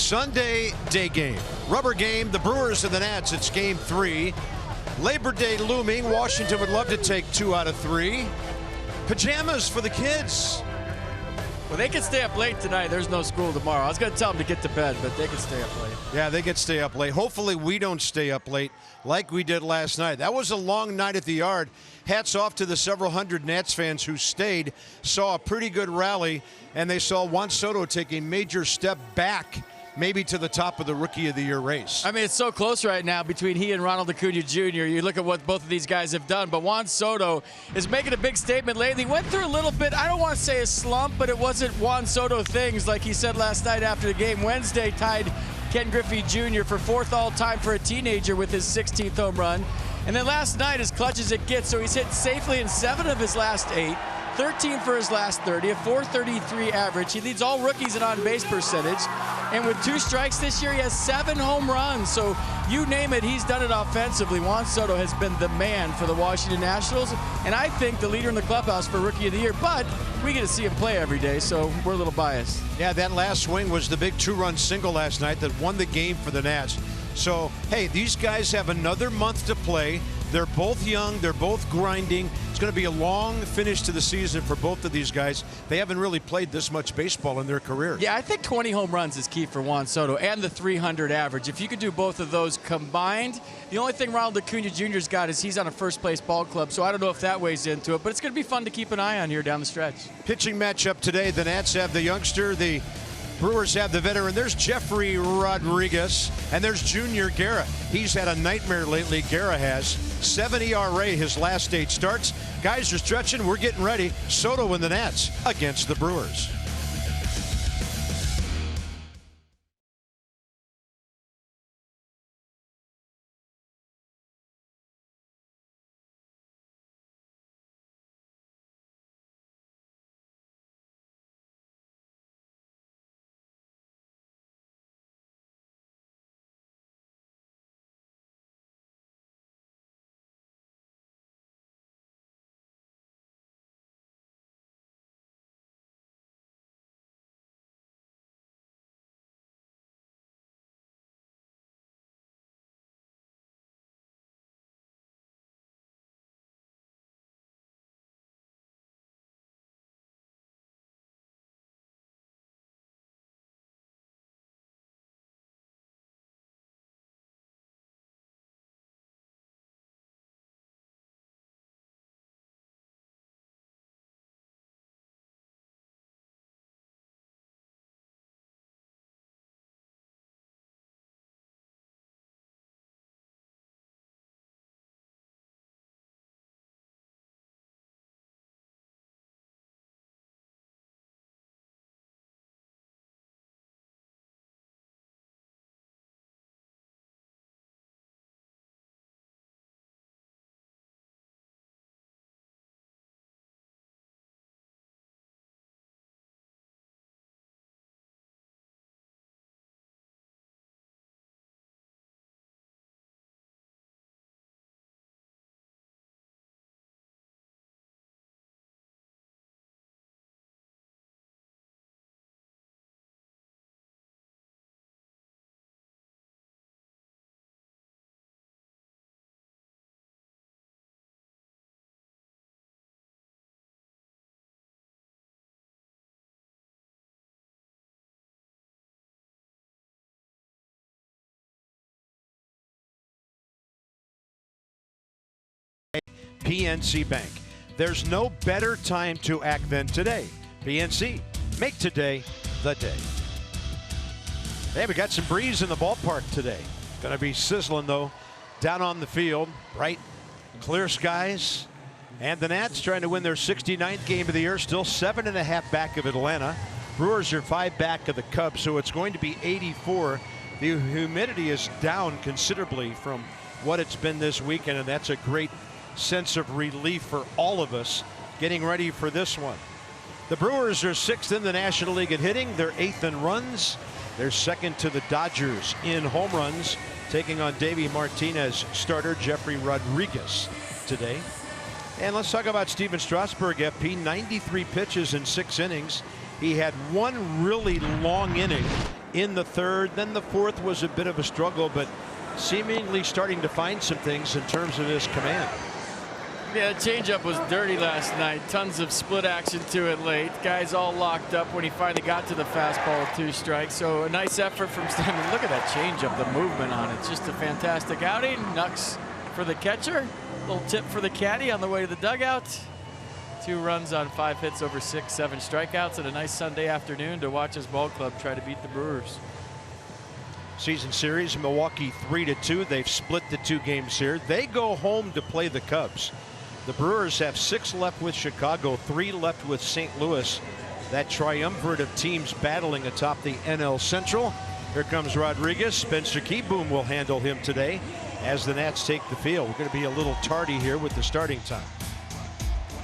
Sunday day game. Rubber game, the Brewers and the Nats. It's game 3. Labor Day looming. Washington would love to take 2 out of 3. Pajamas for the kids. Well, they can stay up late tonight. There's no school tomorrow. I was going to tell them to get to bed, but they can stay up late. Yeah, they can stay up late. Hopefully we don't stay up late like we did last night. That was a long night at the Yard. Hats off to the several hundred Nats fans who stayed, saw a pretty good rally, and they saw Juan Soto take a major step back, maybe to the top of the Rookie of the Year race. I mean, it's so close right now between he and Ronald Acuna Jr. You look at what both of these guys have done, but Juan Soto is making a big statement lately. Went through a little bit, I don't want to say a slump, but it wasn't Juan Soto things like he said last night after the game. Wednesday tied Ken Griffey Jr. for 4th all-time for a teenager with his 16th home run. And then last night, as clutch as it gets, so he's hit safely in 7 of his last 8. 13 for his last 30, a .433 average. He leads all rookies in on-base percentage. And with 2 strikes this year, he has 7 home runs. So you name it, he's done it offensively. Juan Soto has been the man for the Washington Nationals. And I think the leader in the clubhouse for Rookie of the Year. But we get to see him play every day, so we're a little biased. Yeah, that last swing was the big 2-run single last night that won the game for the Nats. So, hey, these guys have another month to play. They're both young. They're both grinding. It's going to be a long finish to the season for both of these guys. They haven't really played this much baseball in their career. Yeah, I think 20 home runs is key for Juan Soto and the 300 average. If you could do both of those combined, the only thing Ronald Acuna Jr.'s got is he's on a first-place ball club, so I don't know if that weighs into it, but it's going to be fun to keep an eye on here down the stretch. Pitching matchup today, the Nats have the youngster, the Brewers have the veteran. There's Jeffrey Rodriguez, and there's Junior Guerra. He's had a nightmare lately, Guerra has. 7 ERA his last 8 starts. Guys are stretching. We're getting ready. Soto and the Nats against the Brewers. PNC Bank. There's no better time to act than today. PNC, make today the day. Hey, we got some breeze in the ballpark today. Going to be sizzling, though, down on the field. Bright, clear skies. And the Nats trying to win their 69th game of the year, still 7.5 back of Atlanta. Brewers are 5 back of the Cubs, so it's going to be 84. The humidity is down considerably from what it's been this weekend, and that's a great sense of relief for all of us getting ready for this one. The Brewers are 6th in the National League in hitting. They're 8th in runs. They're 2nd to the Dodgers in home runs, taking on Davey Martinez starter Jeffrey Rodriguez today. And let's talk about Steven Strasburg, FP. 93 pitches in 6 innings. He had 1 really long inning in the third. Then the fourth was a bit of a struggle, but seemingly starting to find some things in terms of his command. Yeah, the changeup was dirty last night. Tons of split action to it late. Guys all locked up when he finally got to the fastball with 2 strikes. So a nice effort from Stemmen. Look at that changeup, the movement on it. Just a fantastic outing. Nux for the catcher. Little tip for the caddy on the way to the dugout. 2 runs on 5 hits over 6, 7 strikeouts, and a nice Sunday afternoon to watch his ball club try to beat the Brewers. Season series, Milwaukee 3-2. They've split the 2 games here. They go home to play the Cubs. The Brewers have 6 left with Chicago, 3 left with St. Louis. That triumvirate of teams battling atop the NL Central. Here comes Rodriguez. Spencer Keyboom will handle him today as the Nats take the field. We're going to be a little tardy here with the starting time.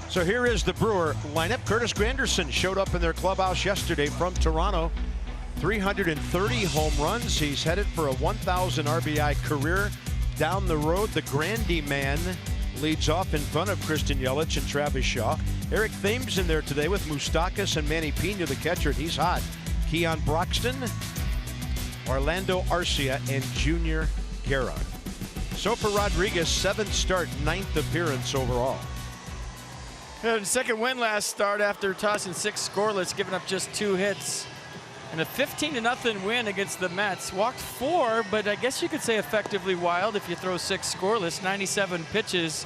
So here is the Brewer lineup. Curtis Granderson showed up in their clubhouse yesterday from Toronto. 330 home runs. He's headed for a 1,000 RBI career down the road. The Grandy man leads off in front of Christian Yelich and Travis Shaw. Eric Thames in there today with Moustakas and Manny Pena, the catcher, and he's hot. Keon Broxton, Orlando Arcia, and Junior Guerra. So for Rodriguez, 7th start, 9th appearance overall. Second win last start after tossing 6 scoreless, giving up just 2 hits. And a 15-0 win against the Mets. Walked 4, but I guess you could say effectively wild if you throw 6 scoreless, 97 pitches.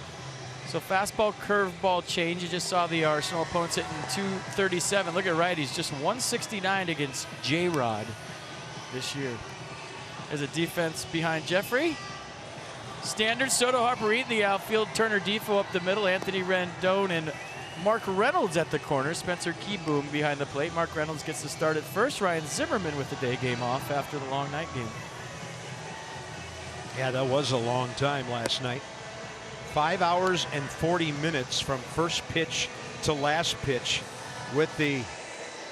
So fastball, curveball change. You just saw the Arsenal opponents hitting 237. Look at righties, just 169 against J-Rod this year. There's a defense behind Jeffrey. Standard, Soto, Harper, Eaton, the outfield. Turner, Defoe up the middle. Anthony Rendon and Mark Reynolds at the corner. Spencer Keyboom behind the plate. Mark Reynolds gets the start at first. Ryan Zimmerman with the day game off after the long night game. Yeah, that was a long time last night. 5 hours and 40 minutes from first pitch to last pitch with the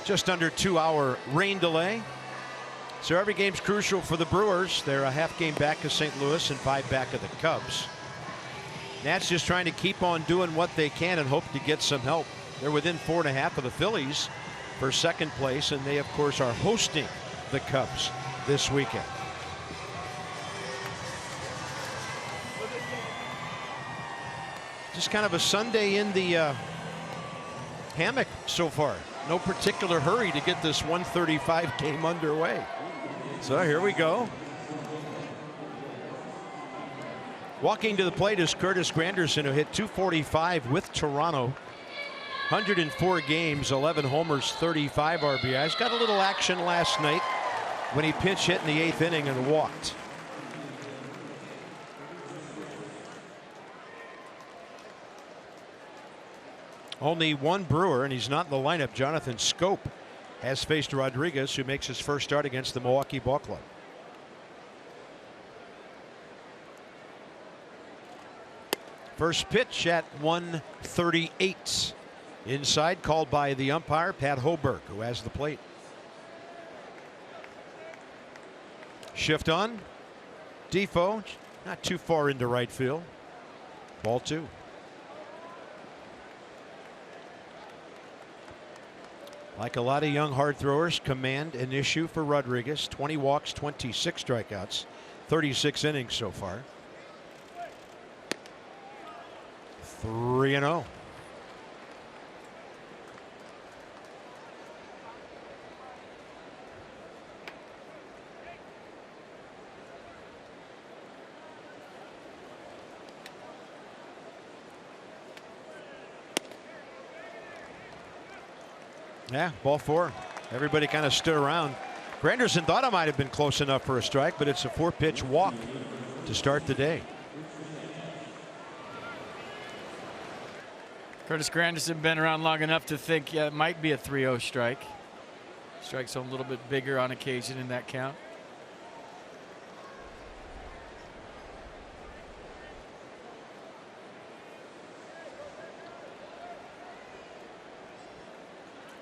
just under 2-hour rain delay. So every game's crucial for the Brewers. They're a half game back of St. Louis and 5 back of the Cubs. Nats just trying to keep on doing what they can and hope to get some help. They're within 4.5 of the Phillies for 2nd place, and they, of course, are hosting the Cubs this weekend. Just kind of a Sunday in the hammock so far. No particular hurry to get this 135 game underway. So here we go. Walking to the plate is Curtis Granderson, who hit .245 with Toronto. 104 games, 11 homers, 35 RBIs. Got a little action last night when he pinch hit in the 8th inning and walked. Only one Brewer, and he's not in the lineup. Jonathan Scope has faced Rodriguez, who makes his first start against the Milwaukee Ball Club. First pitch at 138. Inside, called by the umpire, Pat Hoberg, who has the plate. Shift on. Defoe, not too far into right field. Ball 2. Like a lot of young hard throwers, command an issue for Rodriguez. 20 walks, 26 strikeouts, 36 innings so far. 3-0. Yeah, ball 4. Everybody kind of stood around. Granderson thought it might have been close enough for a strike, but it's a 4-pitch walk to start the day. Curtis Granderson been around long enough to think, yeah, it might be a 3-0 strike. Strikes home a little bit bigger on occasion in that count.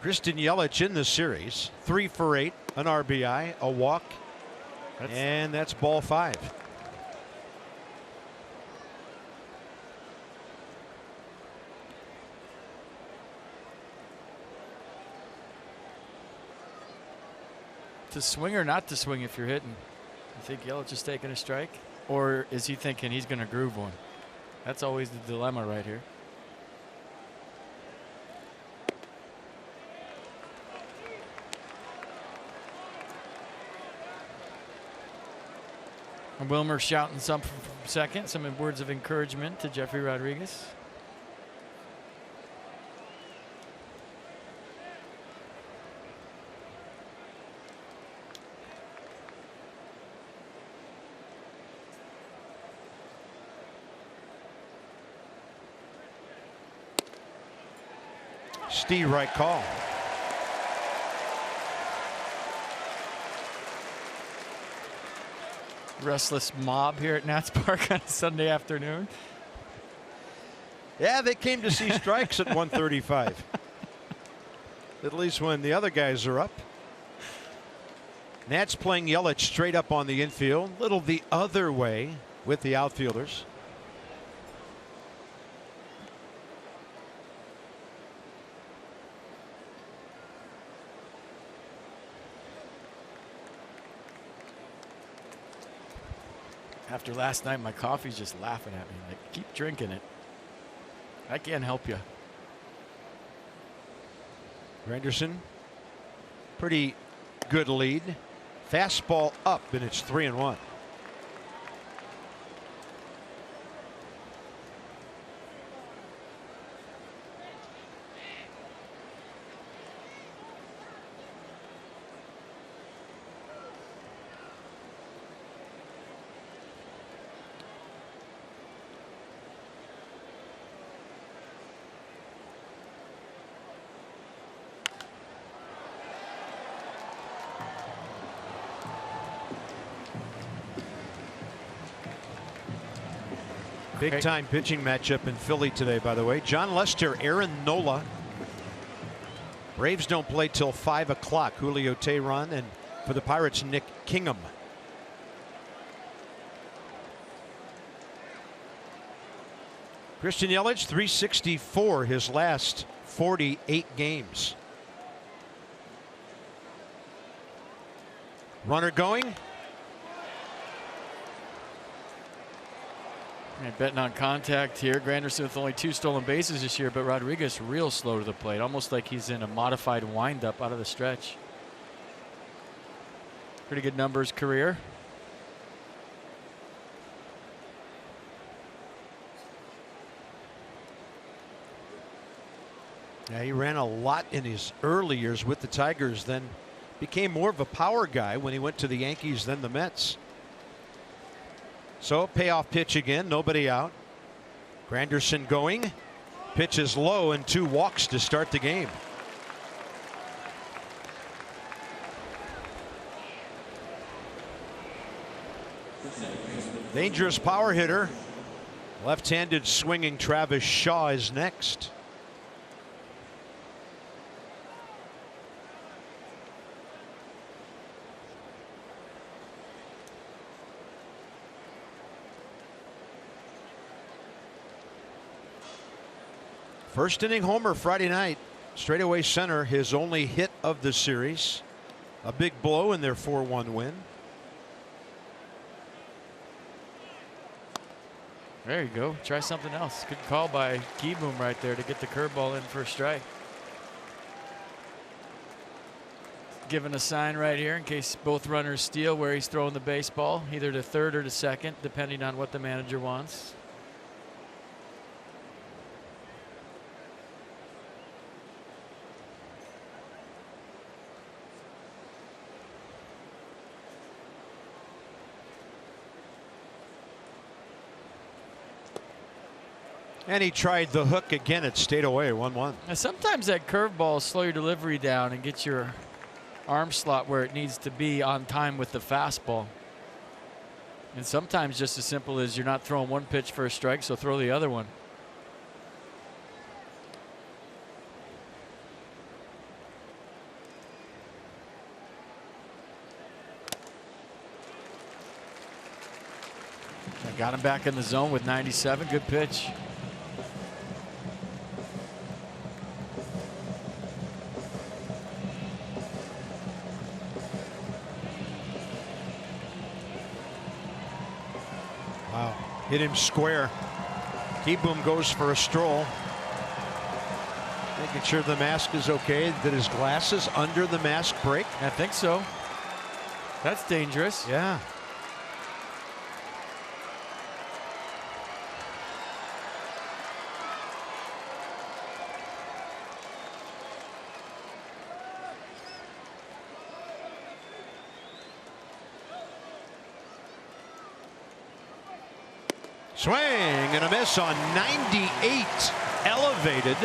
Christian Yelich in the series, 3 for 8, an RBI, a walk, and that's ball 5. to swing or not to swing if you're hitting. You think Yelich is taking a strike? Or is he thinking he's going to groove one? That's always the dilemma right here. And Wilmer shouting something from second, some words of encouragement to Jeffrey Rodriguez. Steve, right call. Restless mob here at Nats Park on a Sunday afternoon. Yeah, they came to see strikes at 135. At least when the other guys are up. Nats playing Yelich straight up on the infield, little the other way with the outfielders. After last night, my coffee's just laughing at me. Like, keep drinking it. I can't help you. Granderson, pretty good lead. Fastball up, and it's 3-1. Big time pitching matchup in Philly today, by the way. John Lester, Aaron Nola. Braves don't play till 5 o'clock. Julio Teheran, and for the Pirates, Nick Kingham. Christian Yelich, 364 his last 48 games. Runner going. And betting on contact here. Granderson with only 2 stolen bases this year, but Rodriguez real slow to the plate, almost like he's in a modified windup out of the stretch. Pretty good numbers career. Yeah, he ran a lot in his early years with the Tigers, then became more of a power guy when he went to the Yankees, then the Mets. So payoff pitch again, nobody out. Granderson going. Pitch is low, and 2 walks to start the game. Dangerous power hitter. Left-handed swinging Travis Shaw is next. First inning homer Friday night. Straightaway center, his only hit of the series. A big blow in their 4-1 win. There you go. Try something else. Good call by Keyboom right there to get the curveball in for a strike. Given a sign right here in case both runners steal where he's throwing the baseball, either to third or to second, depending on what the manager wants. And he tried the hook again. It stayed away. 1-1. Now sometimes that curveball slow your delivery down and get your arm slot where it needs to be on time with the fastball. And sometimes just as simple as you're not throwing one pitch for a strike, so throw the other one. I got him back in the zone with 97. Good pitch. Wow. Hit him square. Kieboom goes for a stroll. Making sure the mask is okay. Did his glasses under the mask break? I think so. That's dangerous. Yeah. Swing and a miss on 98. Elevated.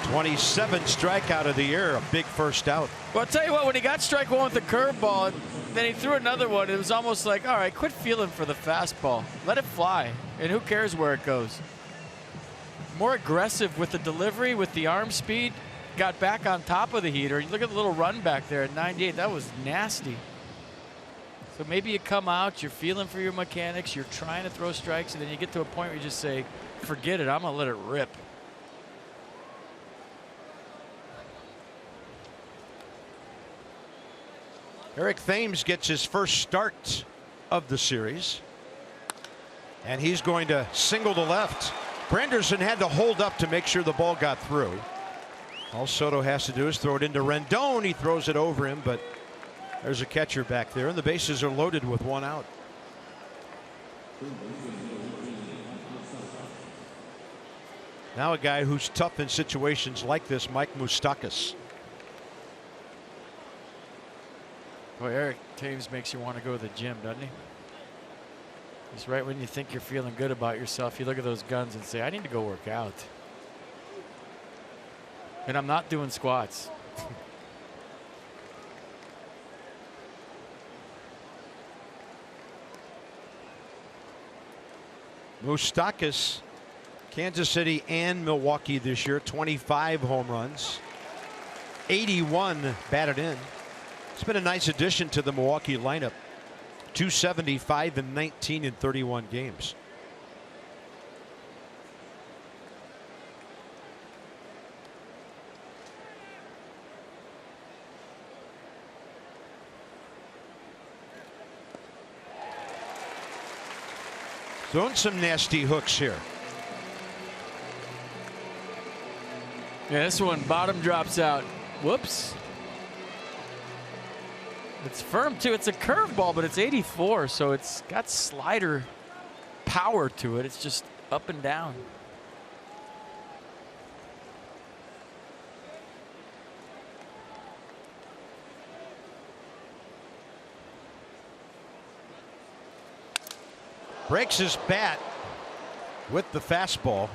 27 strikeout of the year. A big first out. Well, I'll tell you what, when he got strike one with the curveball, then he threw another one. It was almost like, all right, quit feeling for the fastball. Let it fly. And who cares where it goes? More aggressive with the delivery, with the arm speed. Got back on top of the heater. You look at the little run back there at 98. That was nasty. So maybe you come out, you're feeling for your mechanics, you're trying to throw strikes, and then you get to a point where you just say, forget it, I'm going to let it rip. Eric Thames gets his first start of the series. And he's going to single to left. Branderson had to hold up to make sure the ball got through. All Soto has to do is throw it into Rendon. He throws it over him, but there's a catcher back there, and the bases are loaded with one out. Now a guy who's tough in situations like this, Mike Moustakas. Boy, Eric Thames makes you want to go to the gym, doesn't he? It's right when you think you're feeling good about yourself, you look at those guns and say, I need to go work out. And I'm not doing squats. Moustakas, Kansas City and Milwaukee this year, 25 home runs, 81 batted in. It's been a nice addition to the Milwaukee lineup. 275 and 19 in 31 games. Throwing some nasty hooks here. Yeah, this one bottom drops out. Whoops. It's firm too. It's a curveball, but it's 84, so it's got slider power to it. It's just up and down. Breaks his bat with the fastball.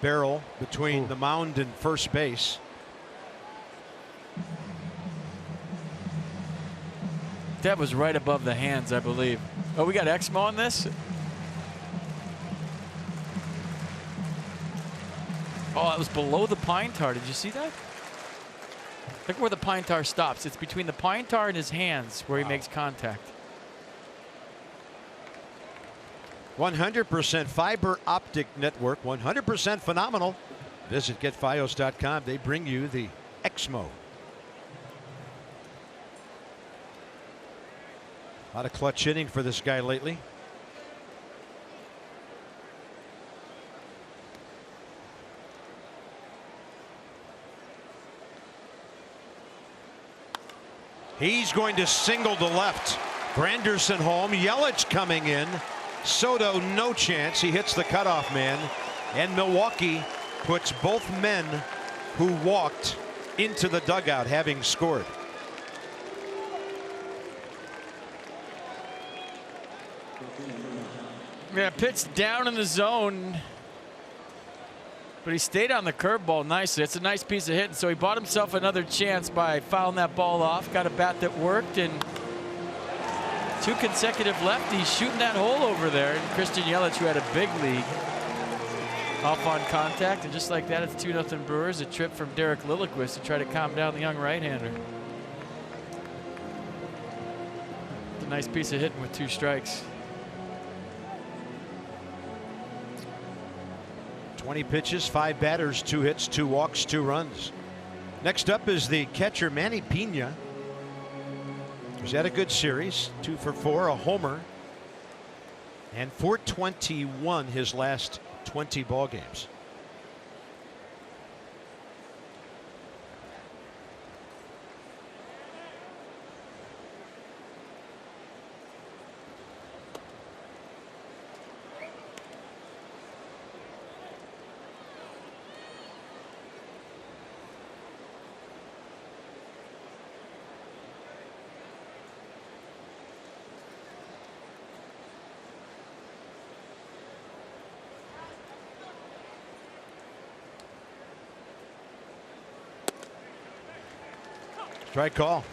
Barrel between the mound and first base. That was right above the hands, I believe. Oh, we got Exmo on this? Oh, that was below the pine tar. Did you see that? Look where the pine tar stops. It's between the pine tar and his hands where he makes contact. 100% fiber optic network, 100% phenomenal. Visit getfios.com. They bring you the Exmo. A lot of clutch hitting for this guy lately. He's going to single to left. Branderson home. Yelich coming in. Soto no chance. He hits the cutoff man. And Milwaukee puts both men who walked into the dugout having scored. Yeah, pitched down in the zone, but he stayed on the curveball nicely. It's a nice piece of hitting, so he bought himself another chance by fouling that ball off. Got a bat that worked, and 2 consecutive lefties shooting that hole over there. And Christian Yelich, who had a big lead, off on contact, and just like that, it's 2-0 Brewers. A trip from Derek Lilliquist to try to calm down the young right-hander. It's a nice piece of hitting with 2 strikes. 20 pitches, 5 batters, 2 hits, 2 walks, 2 runs. Next up is the catcher Manny Pena. He's had a good series, 2 for 4, a homer, and 421 his last 20 ball games. Strike call.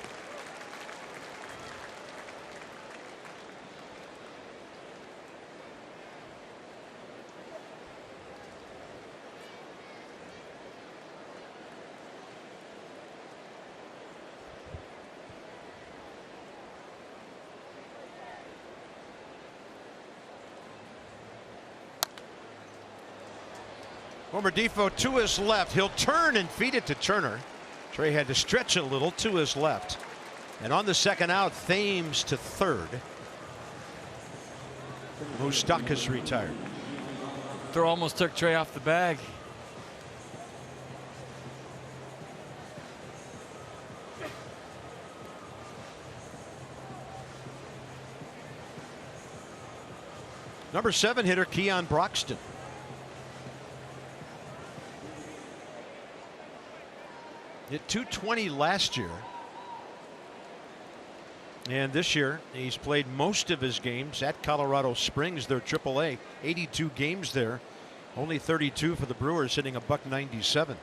Homer Defoe to his left. He'll turn and feed it to Turner. Trey had to stretch it a little to his left. And on the second out, Thames to third. Moustakas retired. Throw almost took Trey off the bag. Number 7 hitter Keon Broxton. Hit .220 last year. And this year, he's played most of his games at Colorado Springs, their AAA. 82 games there. Only 32 for the Brewers, hitting a .197.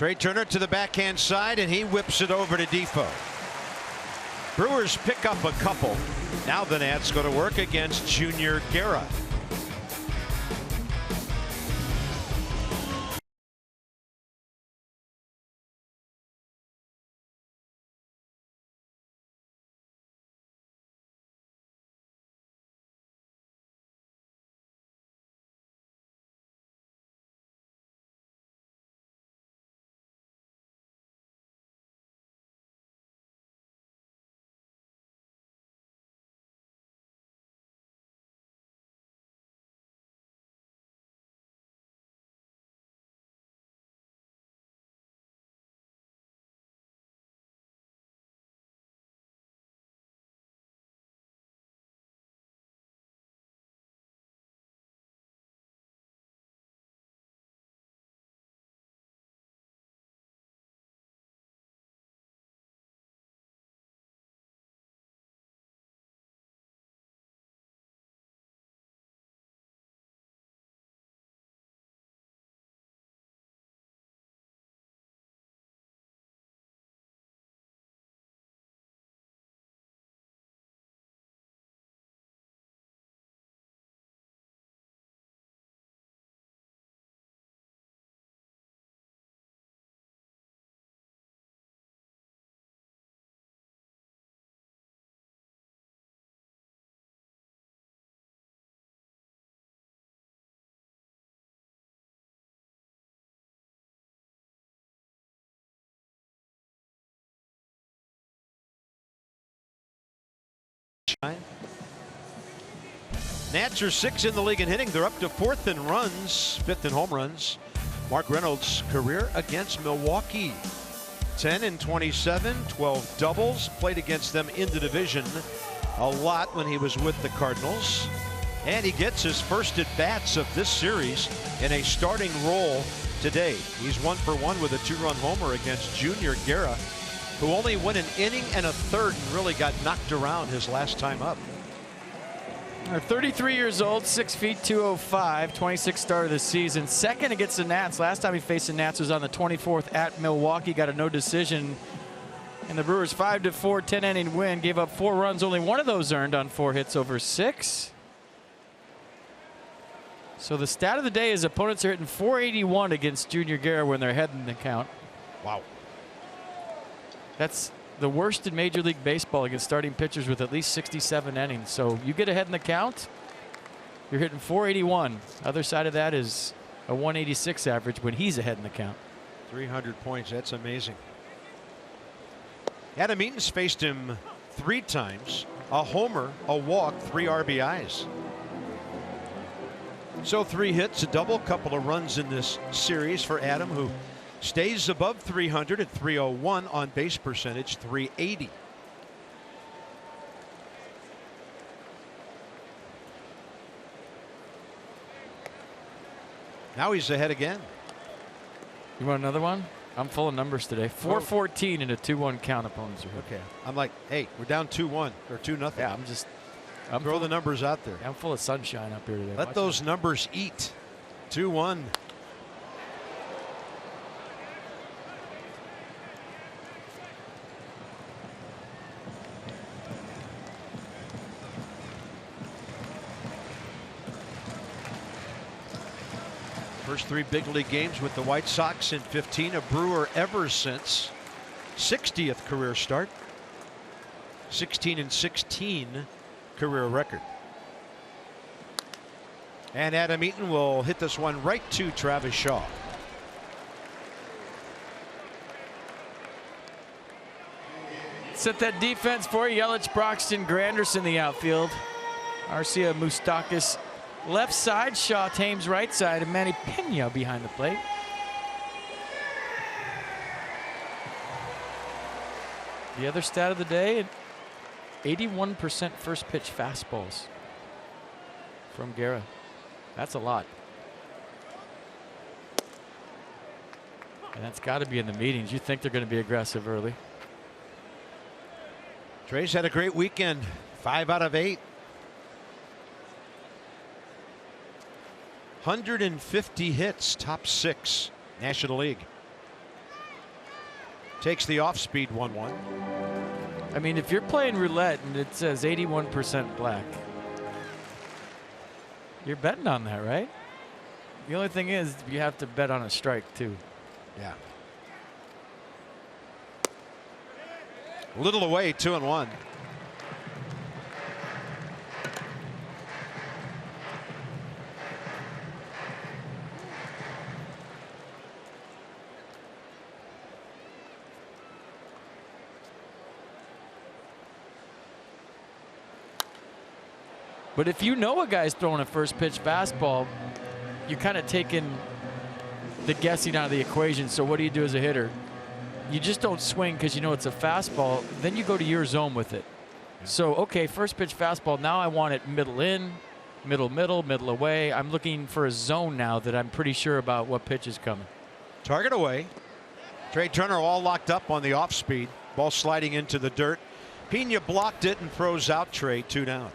Trey Turner to the backhand side, and he whips it over to Defoe. Brewers pick up a couple. Now the Nats go to work against Junior Guerra. Nats are 6th in the league in hitting. They're up to 4th in runs, 5th in home runs. Mark Reynolds' career against Milwaukee. 10 and 27, 12 doubles. Played against them in the division a lot when he was with the Cardinals. And he gets his first at-bats of this series in a starting role today. He's 1 for 1 with a 2-run homer against Junior Guerra, who only went an inning and a third and really got knocked around his last time up. 33 years old, 6 feet 205, 26 start of the season. Second against the Nats. Last time he faced the Nats was on the 24th at Milwaukee. Got a no decision. And the Brewers 5-4, 10-inning win. Gave up 4 runs. Only one of those earned on 4 hits over 6. So the stat of the day is opponents are hitting .481 against Junior Guerra when they're ahead in the count. Wow. That's the worst in Major League Baseball against starting pitchers with at least 67 innings. So you get ahead in the count, you're hitting .481. Other side of that is a 186 average when he's ahead in the count. 300 points. That's amazing. Adam Eaton's faced him 3 times. A homer, a walk, 3 RBIs. So 3 hits, a double, couple of runs in this series for Adam, who stays above 300 at 301, on base percentage 380. Now he's ahead again. You want another one? I'm full of numbers today. 4-14 in a 2-1 count opponents are hit. Okay. I'm like, hey, we're down 2-1 or 2-0. Yeah, I'm throw the numbers out there. I'm full of sunshine up here today. Let those numbers eat. 2-1. First 3 big league games with the White Sox in 15. A Brewer ever since. 60th career start. 16-16 career record. And Adam Eaton will hit this one right to Travis Shaw. Set that defense for Yelich, Broxton, Granderson the outfield. Arcia, Moustakas left side, Shaw, Thames right side, and Manny Pena behind the plate. The other stat of the day, 81% first pitch fastballs from Guerra. That's a lot. And that's got to be in the meetings. You think they're going to be aggressive early. Trey's had a great weekend. 5 out of 8. 150 hits, top 6 National League. Takes the off speed 1-1. I mean, if you're playing roulette and it says 81% black, you're betting on that, right? The only thing is you have to bet on a strike too. Yeah. A little away, 2-1. But if you know a guy's throwing a first pitch fastball, you're kind of taking the guessing out of the equation. So what do you do as a hitter? You just don't swing because you know it's a fastball. Then you go to your zone with it. So, okay, first pitch fastball. Now I want it middle in, middle, middle away. I'm looking for a zone now that I'm pretty sure about what pitch is coming. Target away. Trey Turner all locked up on the off speed. Ball sliding into the dirt. Pena blocked it and throws out Trey, 2 down.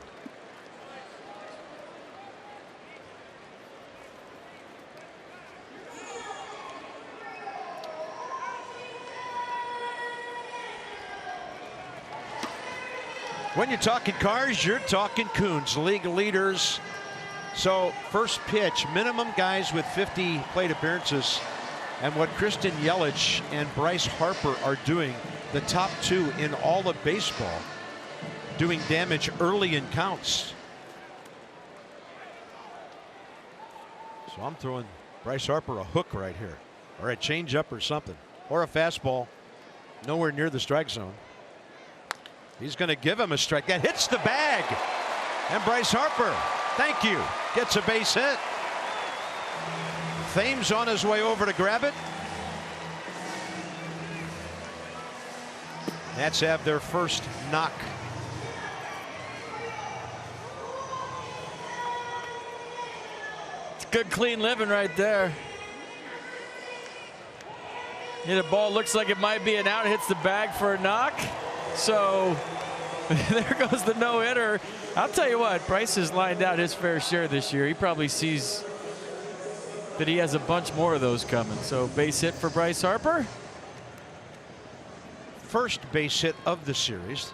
When you're talking cars, you're talking Coons, league leaders. So first pitch, minimum guys with 50 plate appearances. And what Christian Yelich and Bryce Harper are doing, the top 2 in all of baseball, doing damage early in counts. So I'm throwing Bryce Harper a hook right here, or a changeup or something, or a fastball nowhere near the strike zone. He's going to give him a strike. That hits the bag. And Bryce Harper, thank you, gets a base hit. Thames on his way over to grab it. Nats have their first knock. It's good, clean living right there. Hit a ball, looks like it might be an out, hits the bag for a knock. So There goes the no-hitter. I'll tell you what, Bryce has lined out his fair share this year. He probably sees that he has a bunch more of those coming. So base hit for Bryce Harper. First base hit of the series.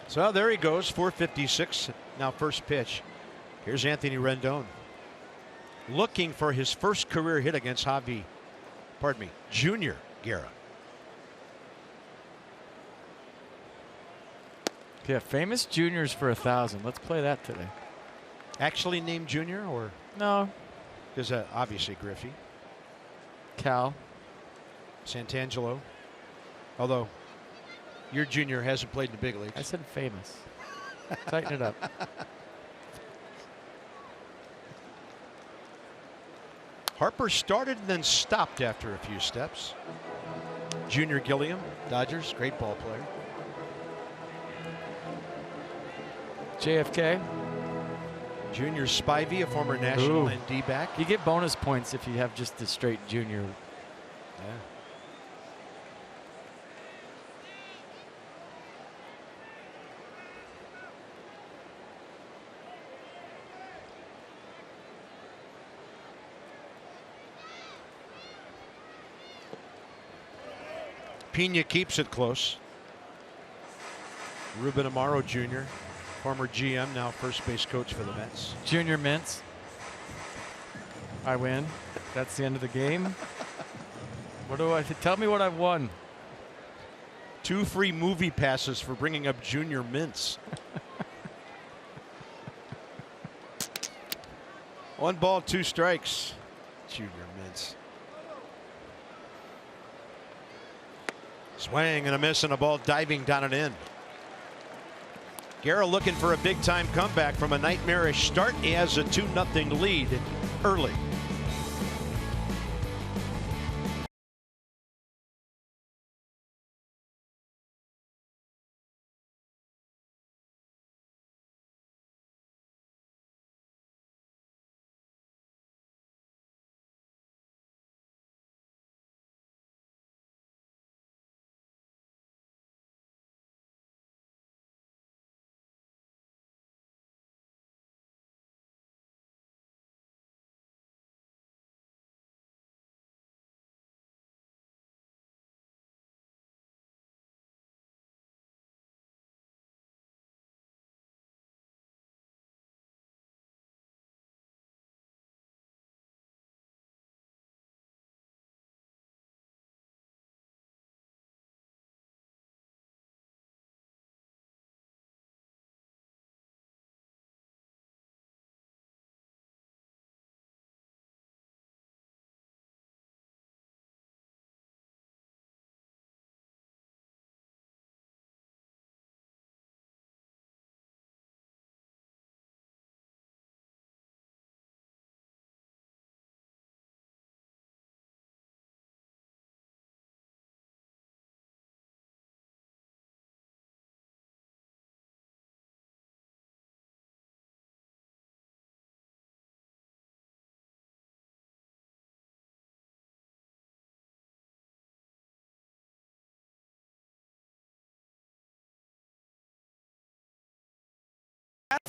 So there he goes, 456. Now first pitch. Here's Anthony Rendon, looking for his first career hit against Junior Guerra. Yeah, famous juniors for 1,000. Let's play that today. Actually named Junior, or no? Because obviously Griffey, Cal, Santangelo. Although your Junior hasn't played in the big leagues. I said famous. Tighten it up. Harper started and then stopped after a few steps. Junior Gilliam, Dodgers, great ball player. JFK. Junior Spivey, a former National and D-back. You get bonus points if you have just the straight junior. Yeah. Pena keeps it close. Ruben Amaro Jr., former GM, now first base coach for the Mets. Junior Mintz. I win. That's the end of the game. What do I tell me what I've won? 2 free movie passes for bringing up Junior Mintz. 1 ball, 2 strikes. Junior Mintz. Swing and a miss and a ball diving down and in. Guerra looking for a big time comeback from a nightmarish start. He has a 2-0 lead early.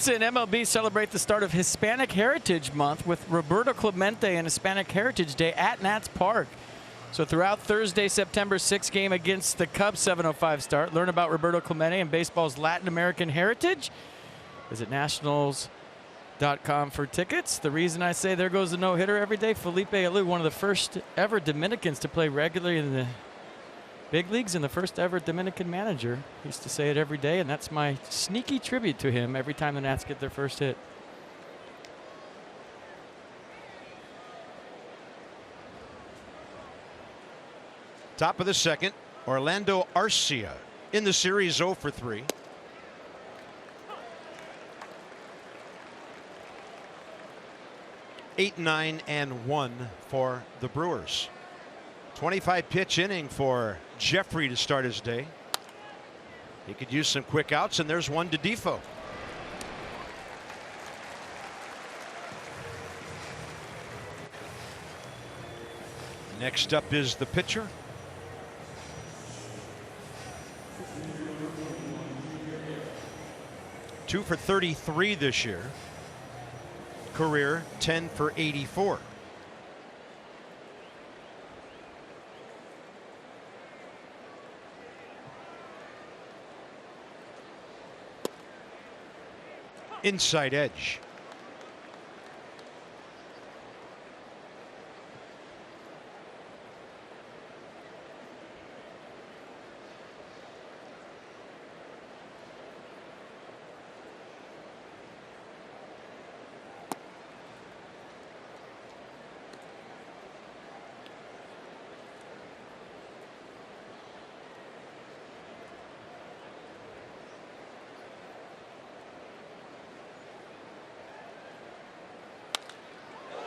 In MLB celebrate the start of Hispanic Heritage Month with Roberto Clemente and Hispanic Heritage Day at Nats Park. So throughout Thursday, September 6th game against the Cubs 7:05 start, learn about Roberto Clemente and baseball's Latin American heritage. Visit nationals.com for tickets. The reason I say there goes the no-hitter every day, Felipe Alou, one of the first ever Dominicans to play regularly in the big leagues and the first ever Dominican manager. He used to say it every day, and that's my sneaky tribute to him every time the Nats get their first hit. Top of the second, Orlando Arcia in the series 0 for 3. Eight, 9, and 1 for the Brewers. 25 pitch inning for Jeffrey to start his day. He could use some quick outs, and there's one to Defoe. Next up is the pitcher. 2 for 33 this year. Career 10 for 84. Inside edge.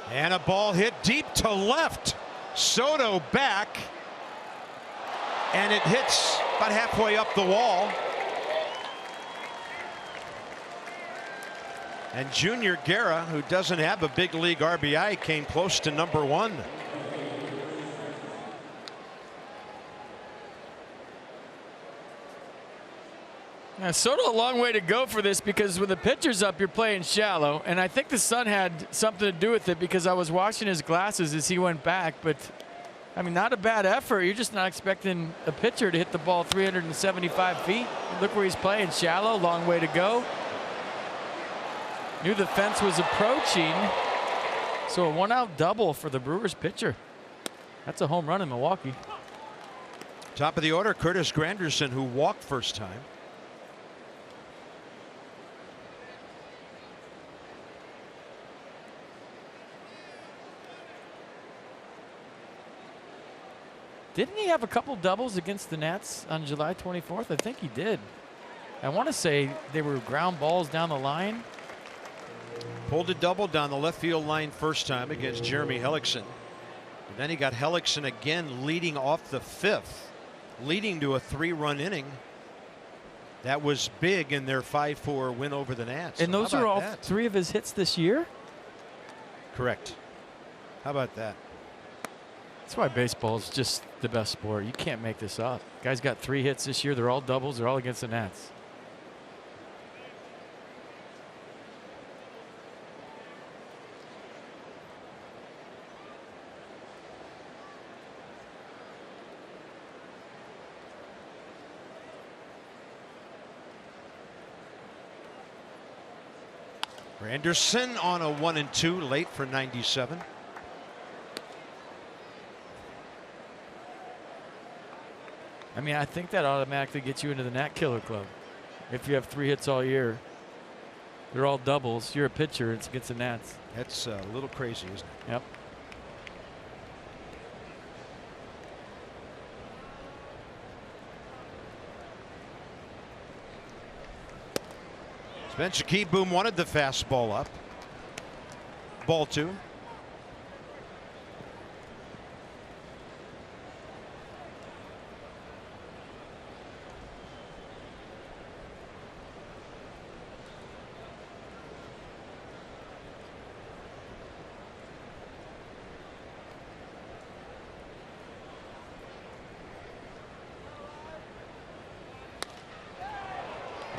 And a ball hit deep to left. Soto back. And it hits about halfway up the wall. And Junior Guerra, who doesn't have a big league RBI, came close to number 1. Now, Soto a long way to go for this, because when the pitcher's up, you're playing shallow. And I think the sun had something to do with it, because I was watching his glasses as he went back. But, I mean, not a bad effort. You're just not expecting a pitcher to hit the ball 375 feet. Look where he's playing, shallow, long way to go. Knew the fence was approaching. So a 1-out double for the Brewers pitcher. That's a home run in Milwaukee. Top of the order, Curtis Granderson, who walked first time. Didn't he have a couple doubles against the Nats on July 24th? I think he did. I want to say they were ground balls down the line. Pulled a double down the left field line first time against Jeremy Hellickson. And then he got Hellickson again leading off the 5th, leading to a 3-run inning. That was big in their 5-4 win over the Nats. And those are all 3 of his hits this year? Correct. How about that? That's why baseball is just the best sport. You can't make this up. Guy's got 3 hits this year. They're all doubles. They're all against the Nats. Anderson on a 1-2 late for 97. I mean, I think that automatically gets you into the Nat Killer Club. If you have 3 hits all year, they're all doubles. You're a pitcher. It's against the Nats. That's a little crazy, isn't it? Yep. Spencer Keyboom wanted the fastball up. Ball 2.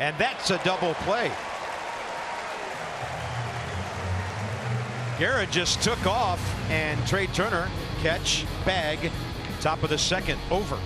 And that's a double play. Guerra just took off, and Trey Turner catch, bag, top of the 2nd, over.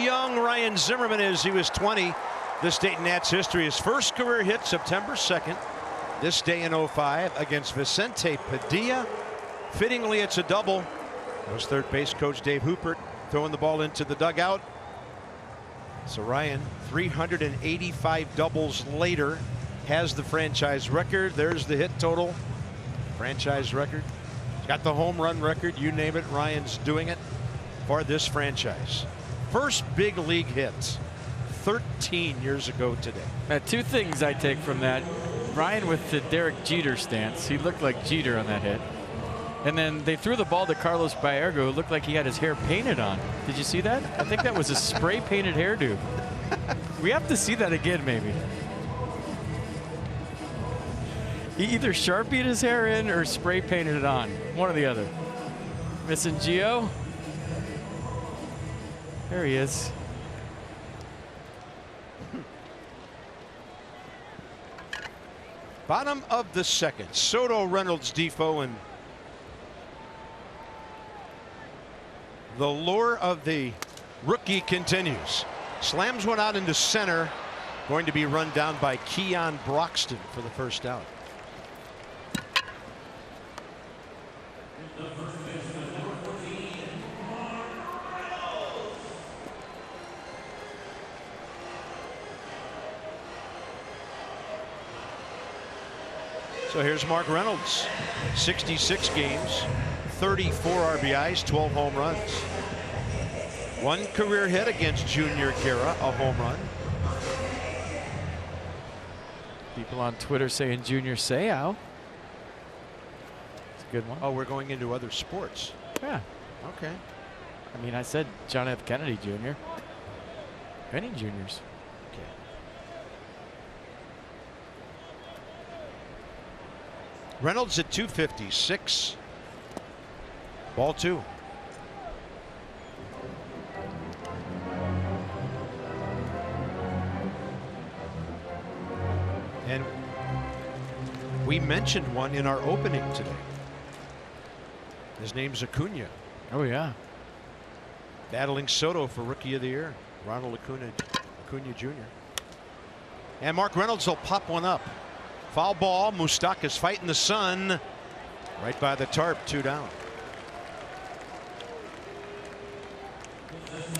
young Ryan Zimmerman is. He was 20. This date in Nats history. His first career hit September 2nd. This day in 05 against Vicente Padilla. Fittingly, it's a double. That was third base coach Dave Hoopert throwing the ball into the dugout. So Ryan, 385 doubles later, has the franchise record. There's the hit total. Franchise record. He's got the home run record. You name it, Ryan's doing it for this franchise. First big league hits 13 years ago today. Two things I take from that. Ryan with the Derek Jeter stance. He looked like Jeter on that hit. And then they threw the ball to Carlos Baerga, who looked like he had his hair painted on. Did you see that? I think that was a spray painted hairdo. We have to see that again, maybe. He either Sharpied his hair in or spray painted it on. One or the other. Missing Gio. There he is. Bottom of the second. Soto, Reynolds, Defoe, and the lure of the rookie continues. Slams one out into center. Going to be run down by Keon Broxton for the first out. So here's Mark Reynolds. 66 games, 34 RBIs, 12 home runs. One career hit against Junior Guerra, a home run. People on Twitter saying Junior Seau. It's a good one. Oh, we're going into other sports. Yeah. Okay. I mean, I said John F. Kennedy Jr. Any juniors. Okay. Reynolds at 256. Ball two. And we mentioned one in our opening today. His name's Acuna. Oh, yeah. Battling Soto for Rookie of the Year. Ronald Acuna Jr. And Mark Reynolds will pop one up. Foul ball. Moustakas fighting the sun. Right by the tarp. 2 down.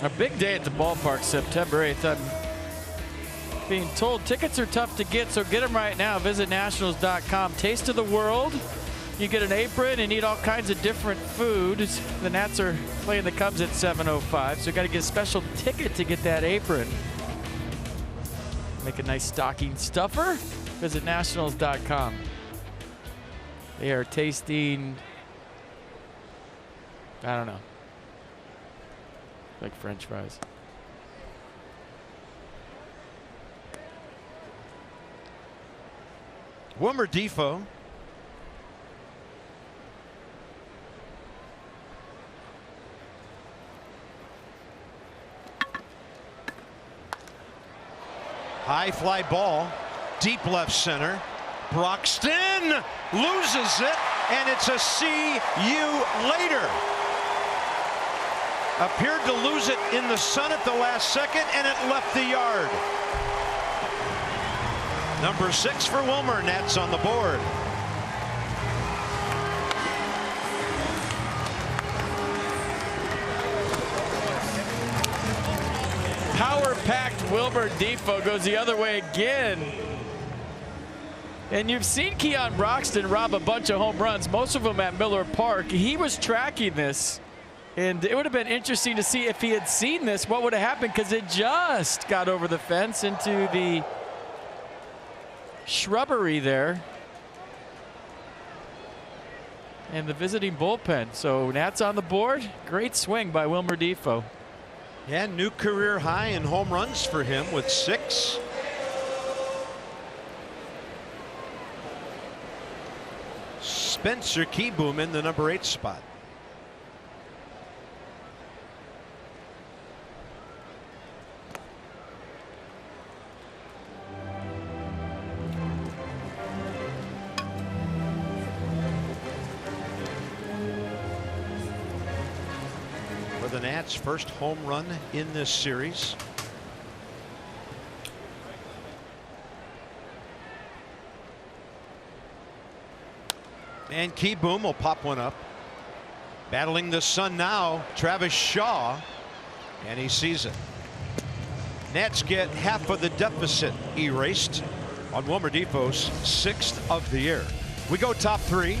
A big day at the ballpark, September 8th. I'm being told tickets are tough to get, so get them right now. Visit Nationals.com. Taste of the World. You get an apron and eat all kinds of different foods. The Nats are playing the Cubs at 7:05, so you got to get a special ticket to get that apron. Make a nice stocking stuffer. Visit Nationals.com. They are tasting, I don't know, like French fries. Wilmer Defoe. High fly ball, deep left center. Broxton loses it, and it's a see you later. Appeared to lose it in the sun at the last second, and it left the yard. Number 6 for Wilmer. Nats on the board. Power-packed Wilmer Defoe goes the other way again. And you've seen Keon Broxton rob a bunch of home runs, most of them at Miller Park. He was tracking this, and it would have been interesting to see if he had seen this, what would have happened, because it just got over the fence into the shrubbery there and the visiting bullpen. So Nats on the board. Great swing by Wilmer Defoe. Yeah, new career high in home runs for him with 6. Spencer Kieboom in the number 8 spot. the Nats' first home run in this series. And Key Boom will pop one up. Battling the sun now, Travis Shaw, and he sees it. Nats get half of the deficit erased on Wilmer Defoe's 6th of the year. We go top 3.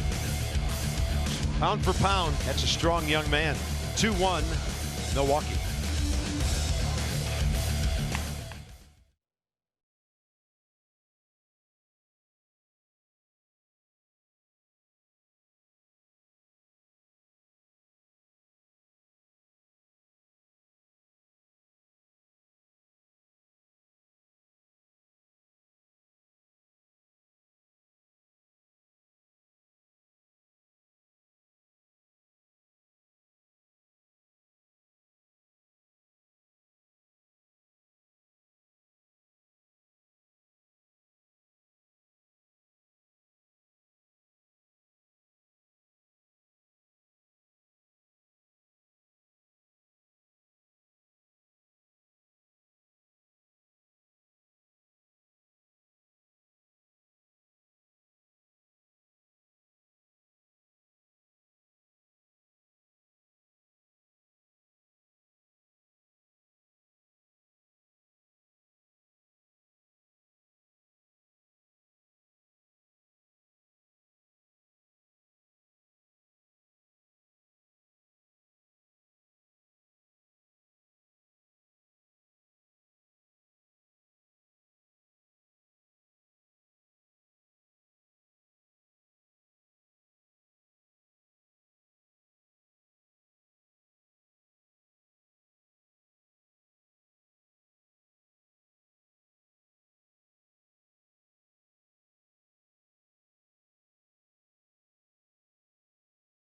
Pound for pound, that's a strong young man. 2-1 Milwaukee.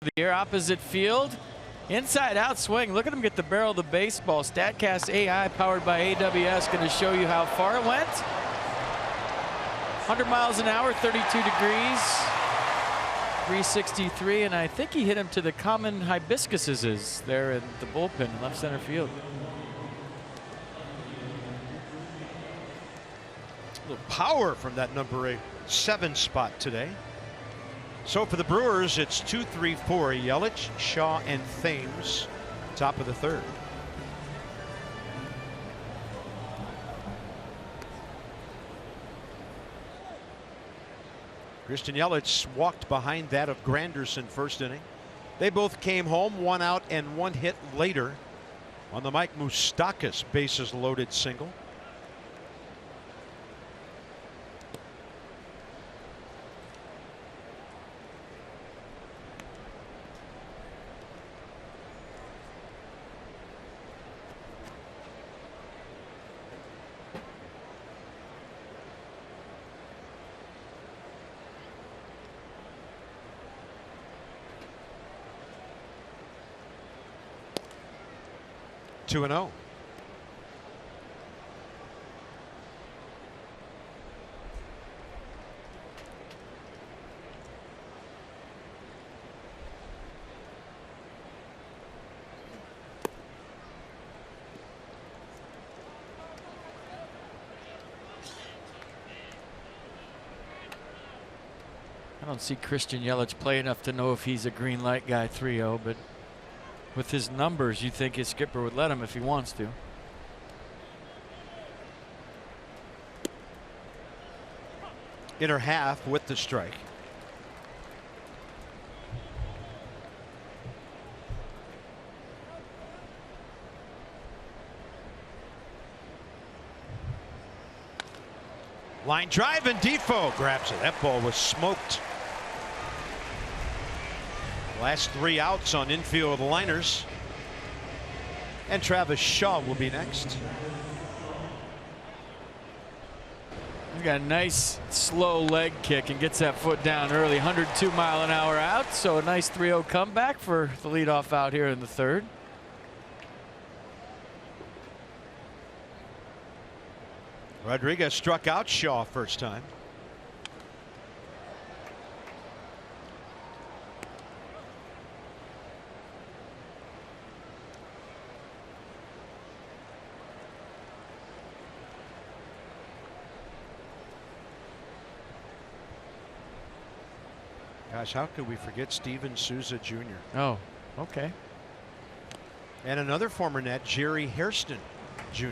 The year opposite field. Inside out swing. Look at him get the barrel of the baseball. StatCast AI powered by AWS going to show you how far it went. 100 miles an hour, 32 degrees, 363, and I think he hit him to the common hibiscuses there in the bullpen in left center field. A little power from that number 7 spot today. So for the Brewers, it's 2-3-4. Yelich, Shaw, and Thames, top of the 3rd. Christian Yelich walked behind that of Granderson first inning. They both came home, 1 out and 1 hit later on the Mike Moustakas bases loaded single. Two and 0. I don't see Christian Yelich play enough to know if he's a green light guy 3-0, but with his numbers, you think his skipper would let him if he wants to. Inner half with the strike. Line drive and Defoe grabs it. That ball was smoked. Last 3 outs on infield liners. And Travis Shaw will be next. He's got a nice slow leg kick and gets that foot down early. 102 mile an hour out, so a nice 3-0 comeback for the leadoff out here in the 3rd. Rodriguez struck out Shaw first time. Gosh, how could we forget Steven Souza Jr.? Oh, okay. And another former Net, Jerry Hairston Jr.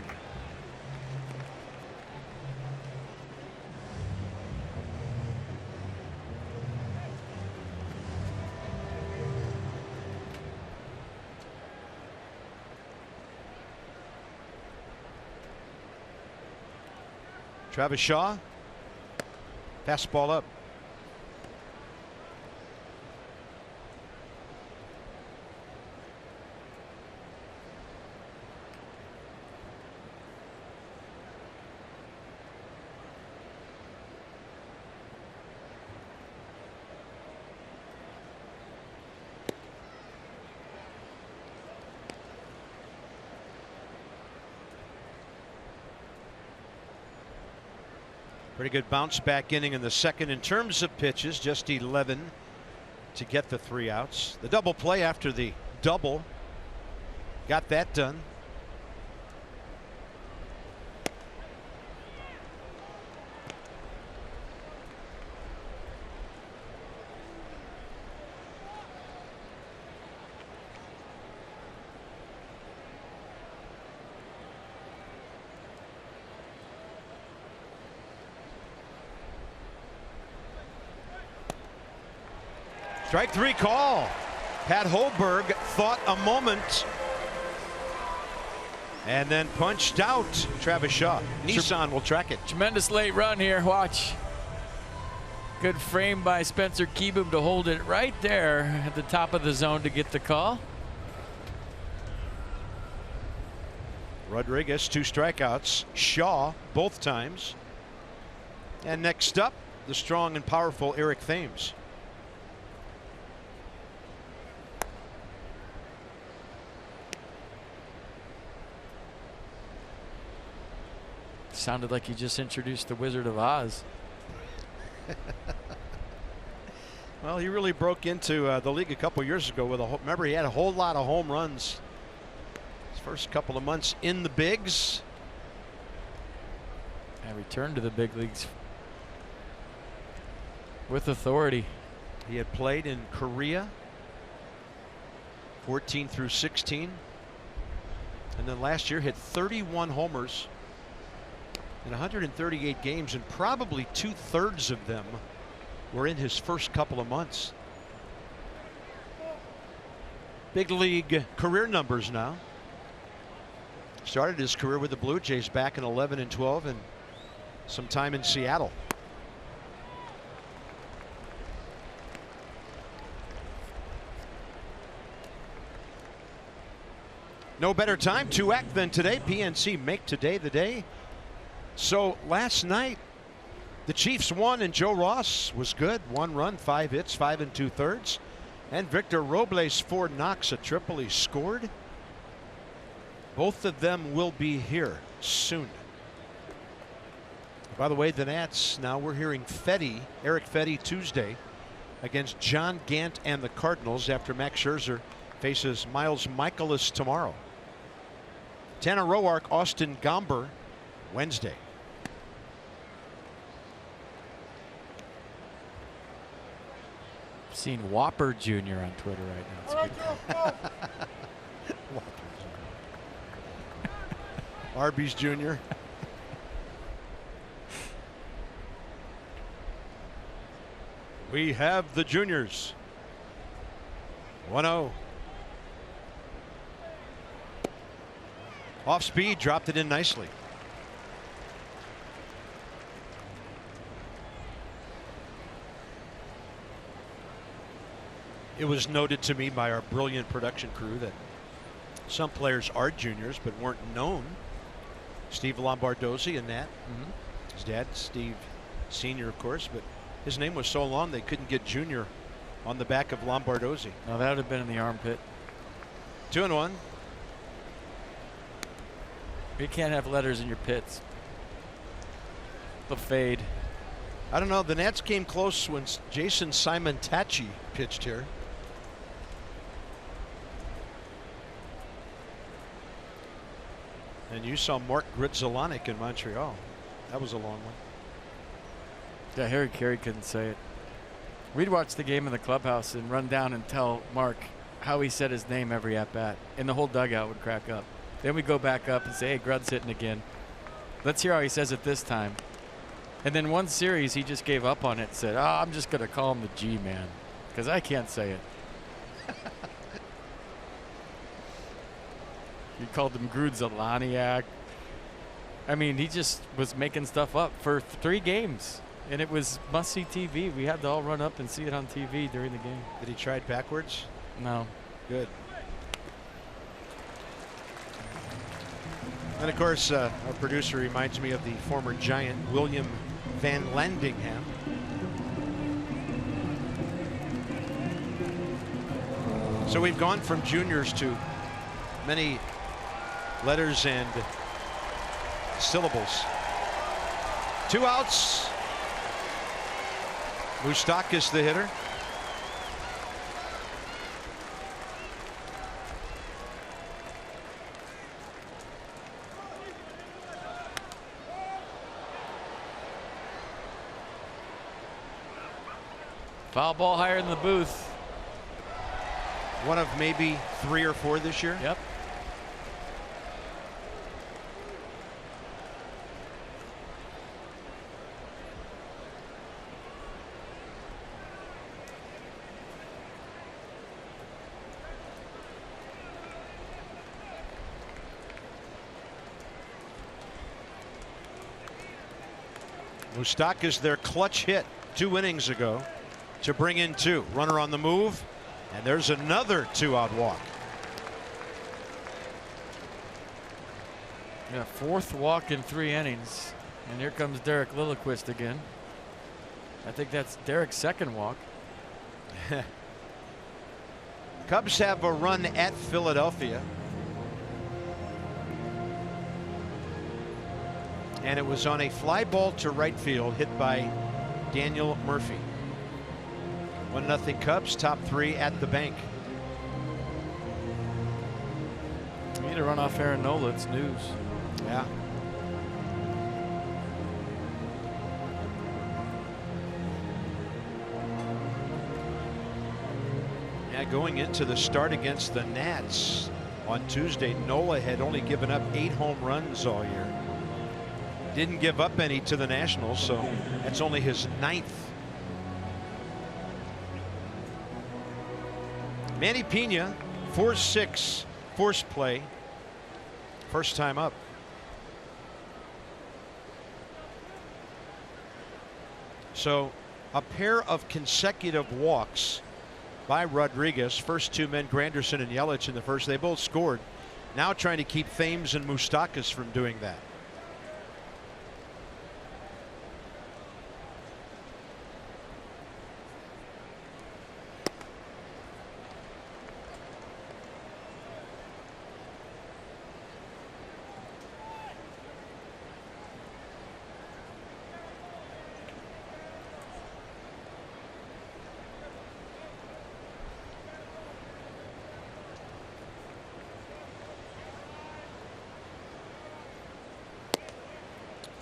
Travis Shaw, fastball up. Pretty good bounce back inning in the second in terms of pitches, just 11 to get the 3 outs. The double play after the double got that done. Strike 3 call. Pat Holberg thought a moment and then punched out Travis Shaw. Nissan will track it. Tremendous late run here. Watch. Good frame by Spencer Kieboom to hold it right there at the top of the zone to get the call. Rodriguez, 2 strikeouts. Shaw, both times. And next up, the strong and powerful Eric Thames. Sounded like he just introduced the Wizard of Oz. Well, he really broke into the league a couple years ago with remember he had a whole lot of home runs his first couple of months in the bigs. And returned to the big leagues with authority. He had played in Korea 14 through 16, and then last year hit 31 homers in 138 games, and probably 2/3 of them were in his first couple of months. Big league career numbers now. Started his career with the Blue Jays back in 11 and 12, and some time in Seattle. No better time to act than today. PNC, make today the day. So last night, the Chiefs won, and Joe Ross was good. 1 run, 5 hits, 5 2/3. And Victor Robles, 4 knocks, a triple. He scored. Both of them will be here soon. By the way, the Nats, now we're hearing Eric Fetty Tuesday against John Gant and the Cardinals after Max Scherzer faces Miles Michaelis tomorrow. Tanner Roark, Austin Gomber Wednesday. Seen Whopper Jr. on Twitter right now. Arby's Jr. We have the juniors. 1-0. Off speed, dropped it in nicely. It was noted to me by our brilliant production crew that some players are juniors but weren't known. Steve Lombardozzi and that. His dad, Steve Sr., of course, but his name was so long they couldn't get Junior on the back of Lombardozzi. No, that would have been in the armpit. 2-1. You can't have letters in your pits. The fade. I don't know. The Nats came close when Jason Simon-Tachi pitched here. And you saw Mark Gritzelanek in Montreal. That was a long one. Yeah, Harry Carey couldn't say it. We'd watch the game in the clubhouse and run down and tell Mark how he said his name every at-bat, and the whole dugout would crack up. Then we'd go back up and say, hey, Grud's hitting again. Let's hear how he says it this time. And then one series, he just gave up on it and said, oh, I'm just going to call him the G-Man because I can't say it. He called him Grudzalaniak. I mean, he just was making stuff up for 3 games. And it was must-see TV. We had to all run up and see it on TV during the game. Did he try it backwards? No. Good. And of course, our producer reminds me of the former Giant William Van Landingham. So we've gone from juniors to many letters and syllables. 2 outs. Moustakas the hitter. Foul ball higher in the booth. One of maybe 3 or 4 this year. Yep. Moustakas their clutch hit 2 innings ago to bring in 2. Runner on the move, and there's another 2-out walk. Yeah, 4th walk in 3 innings. And here comes Derek Lilliquist again. I think that's Derek's 2nd walk. Cubs have a run at Philadelphia. And it was on a fly ball to right field hit by Daniel Murphy. 1-0 Cubs, top 3 at the bank. We need to run off Aaron Nola. It's news. Yeah. Yeah, going into the start against the Nats on Tuesday, Nola had only given up 8 home runs all year. Didn't give up any to the Nationals, so that's only his 9th. Manny Pena, 4-6 force play, first time up. So a pair of consecutive walks by Rodriguez. First 2 men, Granderson and Yelich in the first. They both scored. Now trying to keep Thames and Moustakas from doing that.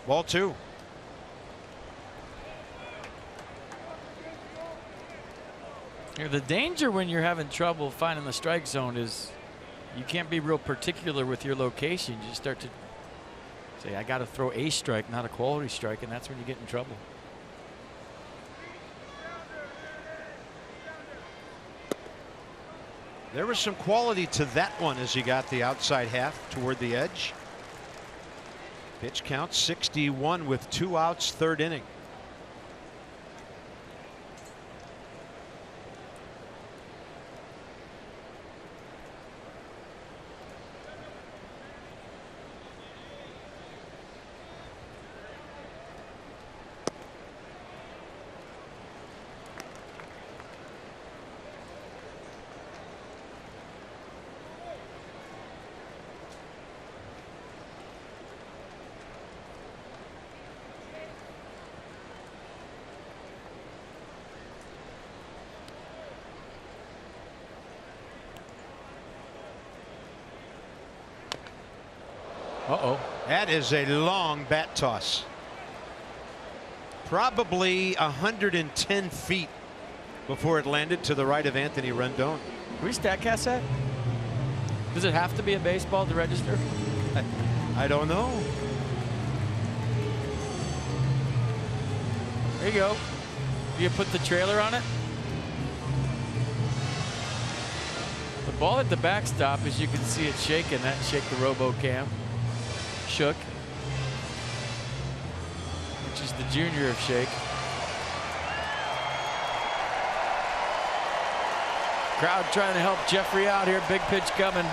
Ball 2. The danger when you're having trouble finding the strike zone is you can't be real particular with your location. You just start to say, I got to throw a strike, not a quality strike, and that's when you get in trouble. There was some quality to that one as he got the outside half toward the edge. Pitch count 61 with 2 outs, 3rd inning. Uh-oh. That is a long bat toss. Probably 110 feet before it landed to the right of Anthony Rendon. Can we StatCast that? Does it have to be a baseball to register? I don't know. There you go. You put the trailer on it. The ball at the backstop, as you can see it shaking. That shake the RoboCam. Shook. Which is the junior of shake. Crowd trying to help Jeffrey out here. Big pitch coming.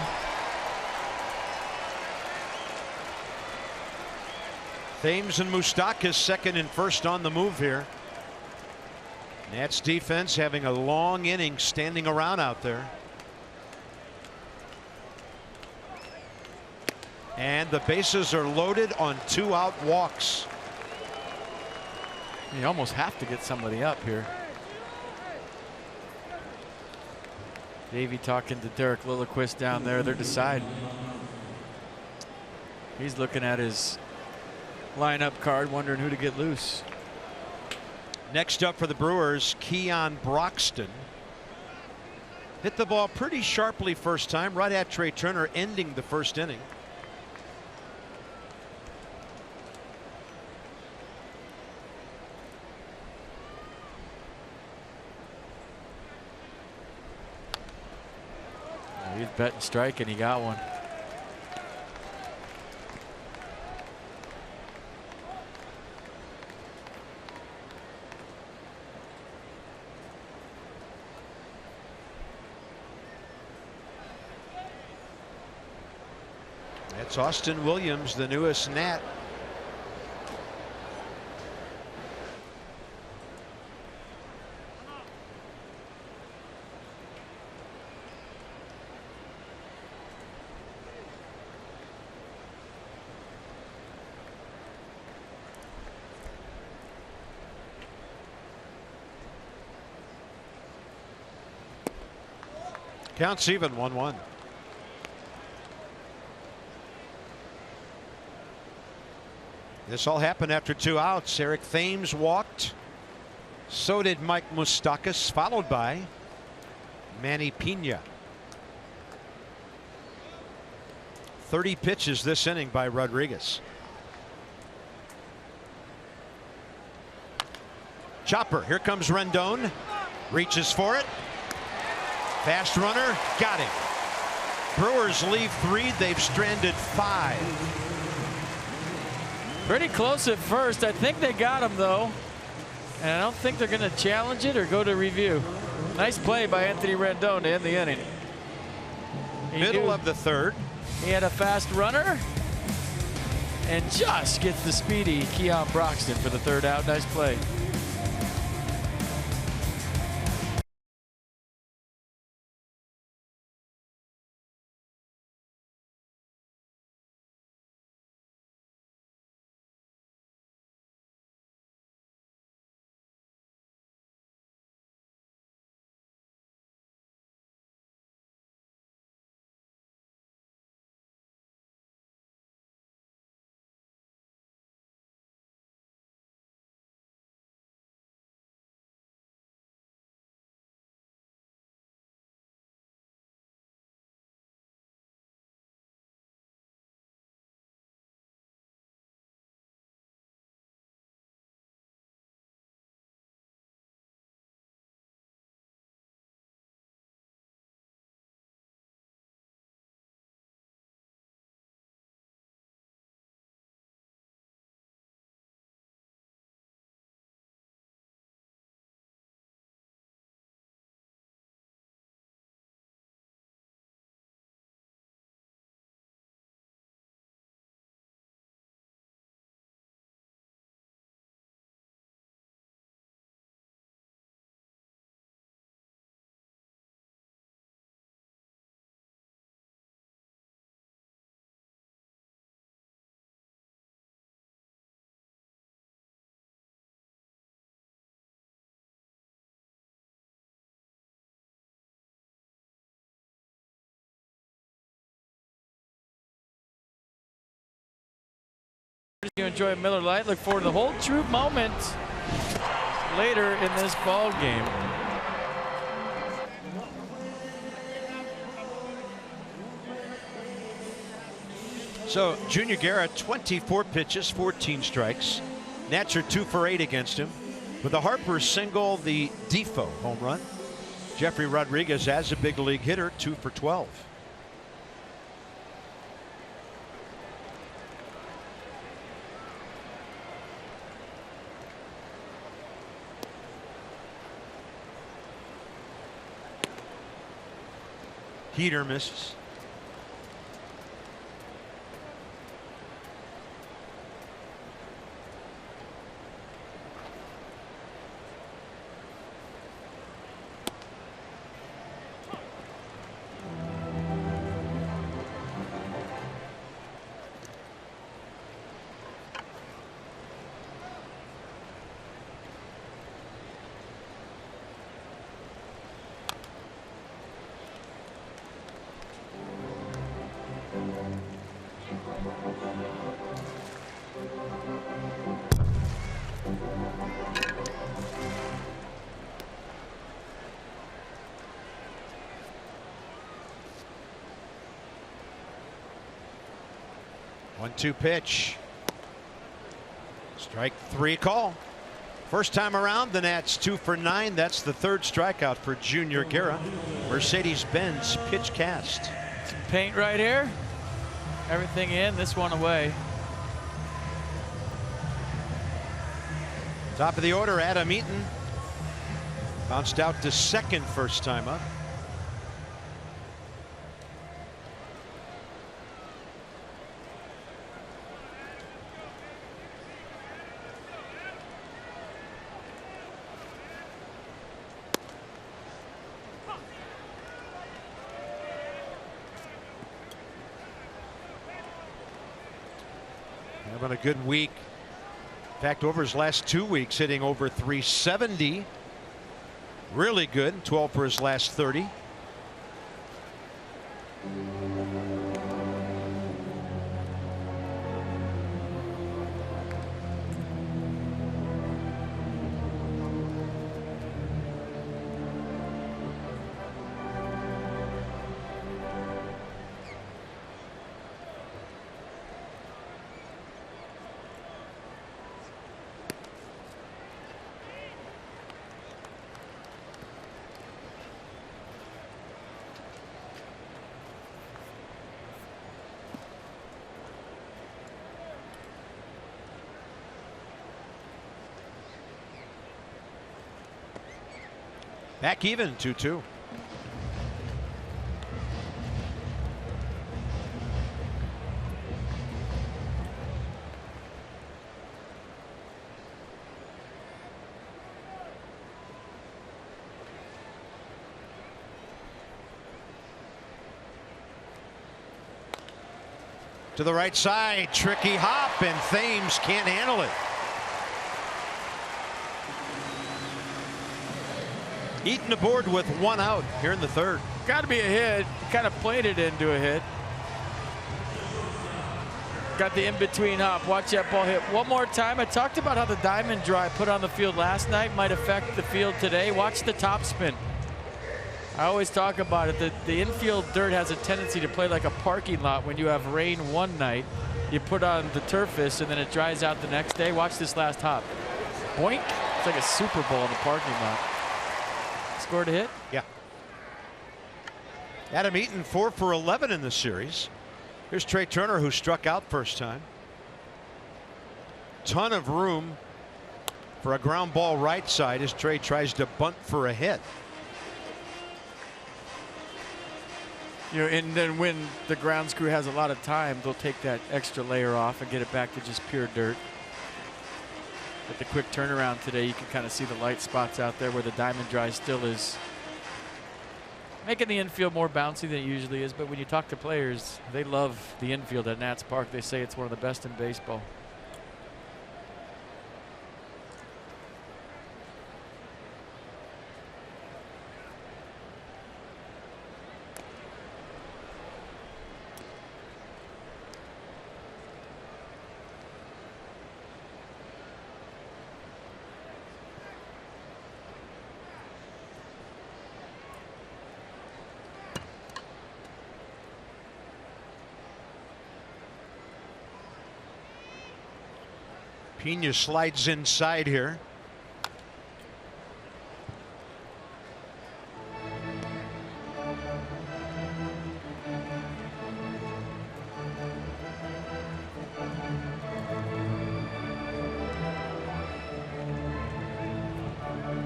Thames and Moustakas second and first on the move here. Nats defense having a long inning standing around out there. And the bases are loaded on 2-out walks. You almost have to get somebody up here. Davey talking to Derek Lilliquist down there. They're deciding. He's looking at his lineup card, wondering who to get loose. Next up for the Brewers, Keon Broxton. Hit the ball pretty sharply first time, right at Trey Turner, ending the first inning. He's betting strike, and he got one. That's Austin Williams, the newest Nat. Counts even, 1-1. This all happened after 2 outs. Eric Thames walked. So did Mike Moustakas, followed by Manny Pena. 30 pitches this inning by Rodriguez. Chopper, here comes Rendon. Reaches for it. Fast runner, got him. Brewers leave 3. They've stranded 5. Pretty close at first. I think they got him, though. And I don't think they're going to challenge it or go to review. Nice play by Anthony Rendon to end the inning. Middle of the third. He had a fast runner and just gets the speedy Keon Broxton for the 3rd out. Nice play. You enjoy Miller Lite. Look forward to the whole true moment later in this ball game. So Junior Guerra, 24 pitches, 14 strikes. Nats are 2 for 8 against him. With the Harper single, the Defoe home run. Jeffrey Rodriguez, as a big league hitter, 2 for 12. Heater misses. One-two pitch. Strike 3 call. First time around, the Nats 2 for 9. That's the 3rd strikeout for Junior Guerra. Mercedes-Benz pitch cast. Some paint right here. Everything in, this one away. Top of the order, Adam Eaton. Bounced out to second first time up. Having a good week. In fact, over his last 2 weeks, hitting over 370. Really good. 12 for his last 30. Back even, 2-2. To the right side, tricky hop, and Thames can't handle it. Eaton aboard with 1 out here in the 3rd. Got to be a hit. Kind of played it into a hit. Got the in-between hop. Watch that ball hit one more time. I talked about how the diamond dry put on the field last night might affect the field today. Watch the top spin. I always talk about it. The infield dirt has a tendency to play like a parking lot. When you have rain one night, you put on the turfus and then it dries out the next day. Watch this last hop. Boink. It's like a Super Bowl in the parking lot. Scored a hit? Yeah. Adam Eaton 4 for 11 in the series. Here's Trey Turner, who struck out first time. Ton of room for a ground ball right side as Trey tries to bunt for a hit. You know, and then when the grounds crew has a lot of time, they'll take that extra layer off and get it back to just pure dirt. With the quick turnaround today, you can kind of see the light spots out there where the diamond dry still is making the infield more bouncy than it usually is. But when you talk to players, they love the infield at Nats Park. They say it's one of the best in baseball. Pena slides inside here.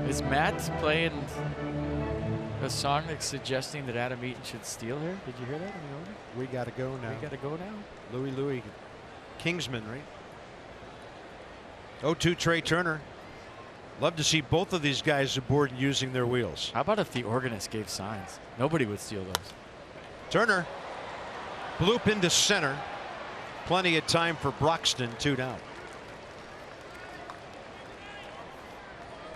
Is Matt playing a song that's suggesting that Adam Eaton should steal here? Did you hear that? We got to go now. We got to go now. Louis. Kingsman, right? 0-2 Trey Turner. Love to see both of these guys aboard and using their wheels. How about if the organist gave signs? Nobody would steal those. Turner. Bloop into center. Plenty of time for Broxton, 2 down.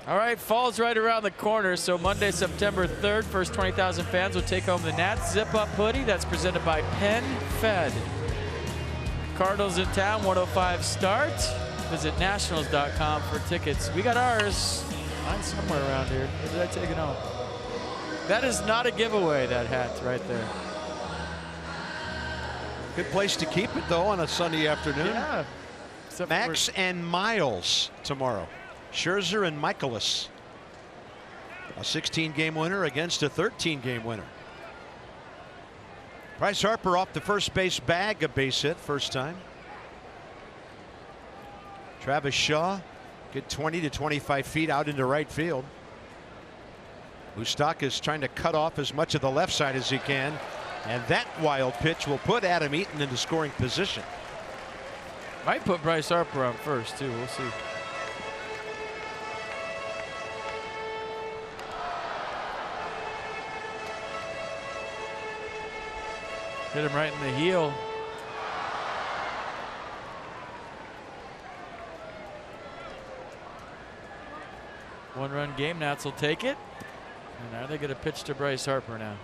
All right, fall's right around the corner, so Monday, September 3rd, first 20,000 fans will take home the Nats zip-up hoodie. That's presented by Penn Fed. Cardinals in town, 105 start. Visit nationals.com for tickets. We got ours. Mine's somewhere around here. Or did I take it home? That is not a giveaway, that hat right there. Good place to keep it, though, on a Sunday afternoon. Yeah. Max and Miles tomorrow. Scherzer and Michaelis. A 16-game winner against a 13-game winner. Bryce Harper off the first base bag, a base hit, first time. Travis Shaw, good 20 to 25 feet out into right field. Moustakas is trying to cut off as much of the left side as he can. And that wild pitch will put Adam Eaton into scoring position. Might put Bryce Harper on first, too. We'll see. Hit him right in the heel. One-run game. Nats will take it. And now they're going to pitch to Bryce Harper now.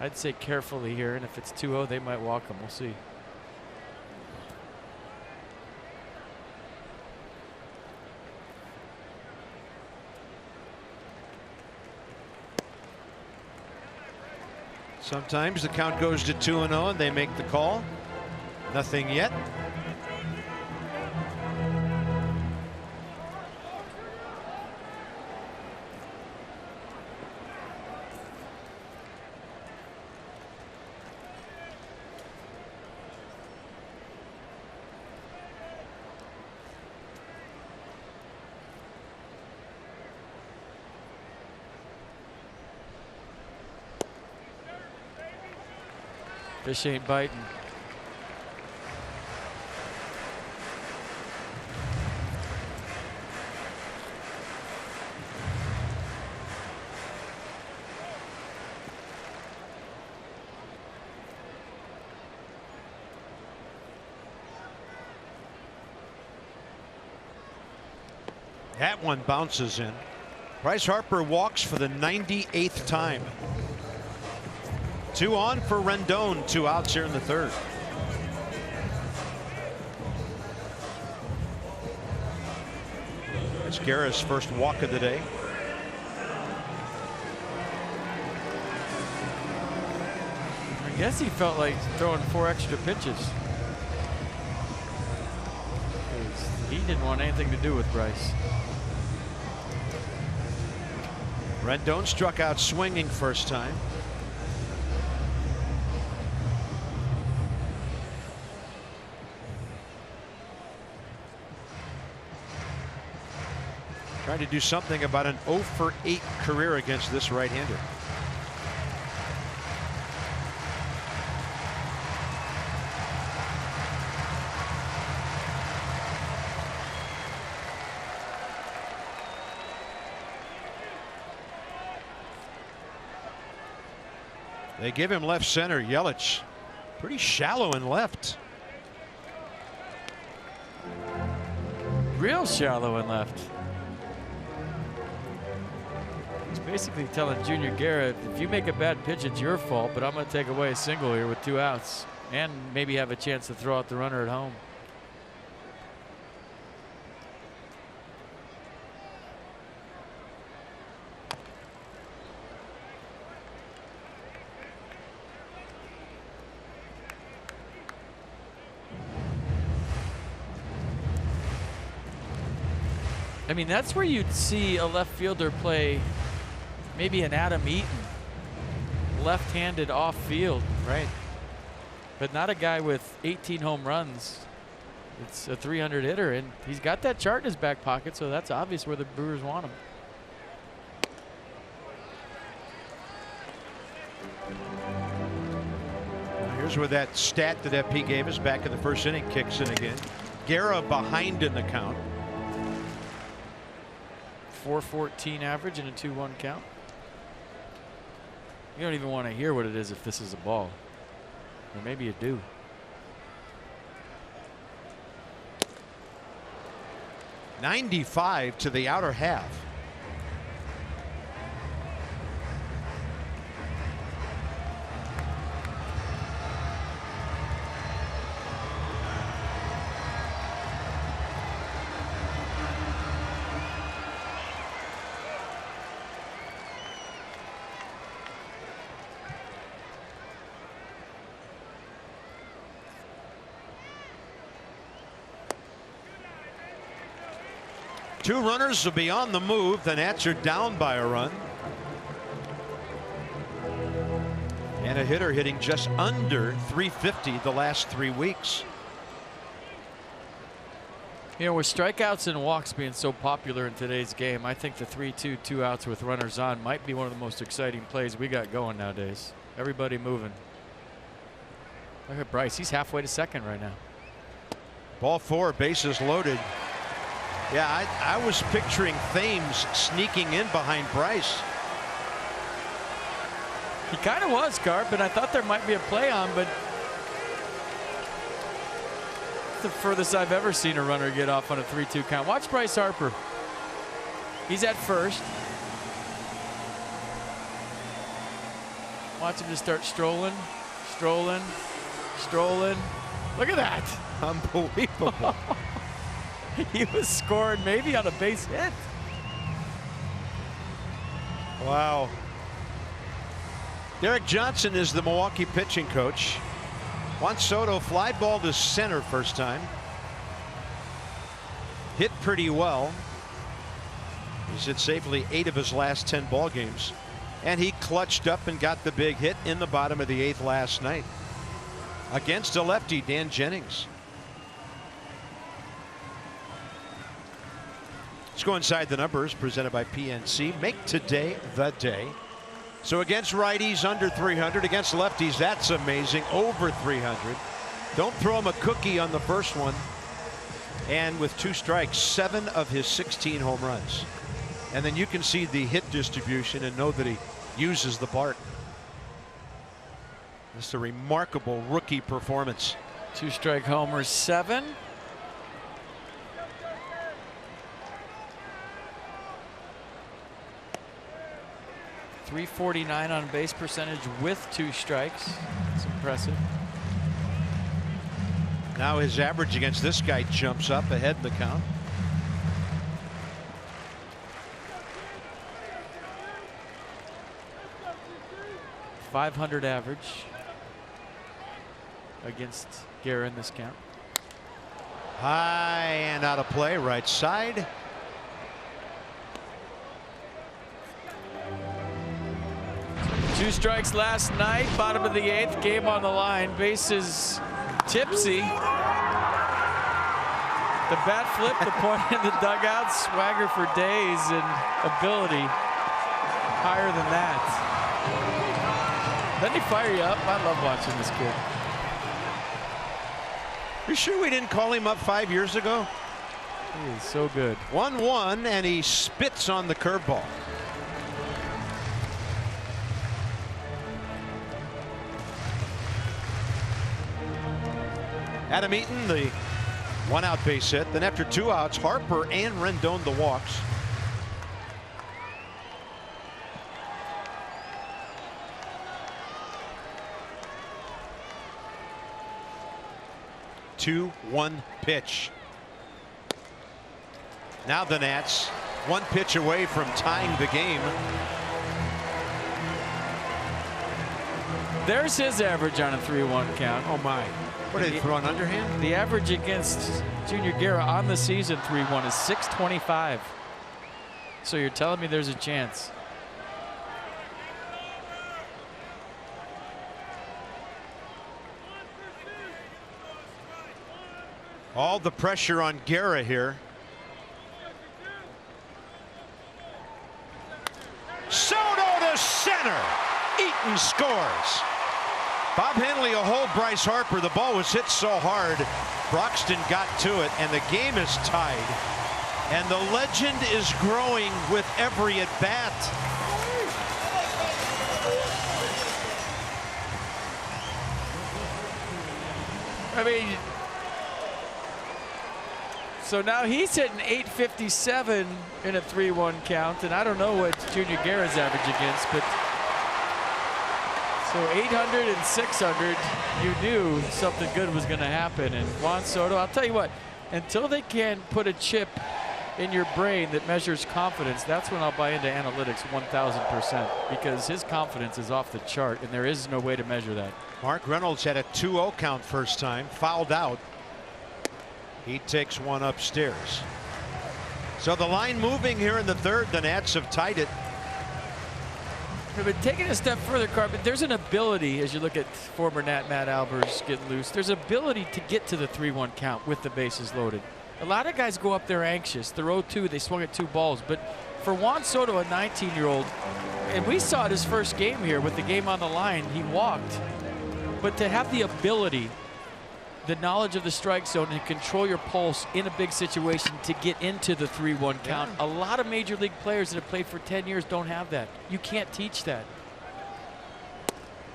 I'd say carefully here, and if it's 2-0, they might walk him. We'll see. Sometimes the count goes to 2-0 and they make the call. Nothing yet. Fish ain't biting. That one bounces in. Bryce Harper walks for the 98th time. 2 on for Rendon, 2 outs here in the third. It's Guerra's first walk of the day. I guess he felt like throwing 4 extra pitches. He didn't want anything to do with Bryce. Rendon struck out swinging first time. Trying to do something about an 0 for 8 career against this right-hander. They give him left center. Yelich pretty shallow in left. Real shallow in left. He's basically telling Junior Guerra, if you make a bad pitch, it's your fault, but I'm going to take away a single here with 2 outs and maybe have a chance to throw out the runner at home. I mean, that's where you'd see a left fielder play maybe an Adam Eaton, left-handed off field. Right. But not a guy with 18 home runs. It's a 300 hitter, and he's got that chart in his back pocket, so that's obvious where the Brewers want him. Here's where that stat that FP gave us back in the first inning kicks in again. Guerra behind in the count. 414 average and a 2-1 count. You don't even want to hear what it is if this is a ball. Or maybe you do. .95 to the outer half. Two runners will be on the move. The Nats are down by a run. And a hitter hitting just under 350 the last 3 weeks. You know, with strikeouts and walks being so popular in today's game, I think the 3-2, 2 outs with runners on might be one of the most exciting plays we got going nowadays. Everybody moving. Look at Bryce. He's halfway to second right now. Ball 4, bases loaded. Yeah, I was picturing Thames sneaking in behind Bryce. He kind of was, Carp, and I thought there might be a play on, but it's the furthest I've ever seen a runner get off on a 3-2 count. Watch Bryce Harper. He's at first. Watch him just start strolling, strolling, strolling. Look at that. Unbelievable. He was scoring maybe on a base hit. Wow. Derek Johnson is the Milwaukee pitching coach. Juan Soto fly ball to center first time. Hit pretty well. He's hit safely 8 of his last 10 ball games. And he clutched up and got the big hit in the bottom of the 8th last night against a lefty, Dan Jennings. Let's go inside the numbers presented by PNC. Make today the day. So against righties under 300, against lefties that's amazing, over 300. Don't throw him a cookie on the first one. And with 2 strikes, 7 of his 16 home runs. And then you can see the hit distribution and know that he uses the part. Just a remarkable rookie performance. 2-strike homers, 7. .349 on base percentage with 2 strikes. It's impressive. Now his average against this guy jumps up ahead in the count. .500 average against Guerra in this count. High and out of play, right side. Two strikes last night, bottom of the 8th, game on the line, bases tipsy. The bat flip, the point in the dugout, swagger for days, and ability higher than that. Doesn't he fire you up? I love watching this kid. You sure we didn't call him up 5 years ago? He is so good. 1-1, and he spits on the curveball. Adam Eaton, the 1-out base hit. Then after 2 outs, Harper and Rendon the walks. Two, 1 pitch. Now the Nats 1 pitch away from tying the game. There's his average on a 3-1 count. Oh my. What did he throw, an underhand? The average against Junior Guerra on the season 3-1 is 625. So you're telling me there's a chance. All the pressure on Guerra here. Soto to center. Eaton scores. Bob Henley will hold Bryce Harper. The ball was hit so hard, Broxton got to it, and the game is tied. And the legend is growing with every at bat. I mean, so now he's hitting 857 in a 3-1 count, and I don't know what Junior Guerra's average against, but so 800 and 600, you knew something good was going to happen. And Juan Soto, I'll tell you what, until they can put a chip in your brain that measures confidence, that's when I'll buy into analytics 1,000%, because his confidence is off the chart, and there is no way to measure that. Mark Reynolds had a 2-0 count first time, fouled out. He takes one upstairs. So the line moving here in the third. The Nats have tied it. But taking a step further, Carpet, there's an ability, as you look at former Nat Matt Albers getting loose, there's ability to get to the 3-1 count with the bases loaded. A lot of guys go up there anxious. They're 0-2, they swung at 2 balls. But for Juan Soto, a 19-year-old, and we saw it his first game here with the game on the line, he walked. But to have the ability, the knowledge of the strike zone, and control your pulse in a big situation to get into the 3-1 count. A lot of major league players that have played for 10 years don't have that. You can't teach that.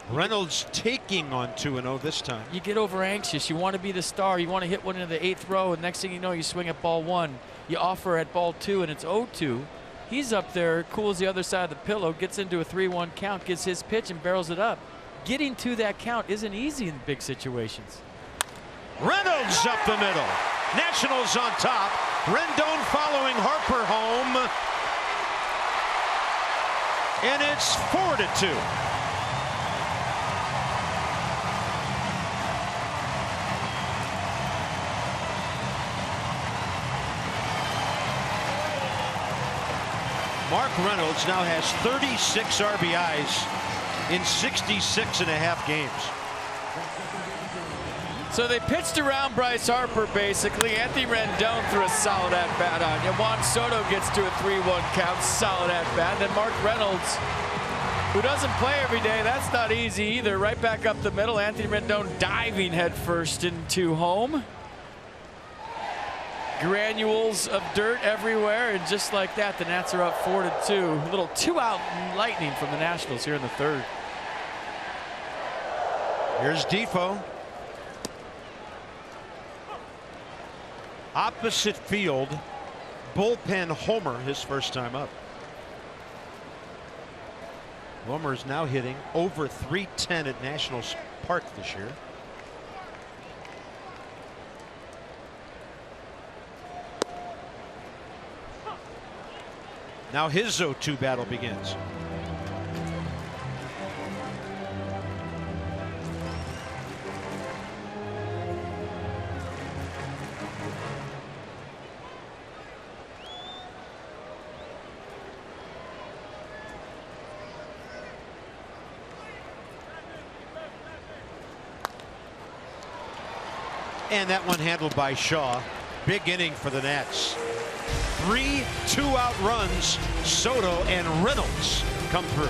Reynolds taking on 2-0 this time. You get over anxious. You want to be the star. You want to hit one into the 8th row, and next thing you know, you swing at ball 1. You offer at ball 2, and it's 0-2. He's up there, cools the other side of the pillow, gets into a 3-1 count, gets his pitch, and barrels it up. Getting to that count isn't easy in big situations. Reynolds up the middle. Nationals on top. Rendon following Harper home. And it's 4-2. Mark Reynolds now has 36 RBIs in 66 and a half games. So they pitched around Bryce Harper, basically. Anthony Rendon threw a solid at-bat on you. Juan Soto gets to a 3-1 count, solid at-bat. Then Mark Reynolds, who doesn't play every day, that's not easy either. Right back up the middle. Anthony Rendon diving headfirst into home. Granules of dirt everywhere, and just like that, the Nats are up 4-2. A little 2-out lightning from the Nationals here in the third. Here's Defoe. Opposite field, bullpen homer, his first time up. Homer is now hitting over .310 at Nationals Park this year. Now his 0-2 battle begins. And that one handled by Shaw. Big inning for the Nats. 3 2-out runs. Soto and Reynolds come through.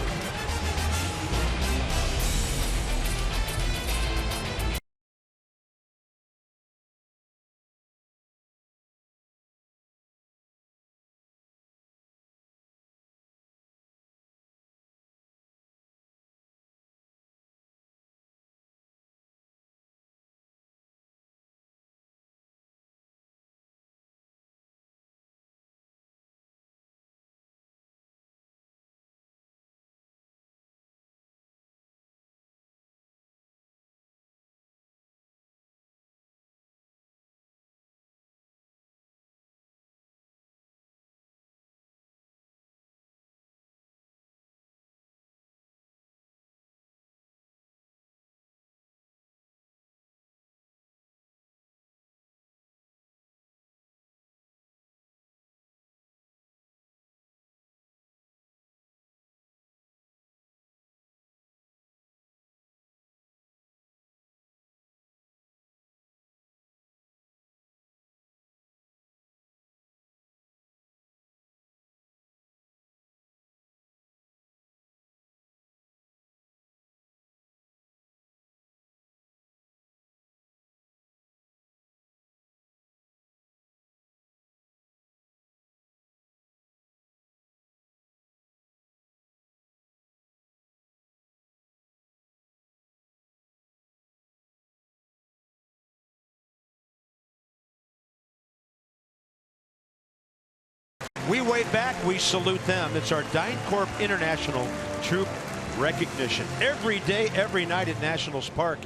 We wave back, we salute them. It's our DynCorp International Troop Recognition. Every day, every night at Nationals Park.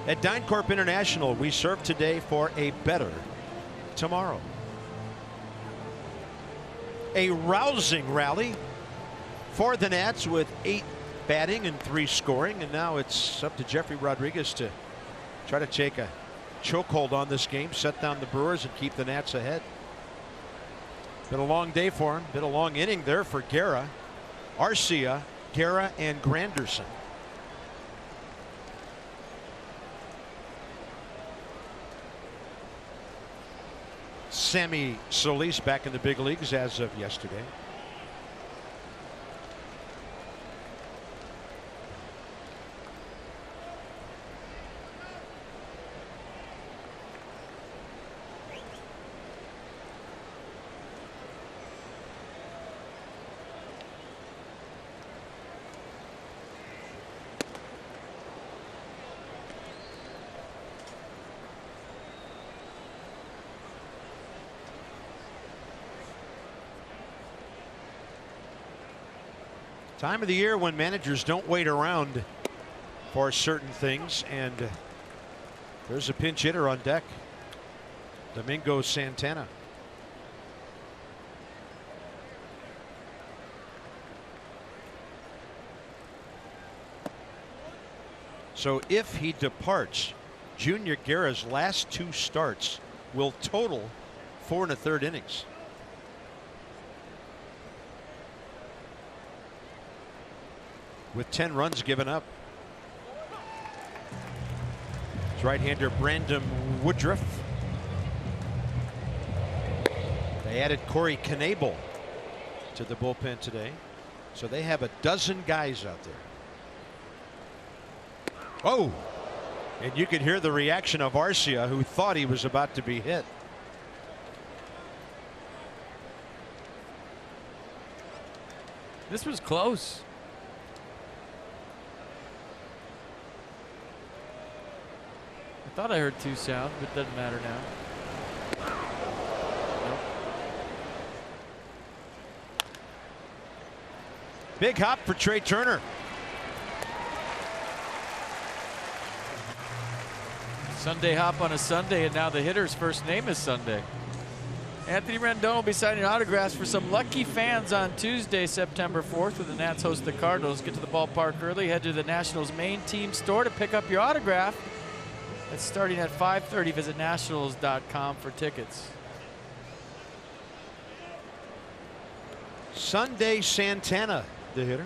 At DynCorp International, we serve today for a better tomorrow. A rousing rally for the Nats with 8 batting and 3 scoring, and now it's up to Jeffrey Rodriguez to try to take a chokehold on this game, set down the Brewers, and keep the Nats ahead. Been a long day for him. Been a long inning there for Guerra, Arcia, Guerra, and Granderson. Sammy Solis back in the big leagues as of yesterday. Time of the year when managers don't wait around for certain things, and there's a pinch hitter on deck. Domingo Santana. So if he departs, Junior Guerra's last 2 starts will total 4 1/3 innings. With 10 runs given up. His right-hander Brandon Woodruff. They added Corey Knebel to the bullpen today, so they have a dozen guys out there. Oh, and you could hear the reaction of Arcia, who thought he was about to be hit. This was close. I thought I heard 2 sounds, but it doesn't matter now. Nope. Big hop for Trey Turner. Sunday hop on a Sunday, and now the hitter's first name is Sunday. Anthony Rendon will be signing autographs for some lucky fans on Tuesday, September 4th, when the Nats host the Cardinals. Get to the ballpark early. Head to the Nationals main team store to pick up your autograph. It's starting at 5:30. Visit nationals.com for tickets. Sunday Santana, the hitter.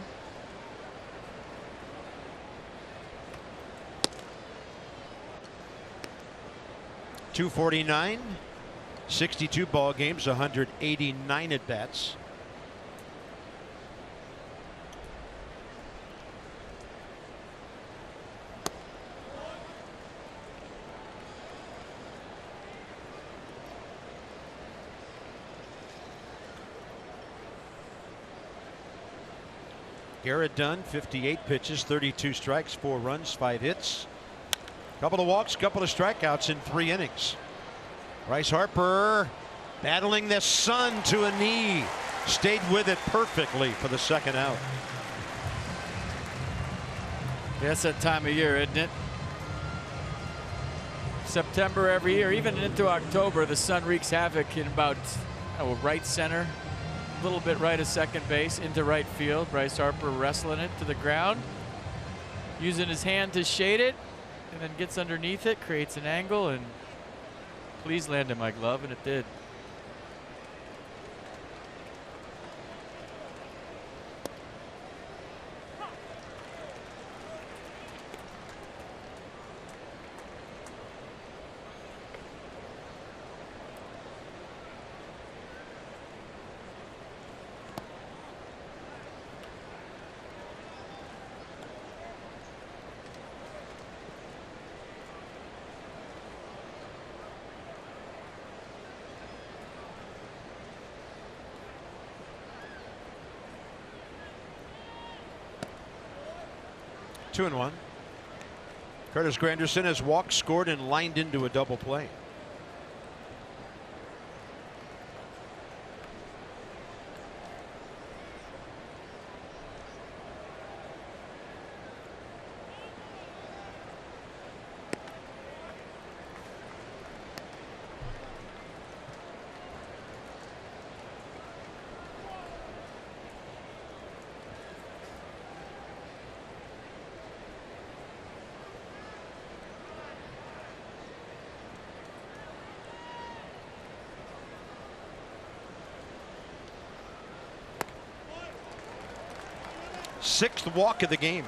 .249, 62 ball games, 189 at bats. Garrett Dunn, 58 pitches, 32 strikes, 4 runs, 5 hits. Couple of walks, couple of strikeouts in 3 innings. Bryce Harper battling the sun to a knee. Stayed with it perfectly for the 2nd out. That's that time of year, isn't it? September every year, even into October, the sun wreaks havoc in about right center. A little bit right of second base into right field. Bryce Harper wrestling it to the ground, using his hand to shade it, and then gets underneath it, creates an angle, and please land in my glove, and it did. Two and one. Curtis Granderson has walked, scored, and lined into a double play. 6th walk of the game.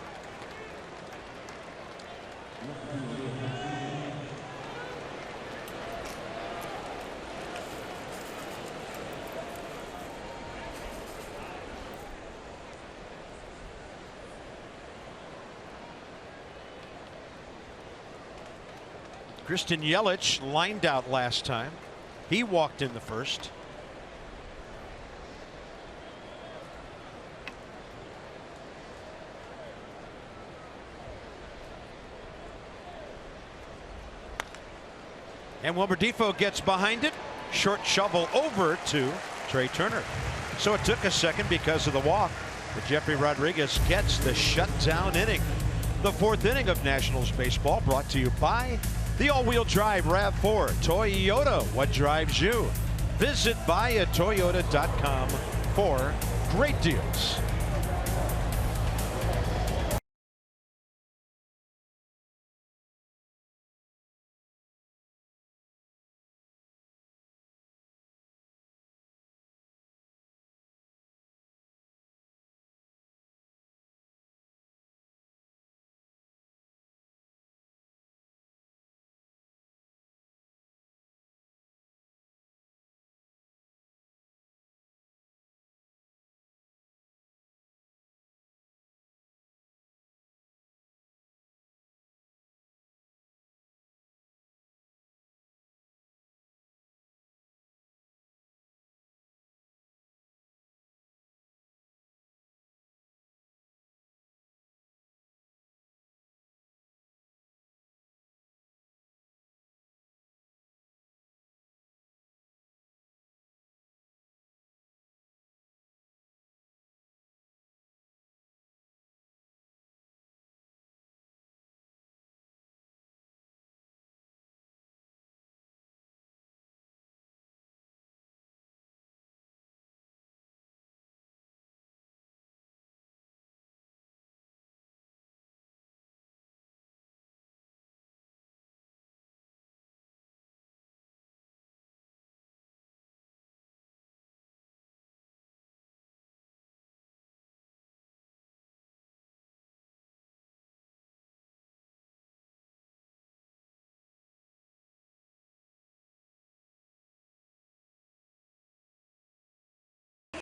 Christian Yelich lined out last time. He walked in the first. And Wilmer Difo gets behind it. Short shovel over to Trey Turner. So it took a second because of the walk. But Jeffrey Rodriguez gets the shutdown inning. The 4th inning of Nationals baseball brought to you by the all-wheel drive RAV4 Toyota. What drives you? Visit buyatoyota.com for great deals.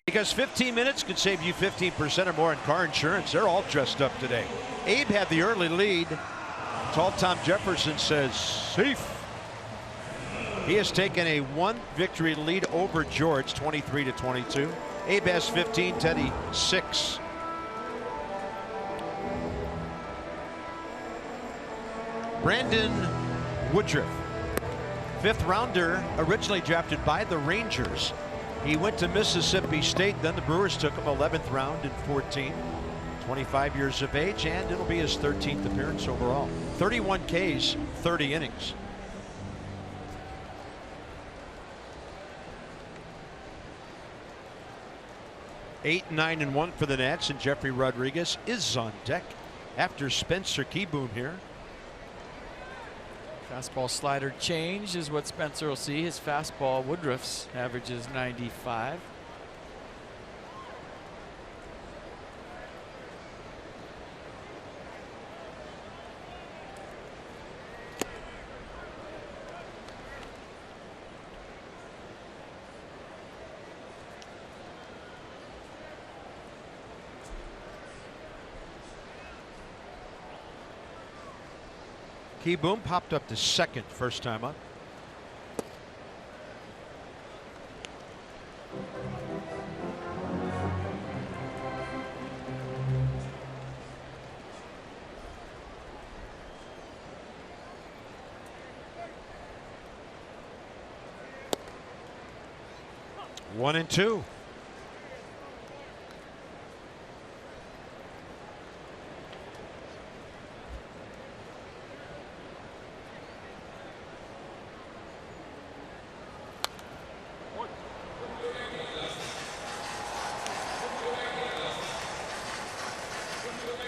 Because 15 minutes could save you 15% or more in car insurance. They're all dressed up today. Abe had the early lead. Tall Tom Jefferson says safe. He has taken a 1 victory lead over George, 23-22. Abe has 15, Teddy 6. Brandon Woodruff, 5th rounder, originally drafted by the Rangers. He went to Mississippi State, then the Brewers took him 11th round in 14. 25 years of age, and it'll be his 13th appearance overall. 31 Ks, 30 innings. Eight, 9, and 1 for the Nats, and Jeffrey Rodriguez is on deck after Spencer Keyboom here. Fastball slider change is what Spencer will see. His fastball, Woodruff's, averages 95. Keyboom popped up to second first time up. One and two.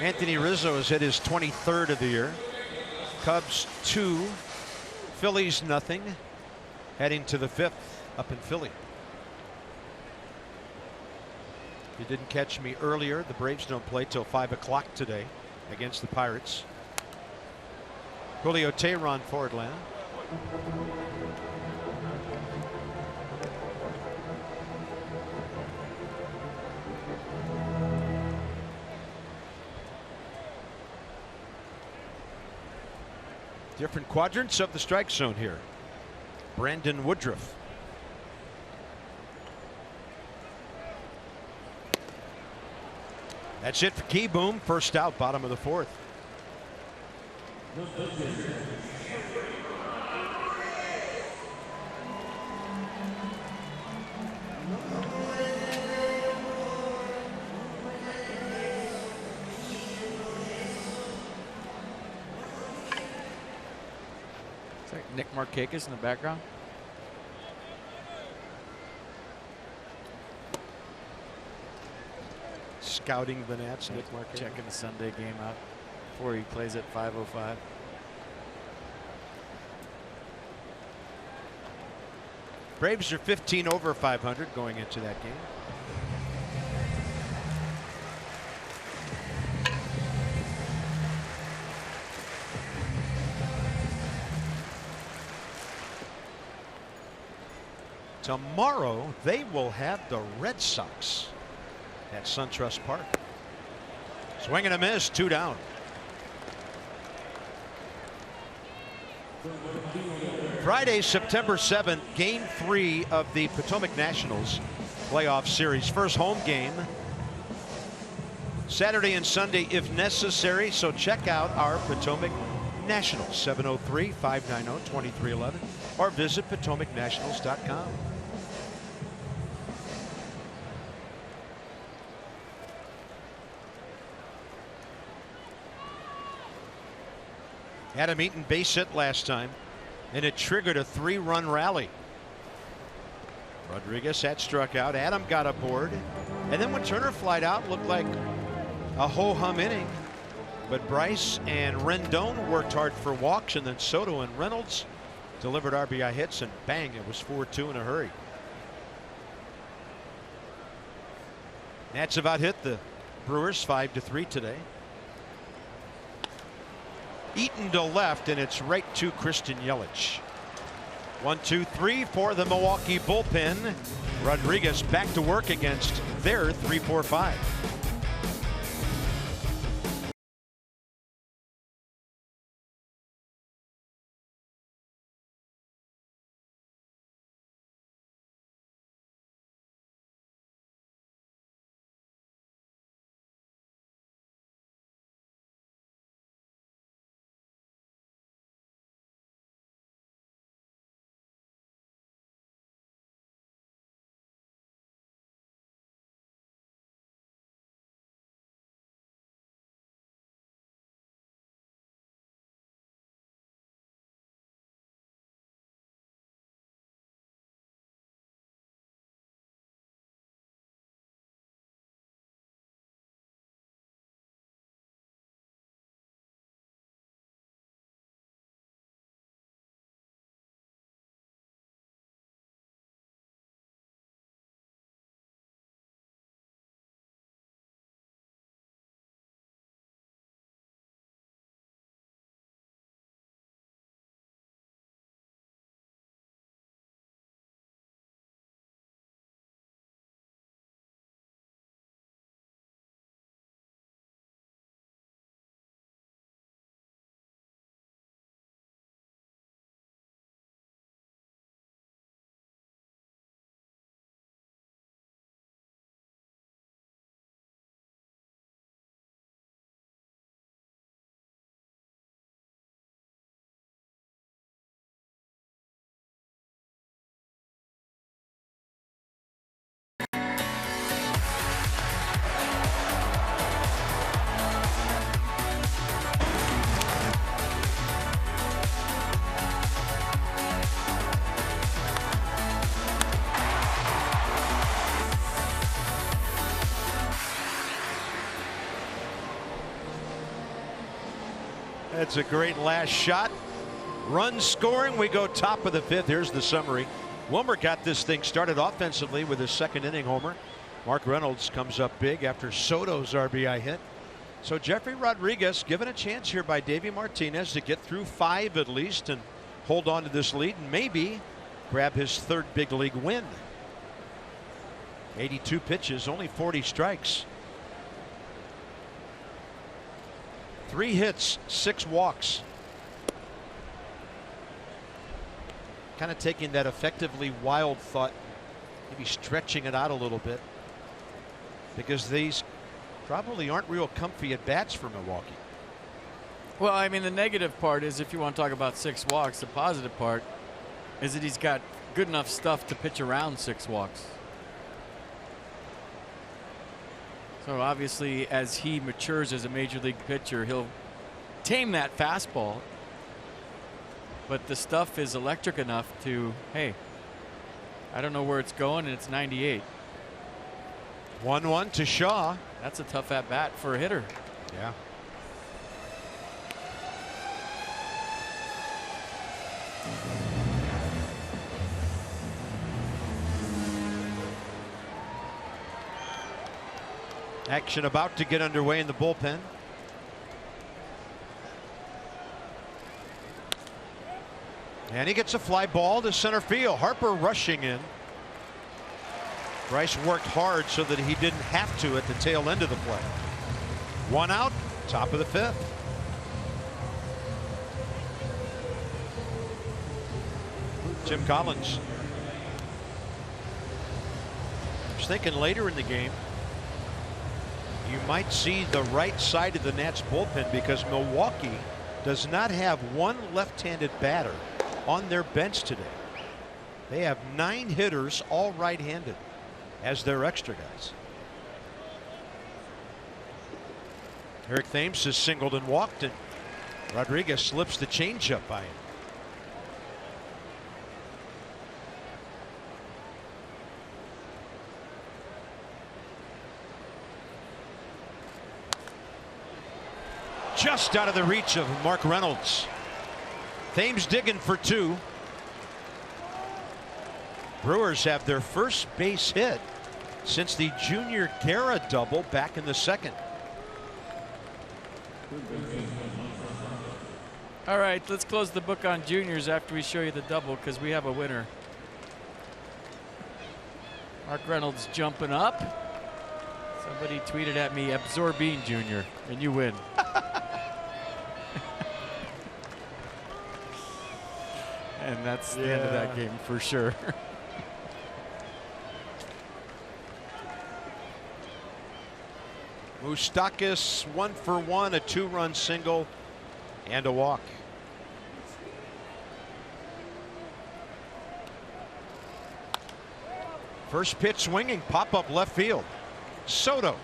Anthony Rizzo has hit his 23rd of the year. Cubs 2, Phillies nothing. Heading to the 5th up in Philly. If you didn't catch me earlier, the Braves don't play till 5 o'clock today against the Pirates. Julio Teheran for Atlanta. Different quadrants of the strike zone here. Brandon Woodruff. That's it for Keyboom. First out, bottom of the fourth. Is that Nick Markakis in the background? Scouting the Nats. Nick Markakis. Checking the Sunday game out before he plays at 5:05. Braves are 15 over 500 going into that game. Tomorrow they will have the Red Sox at SunTrust Park. Swing and a miss, 2 down. Friday, September 7th, game 3 of the Potomac Nationals playoff series. First home game. Saturday and Sunday if necessary. So check out our Potomac Nationals, 703-590-2311, or visit PotomacNationals.com. Adam Eaton base hit last time, and it triggered a 3-run rally. Rodriguez had struck out. Adam got aboard, and then when Turner flied out, looked like a ho-hum inning. But Bryce and Rendon worked hard for walks, and then Soto and Reynolds delivered RBI hits, and bang, it was 4-2 in a hurry. Nats have out hit the Brewers 5-3 today. Eaton to left, and it's right to Christian Yelich. 1-2-3 for the Milwaukee bullpen. Rodriguez back to work against their 3-4-5. That's a great last shot. Run scoring. We go top of the 5th. Here's the summary. Wilmer got this thing started offensively with his second inning homer. Mark Reynolds comes up big after Soto's RBI hit. So Jeffrey Rodriguez given a chance here by Davey Martinez to get through 5 at least and hold on to this lead and maybe grab his 3rd big league win. 82 pitches, only 40 strikes. 3 hits, 6 walks. Kind of taking that effectively wild thought, maybe stretching it out a little bit, because these probably aren't real comfy at bats for Milwaukee. Well, I mean, the negative part is if you want to talk about 6 walks, the positive part is that he's got good enough stuff to pitch around 6 walks. So obviously, as he matures as a major league pitcher, he'll tame that fastball. But the stuff is electric enough to, hey, I don't know where it's going, and it's 98. 1-1 to Shaw. That's a tough at bat for a hitter. Yeah. Action about to get underway in the bullpen. And he gets a fly ball to center field. Harper rushing in. Bryce worked hard so that he didn't have to at the tail end of the play. 1 out, top of the 5th. Tim Collins. I was thinking later in the game, you might see the right side of the Nats bullpen because Milwaukee does not have one left-handed batter on their bench today. They have 9 hitters, all right-handed, as their extra guys. Eric Thames has singled and walked, and Rodriguez slips the changeup by him. Just out of the reach of Mark Reynolds. Thames digging for 2. Brewers have their first base hit since the Junior Guerra double back in the 2nd. All right, let's close the book on juniors after we show you the double, because we have a winner. Mark Reynolds jumping up. Somebody tweeted at me, Absorbine Jr., and you win. And that's the end of that game for sure. Moustakas 1 for 1, a 2-run single and a walk. First pitch swinging, pop up left field. Soto.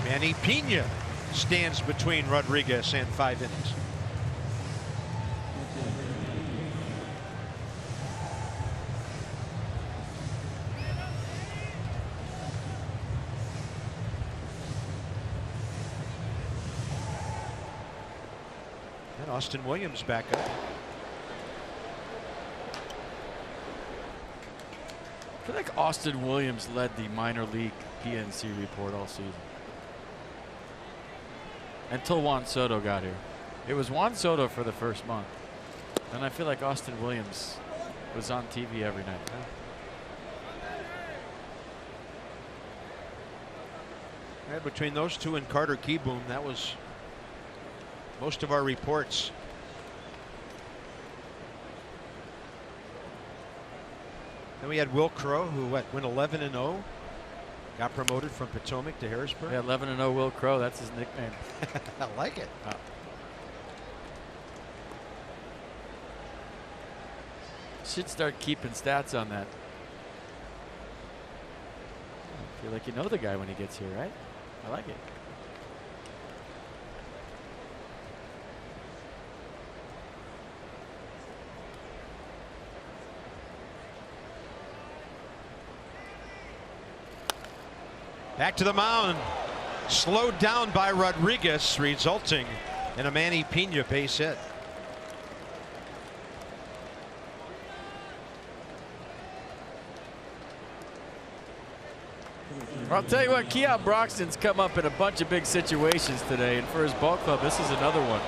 Manny Pena stands between Rodriguez and 5 innings. And Austin Williams back up. I feel like Austin Williams led the minor league PNC report all season. Until Juan Soto got here. It was Juan Soto for the first month. And I feel like Austin Williams was on TV every night. And between those two and Carter Kieboom, that was most of our reports. Then we had Will Crow, who went 11-0. Got promoted from Potomac to Harrisburg. Yeah, 11-0 Will Crow. That's his nickname. I like it. Should start keeping stats on that. I feel like you know the guy when he gets here, right? I like it. Back to the mound. Slowed down by Rodriguez, resulting in a Manny Pena base hit. I'll tell you what, Keon Broxton's come up in a bunch of big situations today, and for his ball club, this is another one.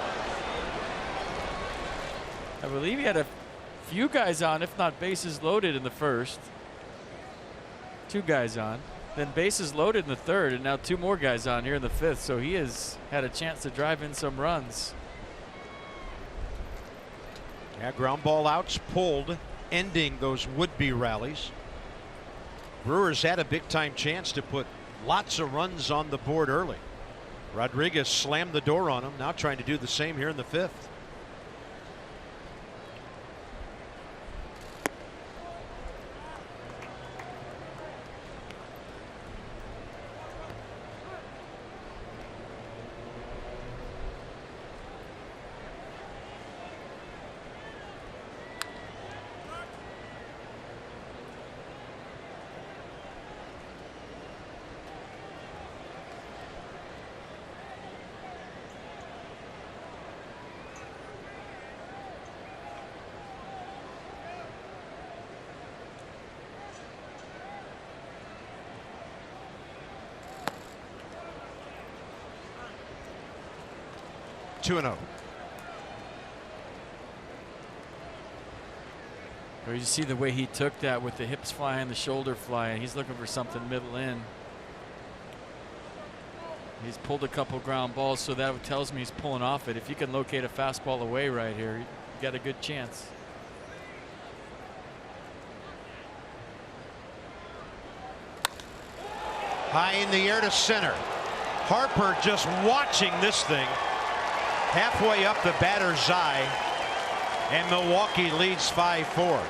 I believe he had a few guys on, if not bases loaded in the first. 2 guys on. Then bases loaded in the third, and now 2 more guys on here in the fifth. So he has had a chance to drive in some runs. Yeah, ground ball outs pulled, ending those would-be rallies. Brewers had a big-time chance to put lots of runs on the board early. Rodriguez slammed the door on him, now trying to do the same here in the fifth. Two and 0. Or you see the way he took that with the hips flying, the shoulder flying. He's looking for something middle in. He's pulled a couple ground balls, so that tells me he's pulling off it. If you can locate a fastball away right here, you got a good chance. High in the air to center. Harper just watching this thing. Halfway up the batter's eye, and Milwaukee leads 5-4.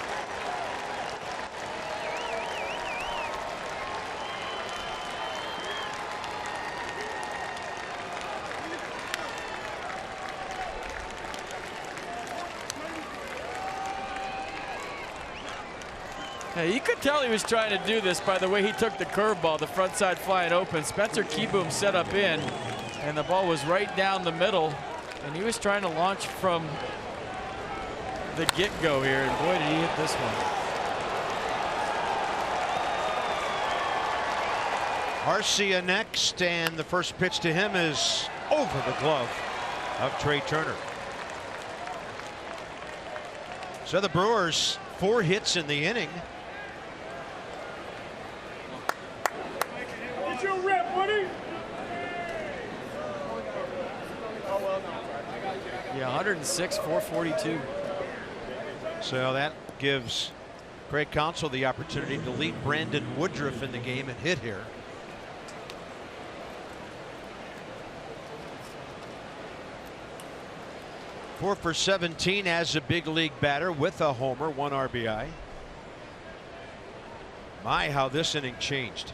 Hey, you could tell he was trying to do this by the way he took the curveball, the front side flying open. Spencer Keyboom set up in, and the ball was right down the middle. And he was trying to launch from the get-go here, and boy, did he hit this one. Arcia next, and the first pitch to him is over the glove of Trey Turner. So the Brewers, 4 hits in the inning. It's your rep, buddy. Yeah, 106, 442. So that gives Craig Counsell the opportunity to lead Brandon Woodruff in the game and hit here. Four for 17 as a big league batter with a homer, 1 RBI. My, how this inning changed.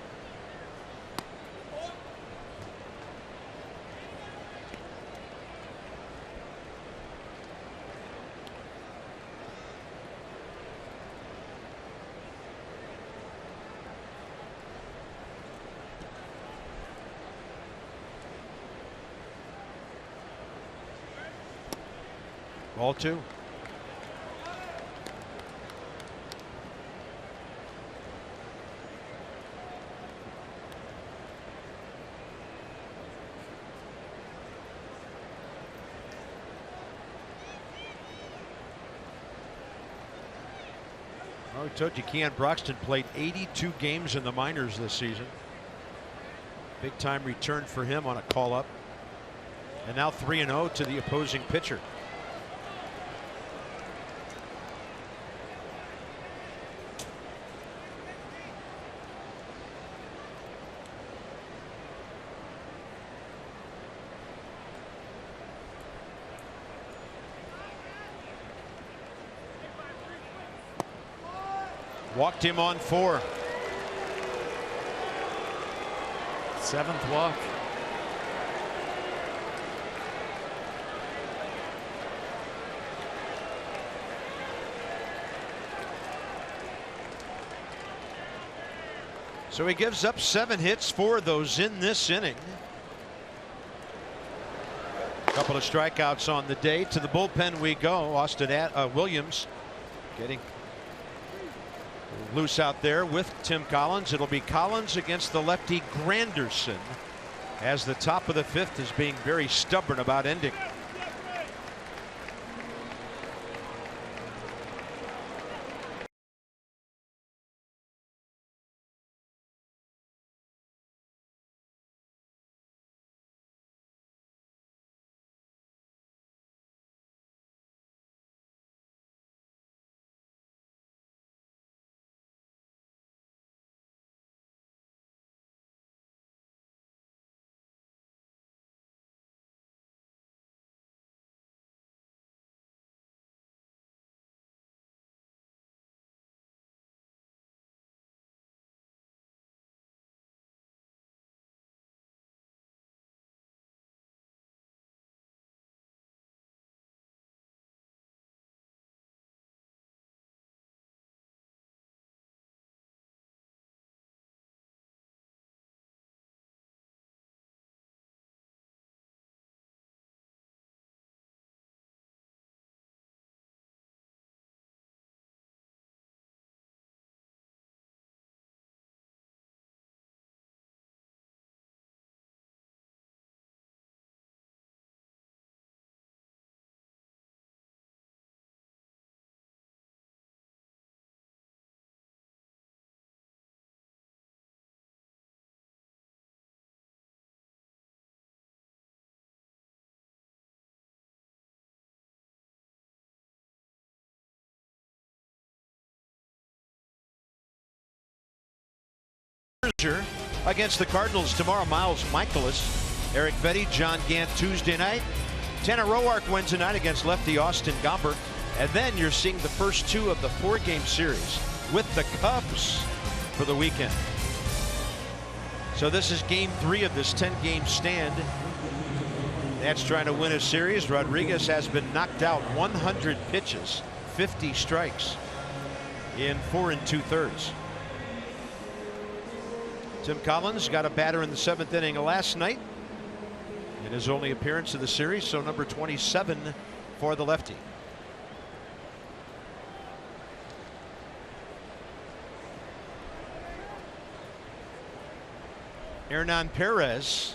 Ball 2. I told you Keon Broxton played 82 games in the minors this season. Big time return for him on a call up. And now 3-0 to the opposing pitcher. Walked him on 4. 7th walk. So he gives up 7 hits, 4 of those in this inning. A couple of strikeouts on the day. To the bullpen we go. Austin Williams getting loose out there with Tim Collins. It'll be Collins against the lefty Granderson, as the top of the fifth is being very stubborn about ending. Against the Cardinals tomorrow. Miles Michaelis, Eric Betty, John Gant Tuesday night. Tanner Roark Wednesday night against lefty Austin Gomber. And then you're seeing the first two of the 4-game series with the Cubs for the weekend. So this is game 3 of this 10-game stand. That's trying to win a series. Rodriguez has been knocked out 100 pitches, 50 strikes in 4 2/3. Tim Collins got a batter in the 7th inning last night in his only appearance of the series, so number 27 for the lefty. Hernan Perez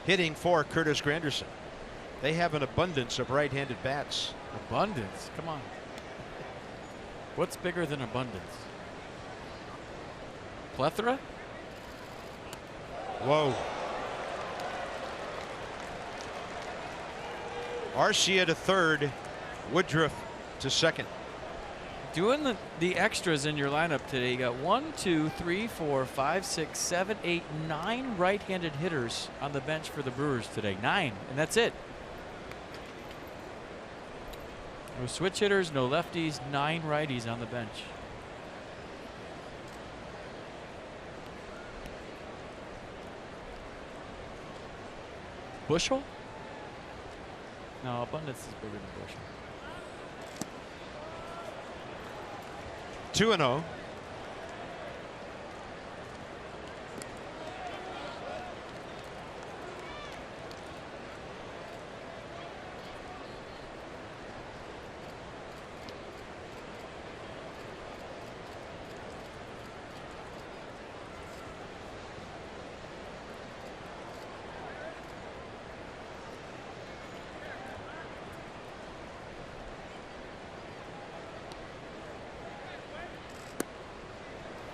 hitting for Curtis Granderson. They have an abundance of right-handed bats. Abundance? Come on. What's bigger than abundance? Plethora? Whoa. Arcia to third, Woodruff to second. Doing the extras in your lineup today. You got 1, 2, 3, 4, 5, 6, 7, 8, 9 right-handed hitters on the bench for the Brewers today. 9, and that's it. No switch hitters, no lefties, 9 righties on the bench. Bushel? No, abundance is bigger than bushel. 2-0.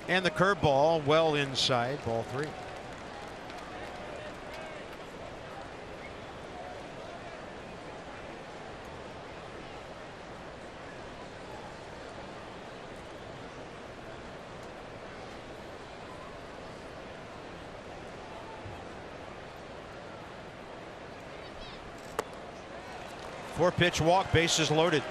And the curveball well inside, ball 3. Four-pitch walk, bases loaded.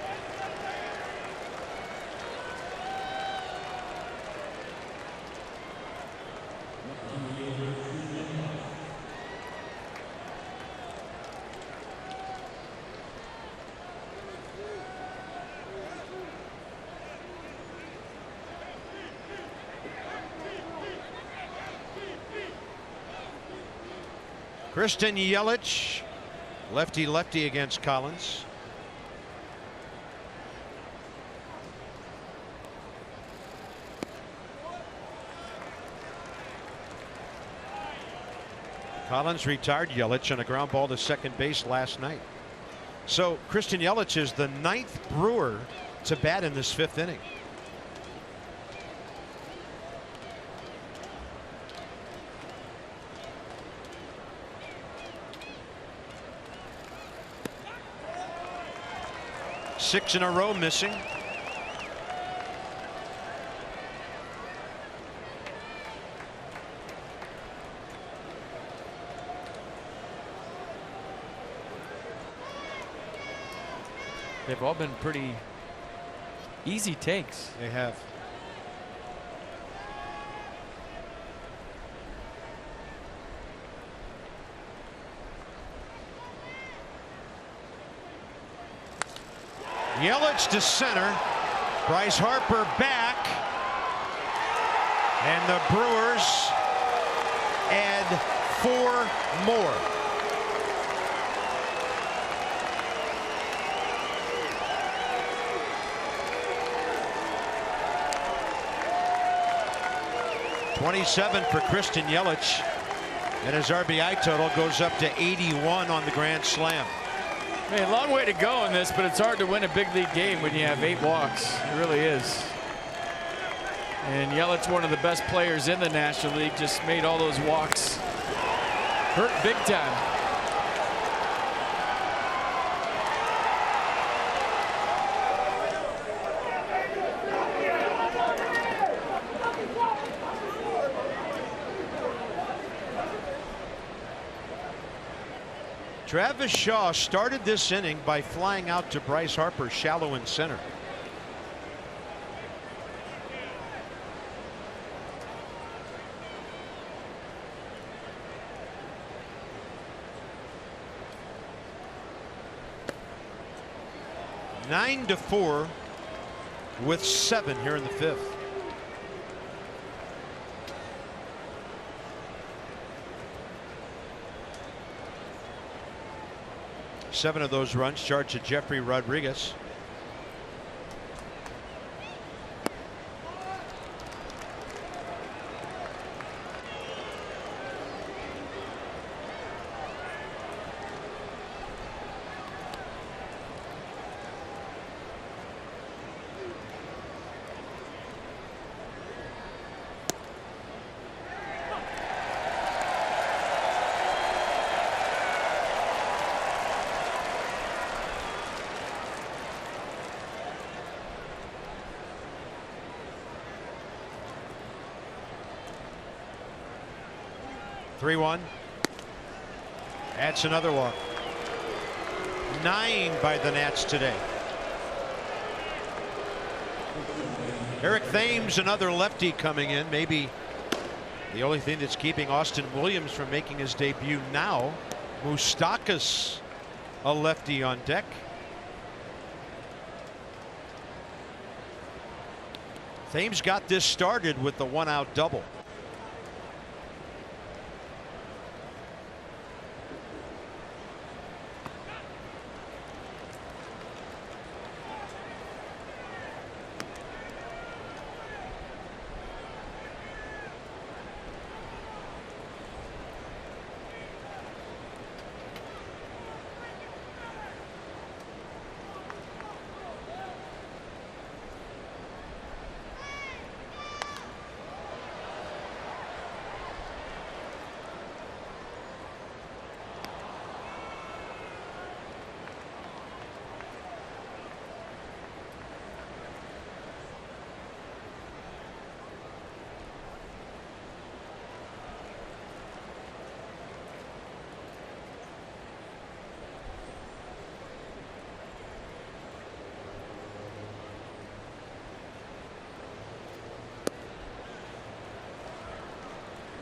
Christian Yelich, lefty against Collins. Collins retired Yelich on a ground ball to second base last night. So Christian Yelich is the 9th Brewer to bat in this 5th inning. Six in a row missing. They've all been pretty easy takes. They have. Yelich to center. Bryce Harper back. And the Brewers add 4 more. .27 for Christian Yelich, and his RBI total goes up to 81 on the grand slam. Man, long way to go in this, but it's hard to win a big league game when you have 8 walks. It really is. And Yelich, one of the best players in the National League, just made all those walks hurt big time. Travis Shaw started this inning by flying out to Bryce Harper shallow in center. Nine to 4 with 7 here in the 5th. Seven of those runs charged to Jeffrey Rodriguez. (3-1). That's another walk. 9 by the Nats today. Eric Thames, another lefty coming in. Maybe the only thing that's keeping Austin Williams from making his debut now. Moustakas, a lefty on deck. Thames got this started with the 1-out double.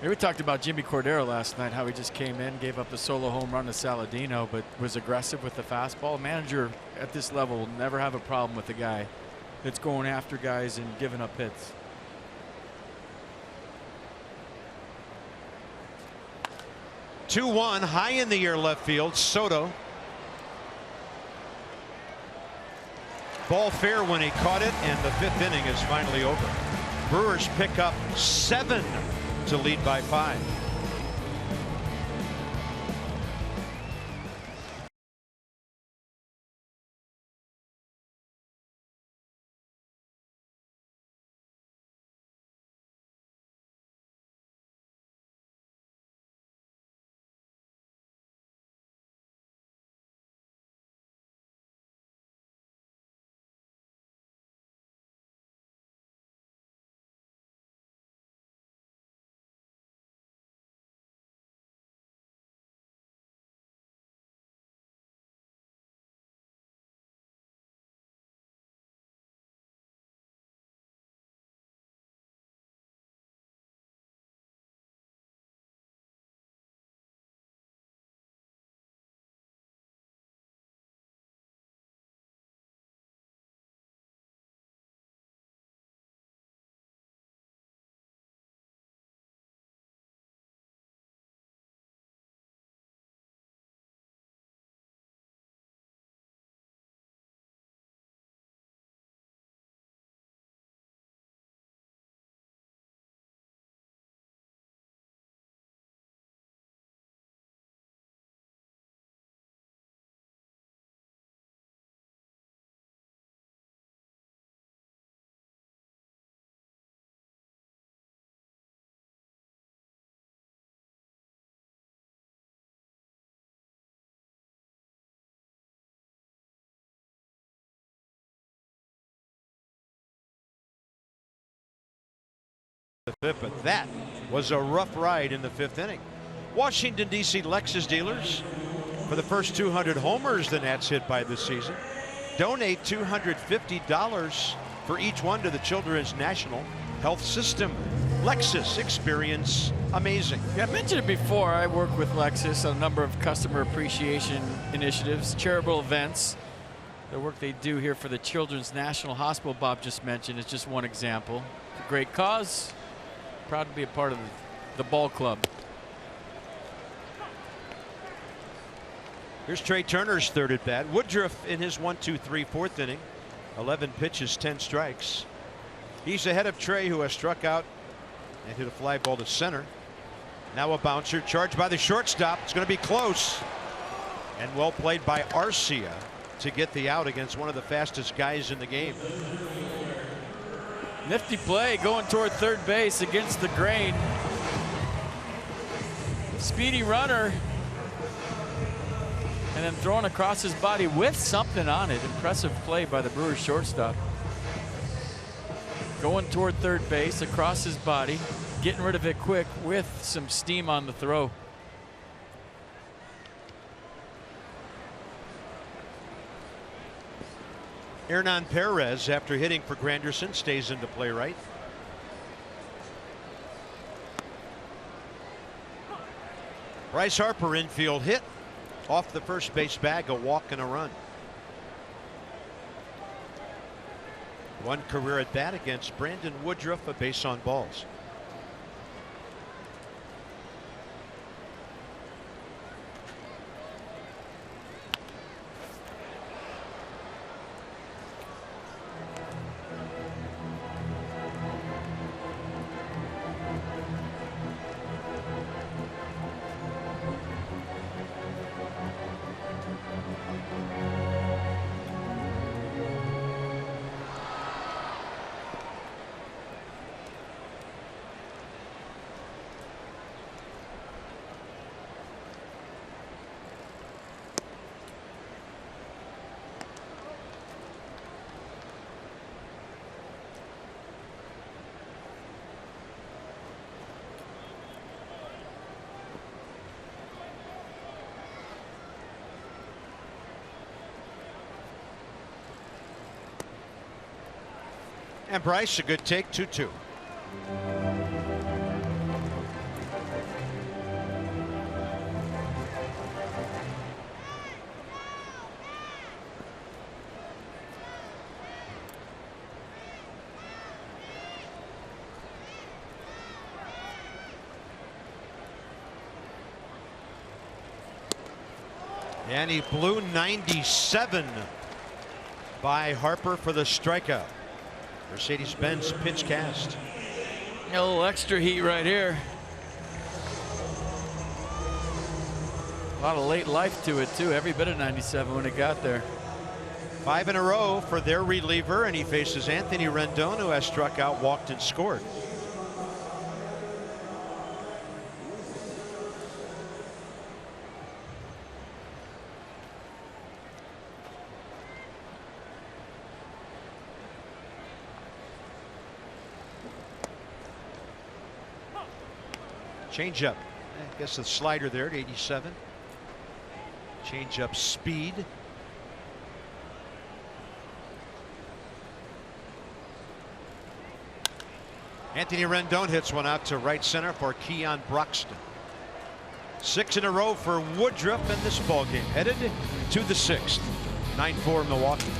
We talked about Jimmy Cordero last night, how he just came in, gave up the solo home run to Saladino, but was aggressive with the fastball. A manager at this level will never have a problem with a guy that's going after guys and giving up hits. (2-1) high in the air left field. Soto. Ball fair when he caught it, and the 5th inning is finally over. Brewers pick up 7 to lead by 5. But that was a rough ride in the 5th inning. Washington, D.C. Lexus dealers, for the first 200 homers the Nats hit by this season, donate $250 for each one to the Children's National Health System. Lexus, experience amazing. Yeah, I mentioned it before. I work with Lexus on a number of customer appreciation initiatives, charitable events. The work they do here for the Children's National Hospital, Bob just mentioned, is just one example. It's a great cause. Proud to be a part of the ball club. Here's Trey Turner's 3rd at bat. Woodruff in his 1, 2, 3, 4th inning. 11 pitches, 10 strikes. He's ahead of Trey, who has struck out and hit a fly ball to center. Now a bouncer charged by the shortstop. It's going to be close. And well played by Arcia to get the out against one of the fastest guys in the game. Nifty play going toward 3rd base against the grain. Speedy runner. And then thrown across his body with something on it. Impressive play by the Brewers shortstop. Going toward 3rd base across his body. Getting rid of it quick with some steam on the throw. Hernan Perez, after hitting for Granderson, stays into play right. Bryce Harper infield hit off the first base bag, a walk and a run. One career at bat against Brandon Woodruff, a base on balls. And Bryce, a good take, 2-2. And he blew 97 by Harper for the strikeout. Mercedes-Benz pitch cast. A little extra heat right here. A lot of late life to it too. Every bit of 97 when it got there. 5 in a row for their reliever, and he faces Anthony Rendon, who has struck out, walked, and scored. Change up. I guess the slider there at 87. Change up speed. Anthony Rendon hits one out to right center for Keon Broxton. 6 in a row for Woodruff in this ballgame. Headed to the 6th. 9-4 Milwaukee.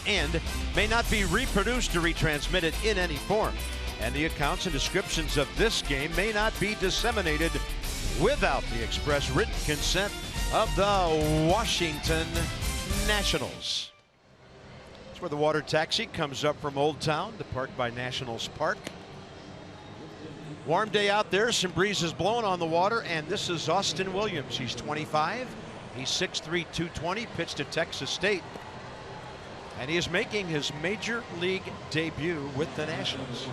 and may not be reproduced or retransmitted in any form. And the accounts and descriptions of this game may not be disseminated without the express written consent of the Washington Nationals. That's where the water taxi comes up from Old Town to park by Nationals Park. Warm day out there, some breezes blowing on the water, and this is Austin Williams. He's 25. He's 6'3", 220, pitched at Texas State. And he is making his major league debut with the Nationals.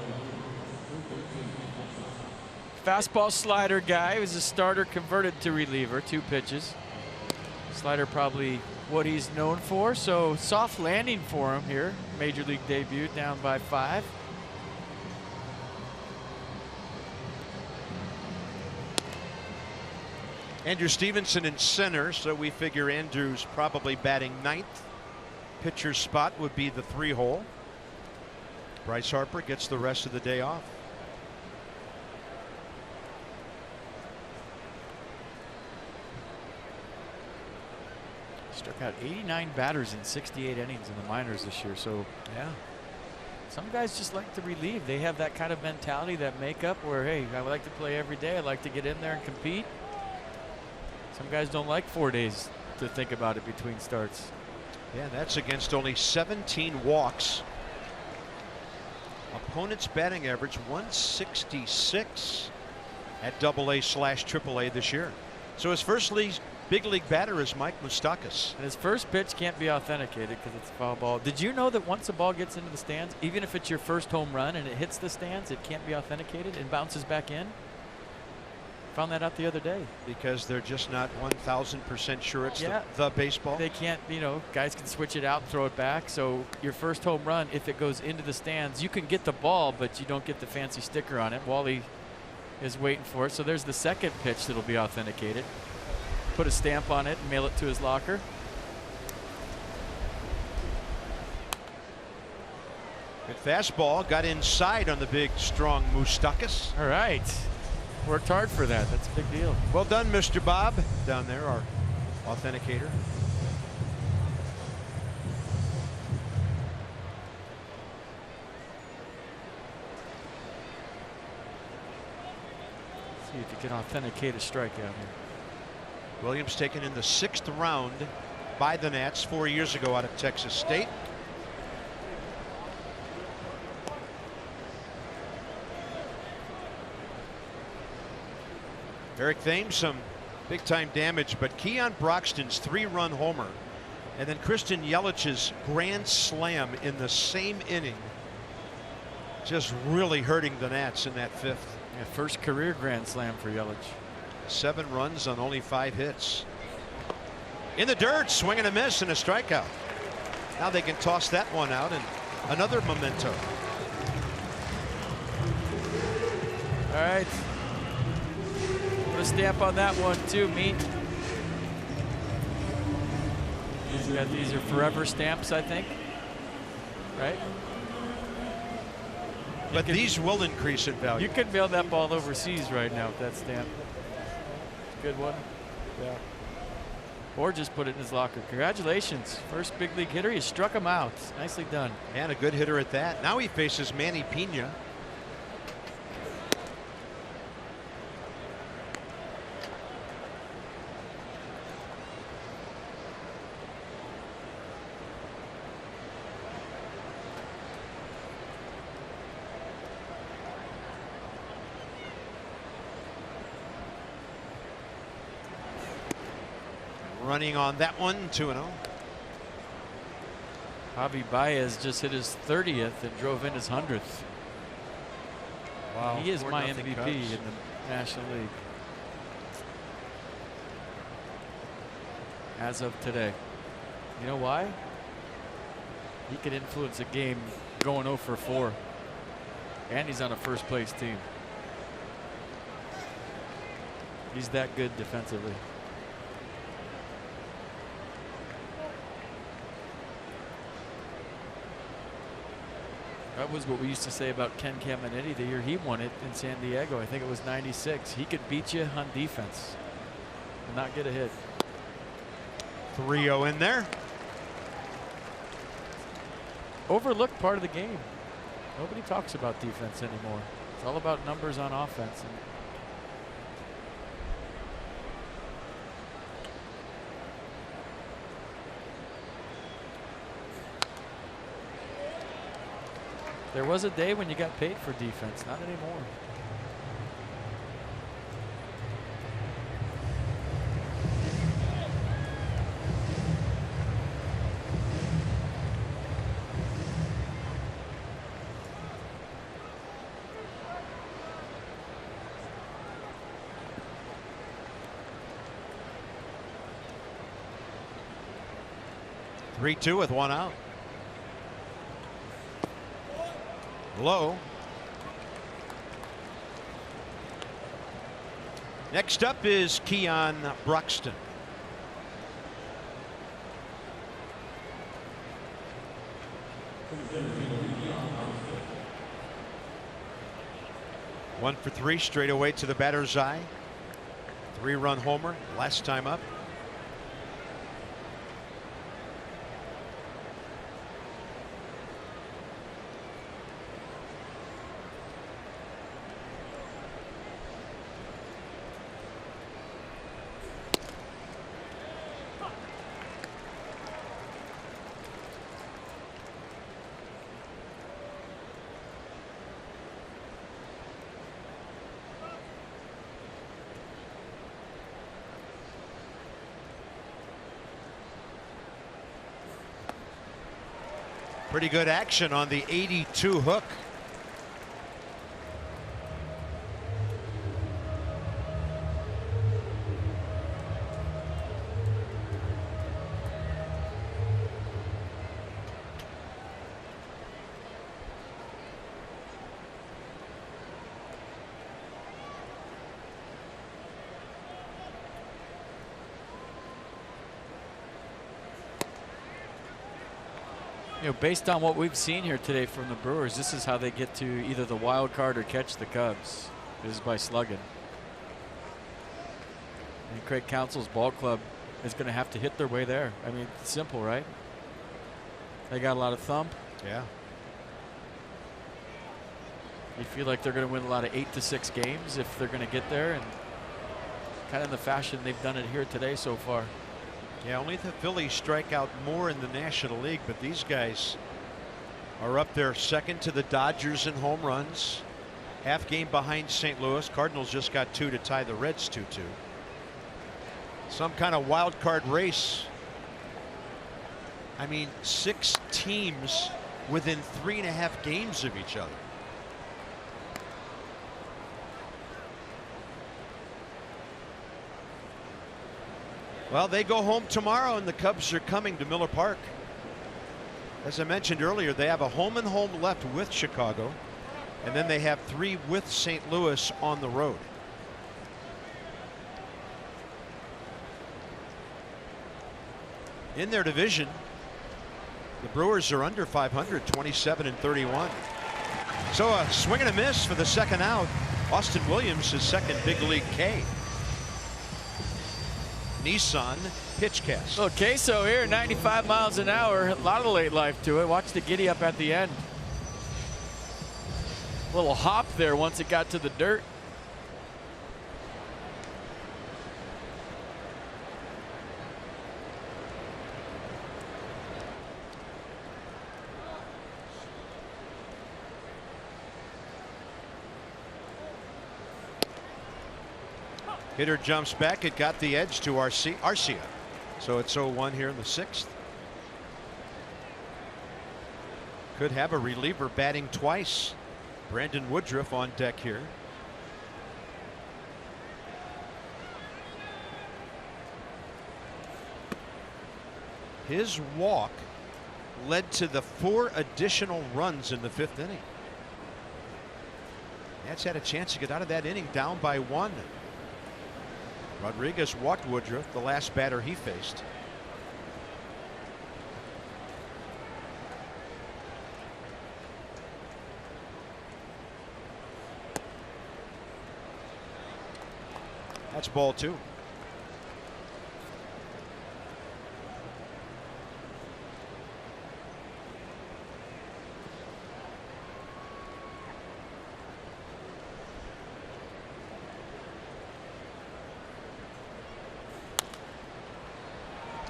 Fastball slider guy. He was a starter converted to reliever, 2 pitches. Slider probably what he's known for, so soft landing for him here. Major league debut, down by 5. Andrew Stevenson in center, so we figure Andrew's probably batting 9th. Pitcher's spot would be the 3-hole. Bryce Harper gets the rest of the day off. Struck out 89 batters in 68 innings in the minors this year, so yeah. Some guys just like to relieve. They have that kind of mentality, that makeup where, hey, I like to play every day. I like to get in there and compete. Some guys don't like 4 days to think about it between starts. Yeah, that's against only 17 walks. Opponent's batting average 166 at AA/AAA this year. So his first big league batter is Mike Moustakas. And his first pitch can't be authenticated because it's a foul ball. Did you know that once a ball gets into the stands, even if it's your first home run and it hits the stands, it can't be authenticated and bounces back in? Found that out the other day. Because they're just not 1,000% sure it's Yeah. the baseball. They can't, you know, guys can switch it out and throw it back. So your first home run, if it goes into the stands, you can get the ball, but you don't get the fancy sticker on it. Wally is waiting for it. So there's the second pitch that'll be authenticated. Put a stamp on it and mail it to his locker. Good fastball, got inside on the big, strong Moustakas. All right. Worked hard for that. That's a big deal. Well done, Mr. Bob, down there, our authenticator. See if you can authenticate a strikeout here. Williams taken in the 6th round by the Nats 4 years ago out of Texas State. Eric Thames, some big time damage, but Keon Broxton's 3-run homer and then Christian Yelich's grand slam in the same inning just really hurting the Nats in that 5th. Yeah, first career grand slam for Yelich. 7 runs on only 5 hits. In the dirt, swing and a miss and a strikeout. Now they can toss that one out and another memento. All right. Put a stamp on that one too, Meat. These are forever stamps, I think. Right? But these will increase in value. You could mail that ball overseas right now with that stamp. Good one. Yeah. Or just put it in his locker. Congratulations. First big league hitter. You struck him out. Nicely done. And a good hitter at that. Now he faces Manny Pena. Running on that one, 2-0. Javi Baez just hit his 30th and drove in his 100th. Wow. He is my 4-0 MVP Cubs. in the National League as of today. You know why? He could influence a game going 0 for 4. And he's on a first place team. He's that good defensively. That was what we used to say about Ken Caminiti the year he won it in San Diego. I think it was '96. He could beat you on defense and not get a hit. 3-0 in there. overlooked part of the game. Nobody talks about defense anymore. It's all about numbers on offense. And there was a day when you got paid for defense, not anymore. 3-2 with one out. Low. Next up is Keon Broxton. One for three straight away to the batter's eye. 3-run homer last time up. Pretty good action on the 82 hook. You know, based on what we've seen here today from the Brewers, this is how they get to either the wild card or catch the Cubs. This is by slugging. And Craig Counsell's ball club is going to have to hit their way there. I mean, it's simple, right? They got a lot of thump. Yeah. You feel like they're going to win a lot of 8-6 games if they're going to get there, and kind of in the fashion they've done it here today so far. Yeah, only the Phillies strike out more in the National League, but these guys are up there second to the Dodgers in home runs. Half game behind St. Louis. Cardinals just got 2 to tie the Reds 2-2. Some kind of wild card race. I mean, 6 teams within 3.5 games of each other. Well, they go home tomorrow, and the Cubs are coming to Miller Park. As I mentioned earlier, they have a home and home left with Chicago, and then they have 3 with St. Louis on the road. In their division, the Brewers are under 500, 27-31. So a swing and a miss for the second out. Austin Williams, his second big league K. Nissan pitch cast. Well, Queso here, 95 miles an hour. A lot of late life to it. Watch the giddy up at the end. Little hop there once it got to the dirt. Hitter jumps back. It got the edge to Arcia. So it's 0-1 here in the 6th. Could have a reliever batting twice. Brandon Woodruff on deck here. His walk led to the 4 additional runs in the 5th inning. Nats had a chance to get out of that inning down by 1. Rodriguez walked Woodruff, the last batter he faced. That's ball 2.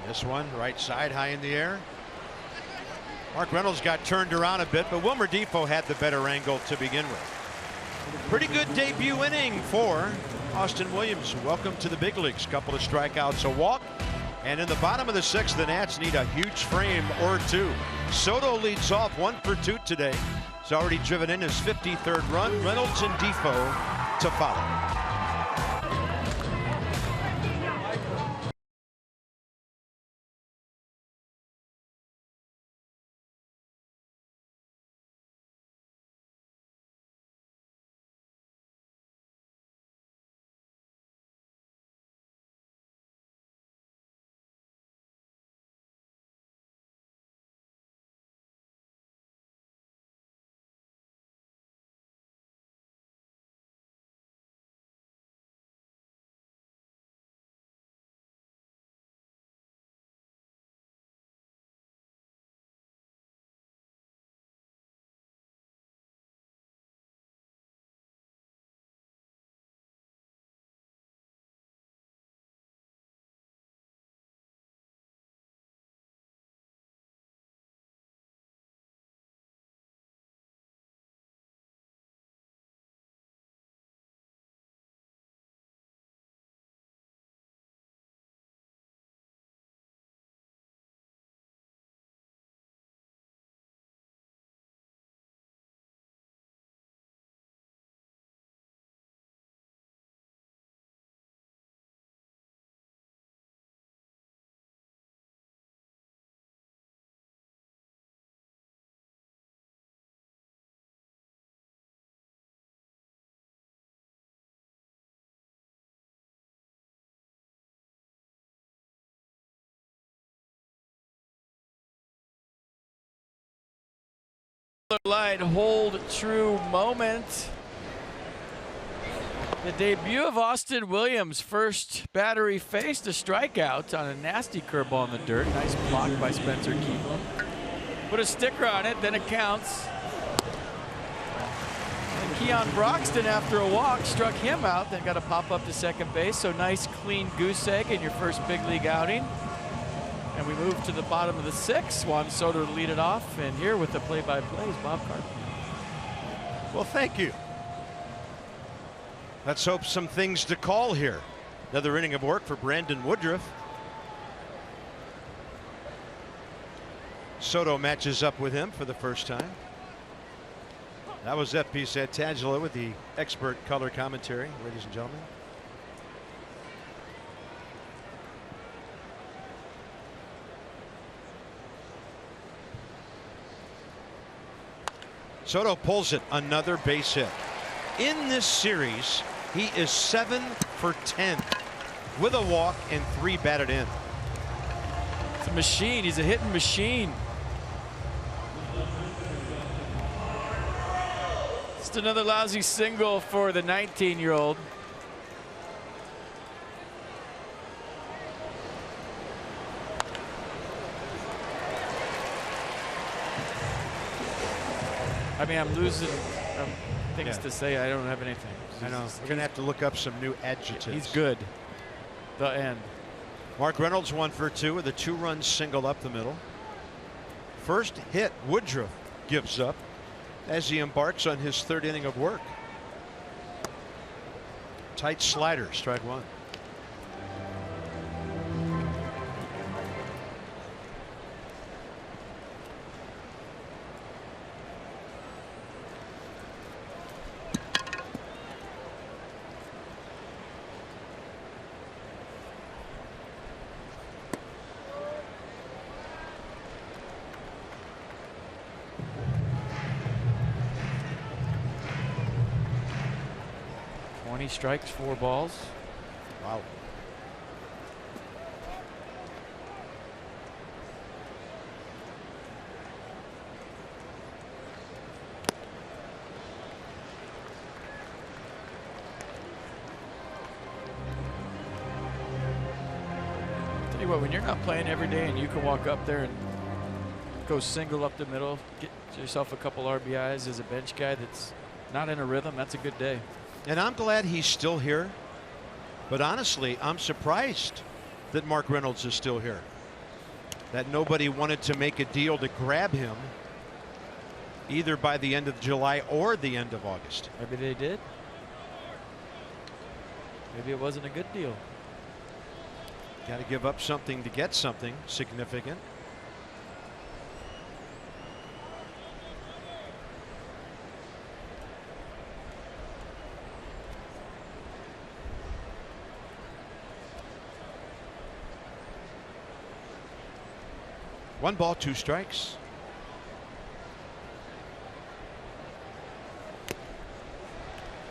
This one, right side, high in the air. Mark Reynolds got turned around a bit, but Wilmer Defoe had the better angle to begin with. Pretty good debut inning for Austin Williams. Welcome to the big leagues. Couple of strikeouts, a walk. And in the bottom of the sixth, the Nats need a huge frame or two. Soto leads off 1 for 2 today. He's already driven in his 53rd run. Reynolds and Defoe to follow. Line hold true moment. The debut of Austin Williams. First batter he faced a strikeout on a nasty curveball in the dirt. Nice block by Spencer Keeblum. Put a sticker on it, then it counts. And Keon Broxton, after a walk, struck him out, then got a pop up to second base. So nice clean goose egg in your first big league outing. And we move to the bottom of the sixth. Juan Soto to lead it off. And here with the play-by-play is Bob Carter. Well, thank you. Let's hope some things to call here. Another inning of work for Brandon Woodruff. Soto matches up with him for the first time. That was FP Santangelo with the expert color commentary, ladies and gentlemen. Soto pulls it, another base hit. In this series, he is 7 for 10 with a walk and 3 batted in. It's a machine. He's a hitting machine. Just another lousy single for the 19-year-old. I mean, I'm losing things to say. I don't have anything. I know. We're going to have to look up some new adjectives. He's good. The end. Mark Reynolds 1 for 2 with a 2-run single up the middle. First hit Woodruff gives up as he embarks on his 3rd inning of work. Tight slider, strike 1. Strikes, 4 balls. Wow. Tell you what, when you're not playing every day and you can walk up there and go single up the middle, get yourself a couple RBIs as a bench guy that's not in a rhythm, that's a good day. And I'm glad he's still here. But honestly, I'm surprised that Mark Reynolds is still here. that nobody wanted to make a deal to grab him either by the end of July or the end of August. Maybe they did. Maybe it wasn't a good deal. Got to give up something to get something significant. One ball, two strikes.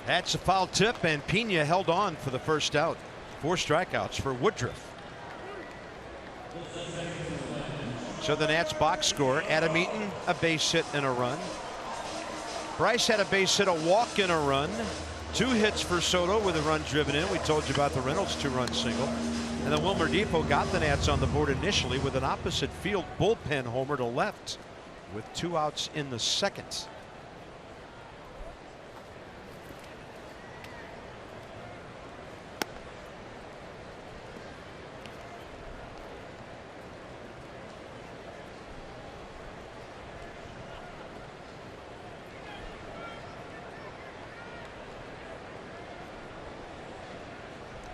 That's a foul tip, and Pena held on for the first out. 4 strikeouts for Woodruff. So the Nats box score: Adam Eaton, a base hit and a run. Bryce had a base hit, a walk, and a run. 2 hits for Soto with a run driven in. We told you about the Reynolds 2-run single. And then Wilmer Depot got the Nats on the board initially with an opposite field bullpen homer to left with 2 outs in the second.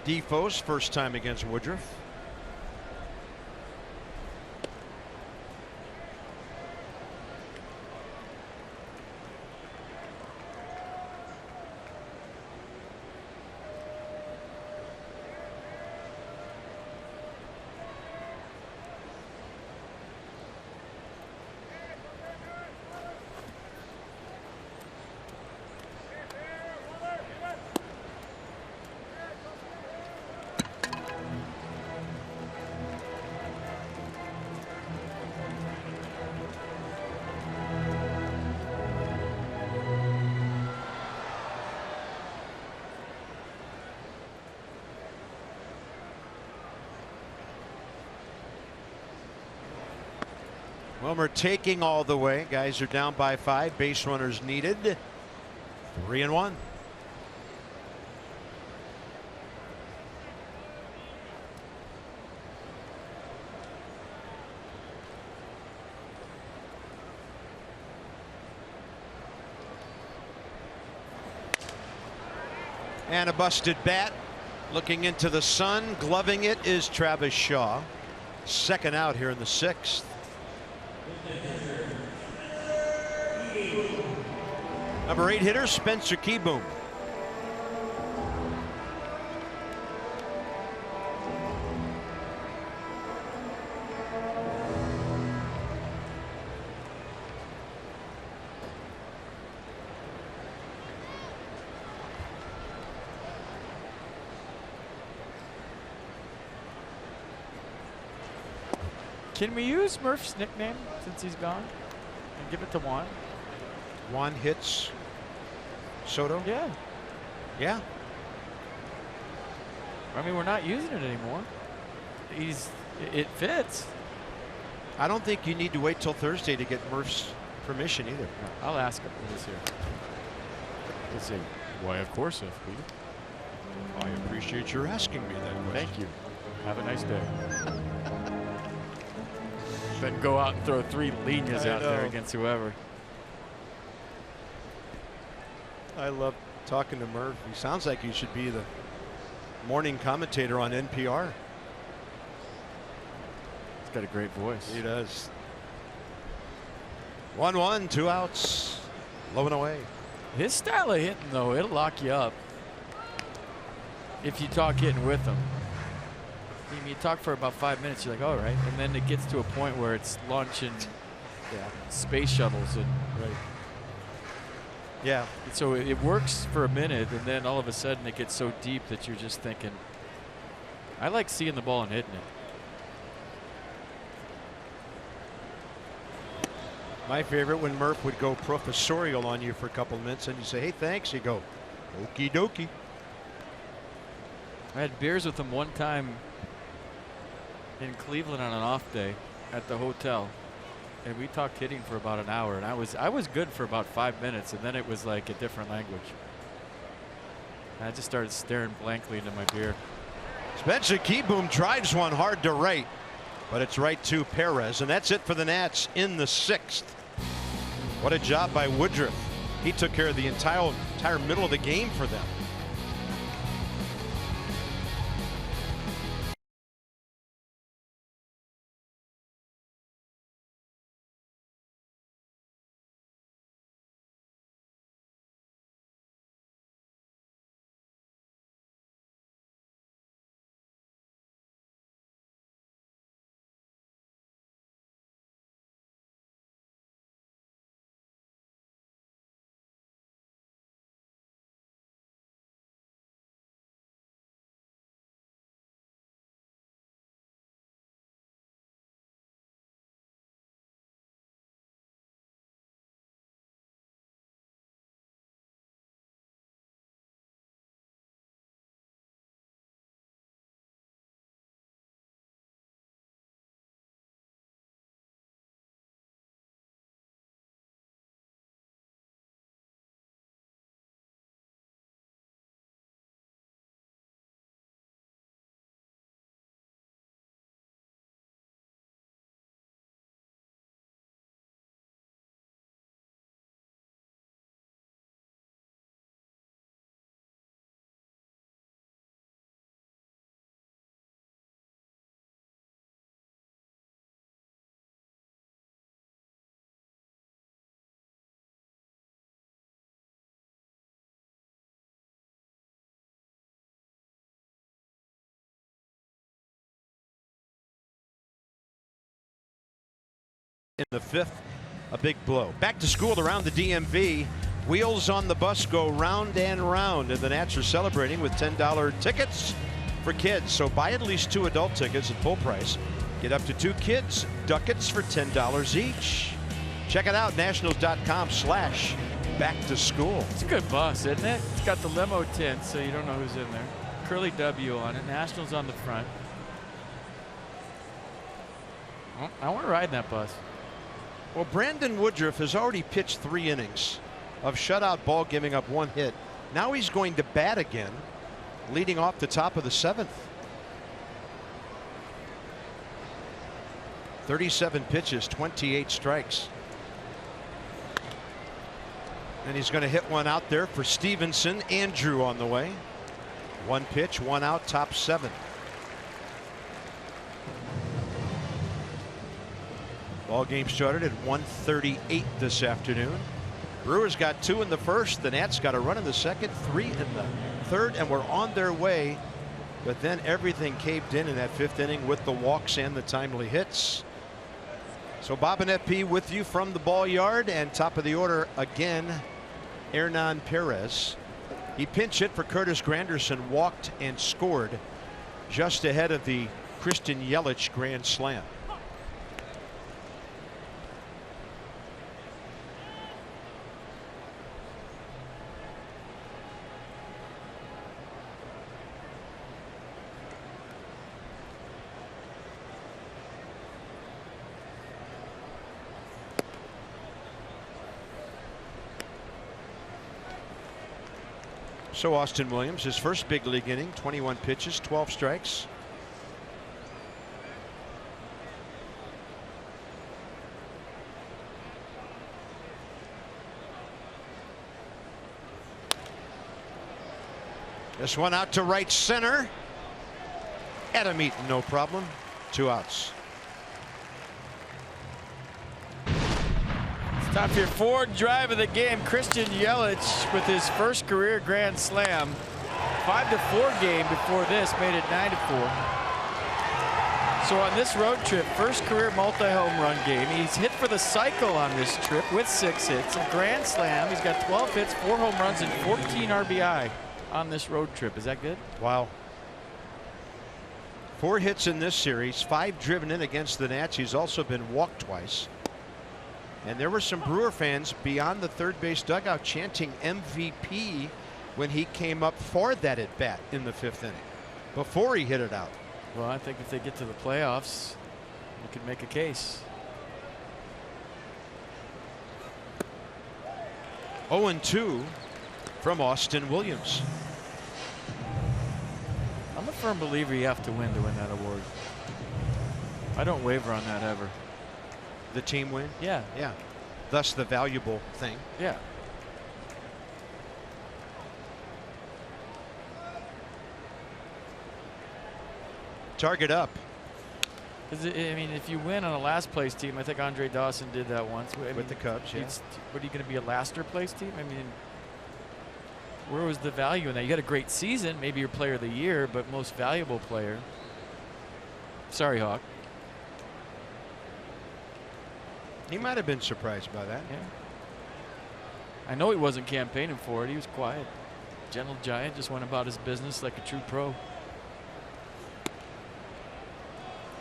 Defoe's first time against Woodruff. Wilmer taking all the way. Guys are down by 5. Base runners needed. 3-1. And a busted bat. Looking into the sun. Gloving it is Travis Shaw. Second out here in the 6th. Number 8 hitter Spencer Keyboom. Can we use Murph's nickname since he's gone and give it to Juan? Juan hits Soto? Yeah. Yeah. I mean, we're not using it anymore. It fits. I don't think you need to wait till Thursday to get Murph's permission either. I'll ask him this year. Let's see. Why, of course, FP. I appreciate your asking me that question. Thank you. Have a nice day. Then go out and throw 3 líneas out there against whoever. I love talking to Murph. He sounds like he should be the morning commentator on NPR. He's got a great voice. He does. 1-1, 2 outs. Low and away. His style of hitting, though, it'll lock you up if you talk hitting with him. I mean, you talk for about 5 minutes, you're like, all right. And then it gets to a point where it's lunch and space shuttles. And right. Yeah. So it works for a minute, and then all of a sudden it gets so deep that you're just thinking, I like seeing the ball and hitting it. My favorite, when Murph would go professorial on you for a couple of minutes and you say, hey, thanks. You go, okie dokie. I had beers with him one time in Cleveland on an off day at the hotel, and we talked hitting for about an hour, and I was good for about 5 minutes, and then it was like a different language. I just started staring blankly into my beer. Spencer Keyboom drives one hard to right. but it's right to Perez, and that's it for the Nats in the 6th. What a job by Woodruff. He took care of the entire middle of the game for them. In the 5th, a big blow. Back to school around the DMV. Wheels on the bus go round and round, and the Nats are celebrating with $10 tickets for kids. So buy at least 2 adult tickets at full price. Get up to 2 kids ducats for $10 each. Check it out, nationals.com/back to school. It's a good bus, isn't it? It's got the limo tint, so you don't know who's in there. Curly W on it. Nationals on the front. Well, I want to ride in that bus. Well, Brandon Woodruff has already pitched 3 innings of shutout ball, giving up 1 hit. Now he's going to bat again, leading off the top of the 7th. 37 pitches, 28 strikes. And he's going to hit one out there for Stevenson. Andrew on the way. 1 pitch, 1 out, top 7. Ball game started at 1:38 this afternoon. Brewers got 2 in the 1st. The Nats got a run in the 2nd, 3 in the 3rd, and we're on their way. But then everything caved in that 5th inning with the walks and the timely hits. So Bob and FP with you from the ball yard, and top of the order again, Hernan Perez. He pinch hit for Curtis Granderson, walked and scored just ahead of the Christian Yelich grand slam. So Austin Williams, his first big league inning, 21 pitches, 12 strikes. This one out to right center. Adam Eaton, no problem. 2 outs. Time for your 4th drive of the game. Christian Yelich with his first career grand slam. 5-4 game before this made it 9-4. So on this road trip, first career multi-home run game. He's hit for the cycle on this trip with 6 hits, a grand slam. He's got 12 hits, 4 home runs, and 14 RBI on this road trip. Is that good? Wow. 4 hits in this series, 5 driven in against the Nats. He's also been walked twice. And there were some Brewer fans beyond the third base dugout chanting MVP when he came up for that at bat in the 5th inning before he hit it out. Well, I think if they get to the playoffs, you could make a case. 0-2 from Austin Williams. I'm a firm believer you have to win that award. I don't waver on that ever. The team win? Yeah. Yeah. Thus the valuable thing. Yeah. Target up. I mean, if you win on a last place team, I think Andre Dawson did that once. With the Cubs, yeah. What are you going to be, a laster place team? I mean, where was the value in that? You got a great season, maybe your player of the year, but most valuable player. Sorry, Hawk. He might have been surprised by that. Yeah. I know he wasn't campaigning for it. He was quiet. Gentle giant, just went about his business like a true pro.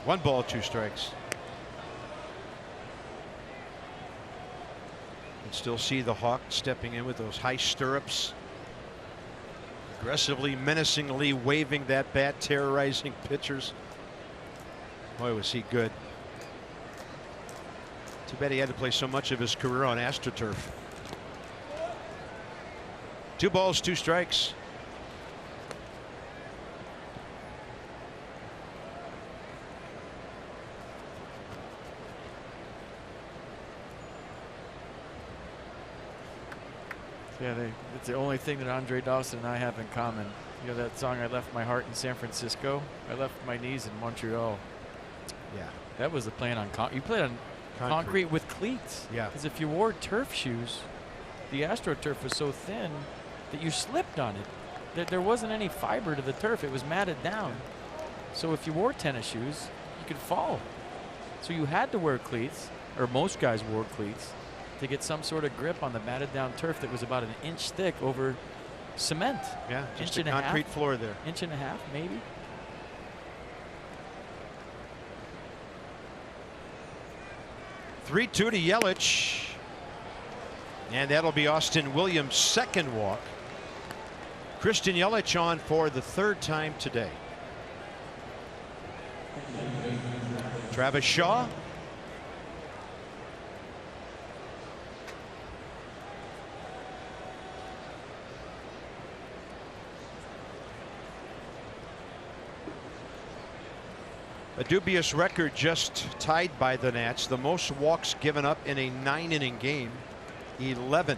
1 ball, 2 strikes. And still see the Hawk stepping in with those high stirrups. Aggressively, menacingly waving that bat, terrorizing pitchers. Boy, was he good. Too bad he had to play so much of his career on AstroTurf. 2 balls, 2 strikes. Yeah, it's the only thing that Andre Dawson and I have in common. You know that song, I Left My Heart in San Francisco? I left my knees in Montreal. Yeah. That was the plan on you played on concrete with cleats. Yeah. Because if you wore turf shoes, the AstroTurf was so thin that you slipped on it. There wasn't any fiber to the turf. It was matted down. So if you wore tennis shoes, you could fall. So you had to wear cleats, or most guys wore cleats, to get some sort of grip on the matted down turf that was about an inch thick over cement. Yeah, just inch a and concrete half, floor there. Inch and a half, maybe. Three, 2 to Yelich. And that'll be Austin Williams' second walk. Christian Yelich on for the 3rd time today. Travis Shaw. A dubious record just tied by the Nats. The most walks given up in a 9-inning game. 11.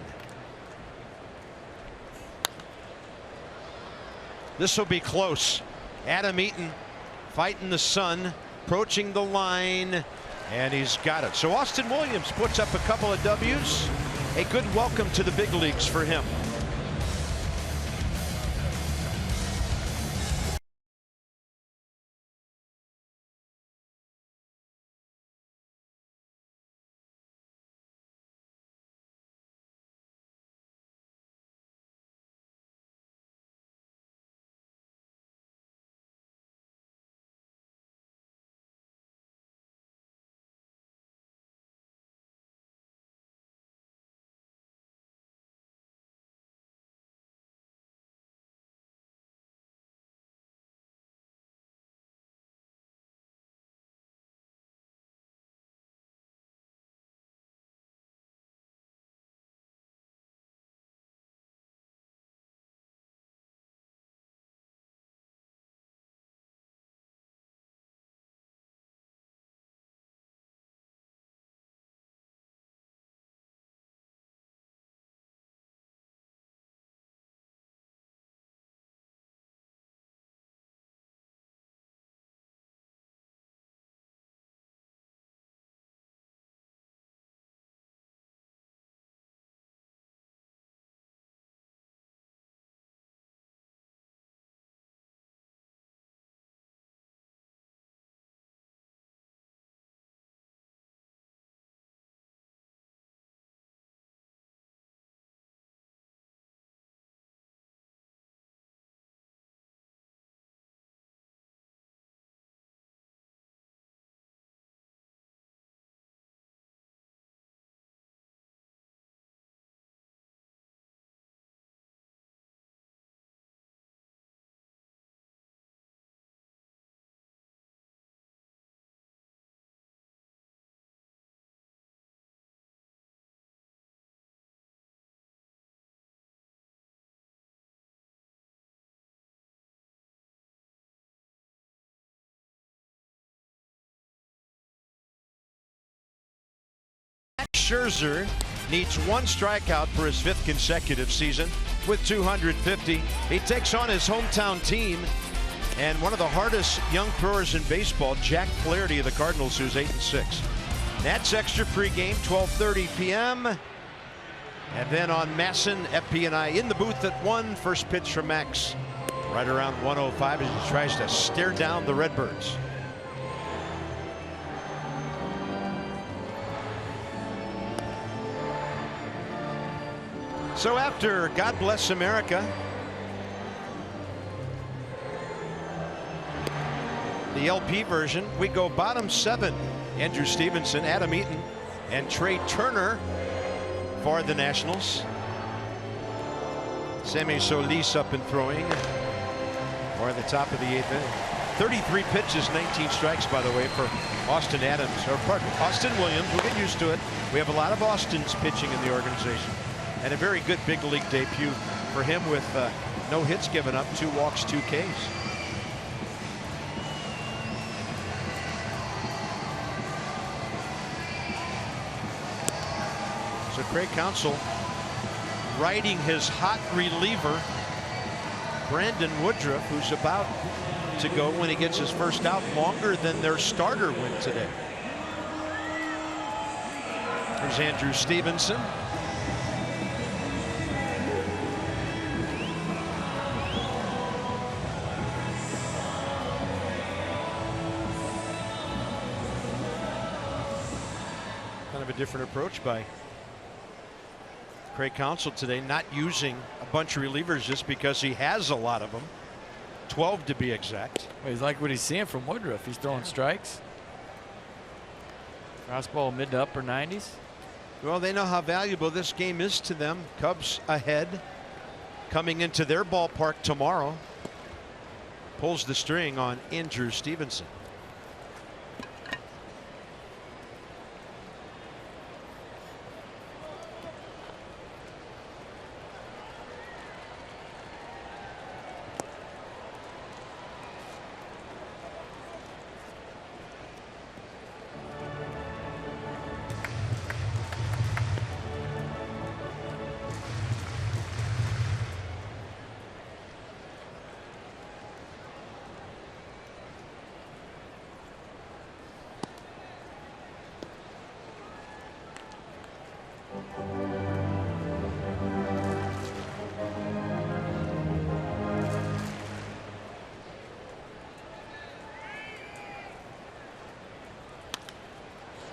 This will be close. Adam Eaton fighting the sun, approaching the line, and he's got it. So Austin Williams puts up a couple of W's. A good welcome to the big leagues for him. Scherzer needs 1 strikeout for his 5th consecutive season with 250. He takes on his hometown team and one of the hardest young throwers in baseball, Jack Flaherty of the Cardinals, who's 8-6. Nats Extra pregame, 12:30 p.m. And then on Masson, FP and I in the booth at 1. First pitch from Max right around 1:05 as he tries to stare down the Redbirds. So after God Bless America, the LP version, we go bottom 7. Andrew Stevenson, Adam Eaton, and Trey Turner for the Nationals. Sammy Solis up and throwing for the top of the 8th inning. 33 pitches, 19 strikes, by the way, for Austin Adams, or pardon me, Austin Williams. We'll get used to it. We have a lot of Austins pitching in the organization. And a very good big league debut for him with no hits given up, 2 walks, 2 Ks. So Craig Counsell riding his hot reliever, Brandon Woodruff, who's about to go when he gets his first out, longer than their starter went today. There's Andrew Stevenson. Kind of a different approach by Craig Counsell today, not using a bunch of relievers just because he has a lot of them. 12 to be exact. Well, he's like what he's seeing from Woodruff. He's throwing strikes. Fastball mid to upper 90s. Well, they know how valuable this game is to them. Cubs ahead, coming into their ballpark tomorrow. Pulls the string on Andrew Stevenson.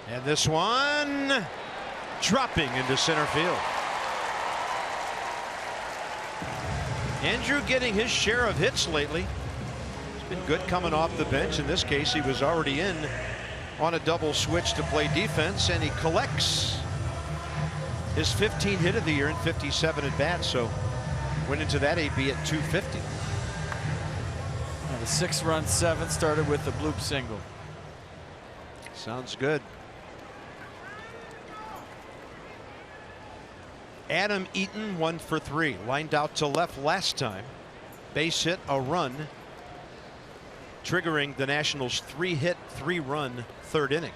And this one dropping into center field. Andrew getting his share of hits lately. It's been good coming off the bench. In this case, he was already in on a double switch to play defense, and he collects his 15th hit of the year in 57 at bats. So went into that AB at 250. And the 6-run 7th started with the bloop single. Sounds good. Adam Eaton 1 for 3, lined out to left last time. Base hit, a run, triggering the Nationals' 3-hit, 3-run 3rd inning.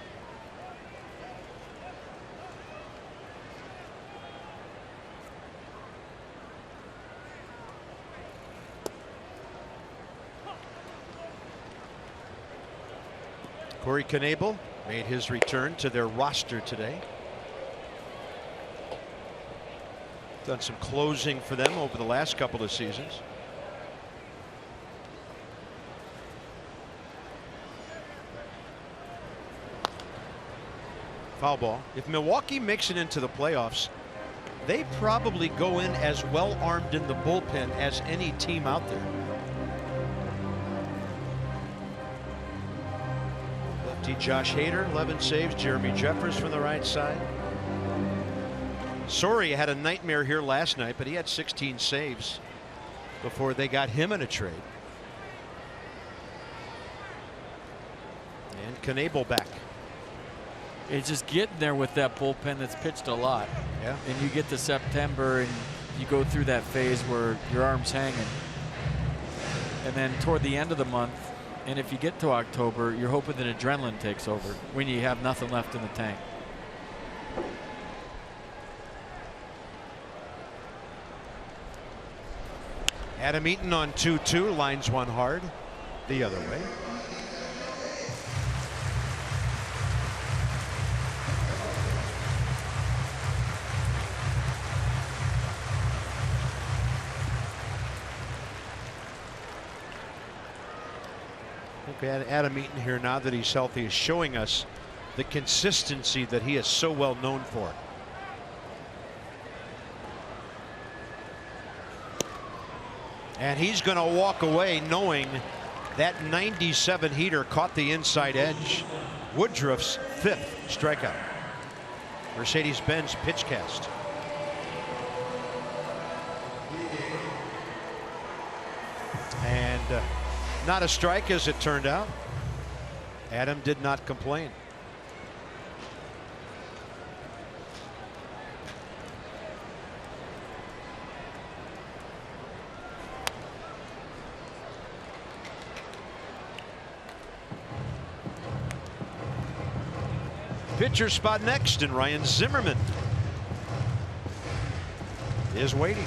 Corey Knebel made his return to their roster today. Done some closing for them over the last couple of seasons. Foul ball. If Milwaukee makes it into the playoffs, they probably go in as well armed in the bullpen as any team out there. Lefty Josh Hader, 11 saves. Jeremy Jeffers from the right side. Soria had a nightmare here last night, but he had 16 saves before they got him in a trade. And Knebel back. It's just getting there with that bullpen that's pitched a lot. Yeah. And you get to September and you go through that phase where your arm's hanging. And then toward the end of the month, and if you get to October, you're hoping that adrenaline takes over when you have nothing left in the tank. Adam Eaton on 2-2, lines one hard the other way. Adam Eaton here, now that he's healthy, is showing us the consistency that he is so well known for. And he's going to walk away knowing that 97 heater caught the inside edge. Woodruff's 5th strikeout. Mercedes-Benz pitch cast. And not a strike, as it turned out. Adam did not complain. Pitcher spot next, and Ryan Zimmerman is waiting.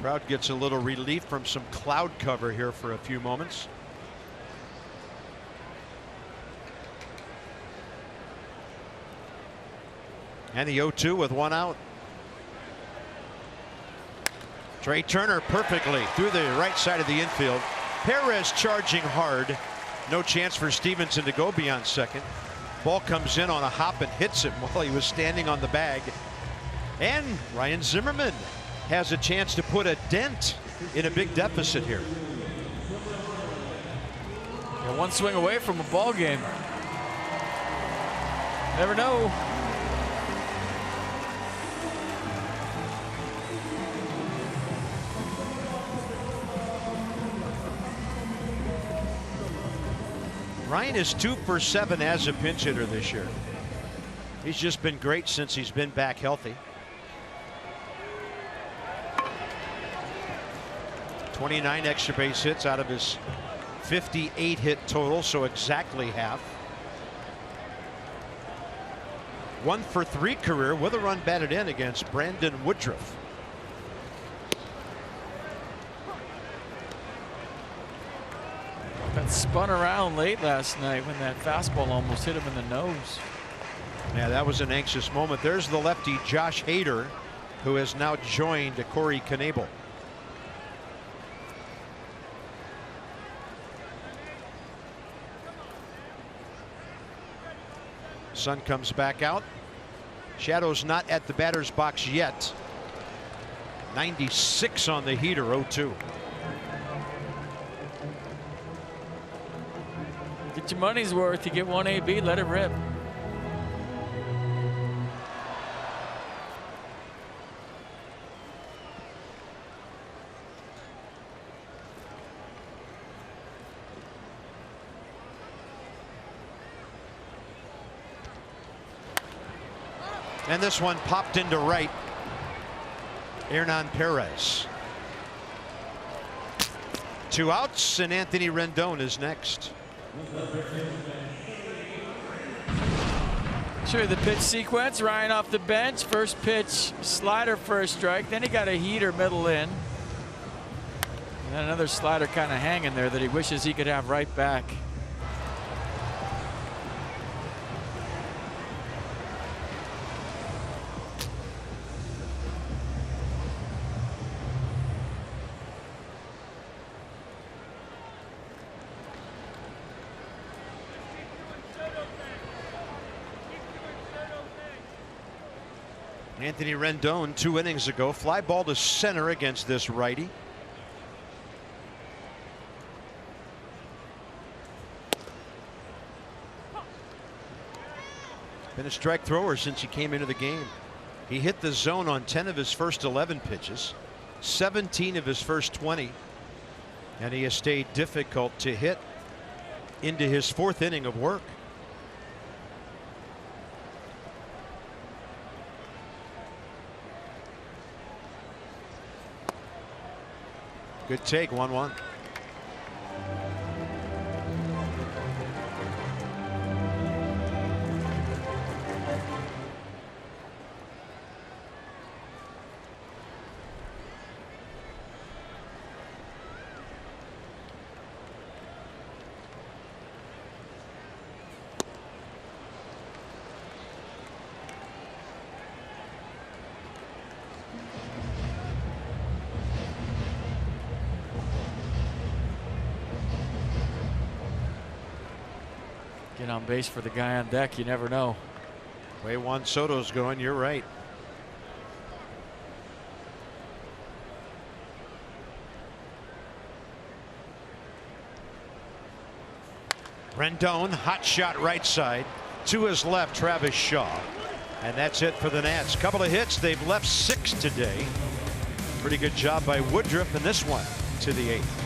Crowd gets a little relief from some cloud cover here for a few moments. And the 0-2 with one out. Trey Turner perfectly through the right side of the infield. Perez charging hard. No chance for Stevenson to go beyond second. Ball comes in on a hop and hits him while he was standing on the bag. And Ryan Zimmerman has a chance to put a dent in a big deficit here. Yeah, one swing away from a ball game. Never know. Ryan is 2 for 7 as a pinch hitter this year. He's just been great since he's been back healthy. 29 extra base hits out of his 58 hit total, so exactly half. 1 for 3 career with a run batted in against Brandon Woodruff. Got spun around late last night when that fastball almost hit him in the nose. Yeah, that was an anxious moment. There's the lefty Josh Hader, who has now joined Corey Knebel. Sun comes back out. Shadow's not at the batter's box yet. 96 on the heater, 0-2. Get your money's worth. You get one AB, let it rip. And this one popped into right. Hernan Perez. 2 outs, and Anthony Rendon is next. Show you the pitch sequence. Ryan off the bench. First pitch, slider first strike. Then he got a heater middle in. And then another slider kind of hanging there that he wishes he could have right back. Anthony Rendon 2 innings ago, fly ball to center against this righty. Been a strike thrower since he came into the game. He hit the zone on 10 of his first 11 pitches, 17 of his first 20, and he has stayed difficult to hit into his 4th inning of work. Good take, 1-1. Get on base for the guy on deck. You never know. Way Juan Soto's going, you're right. Rendon, hot shot right side. To his left, Travis Shaw. And that's it for the Nats. Couple of hits. They've left 6 today. Pretty good job by Woodruff in this one to the 8th.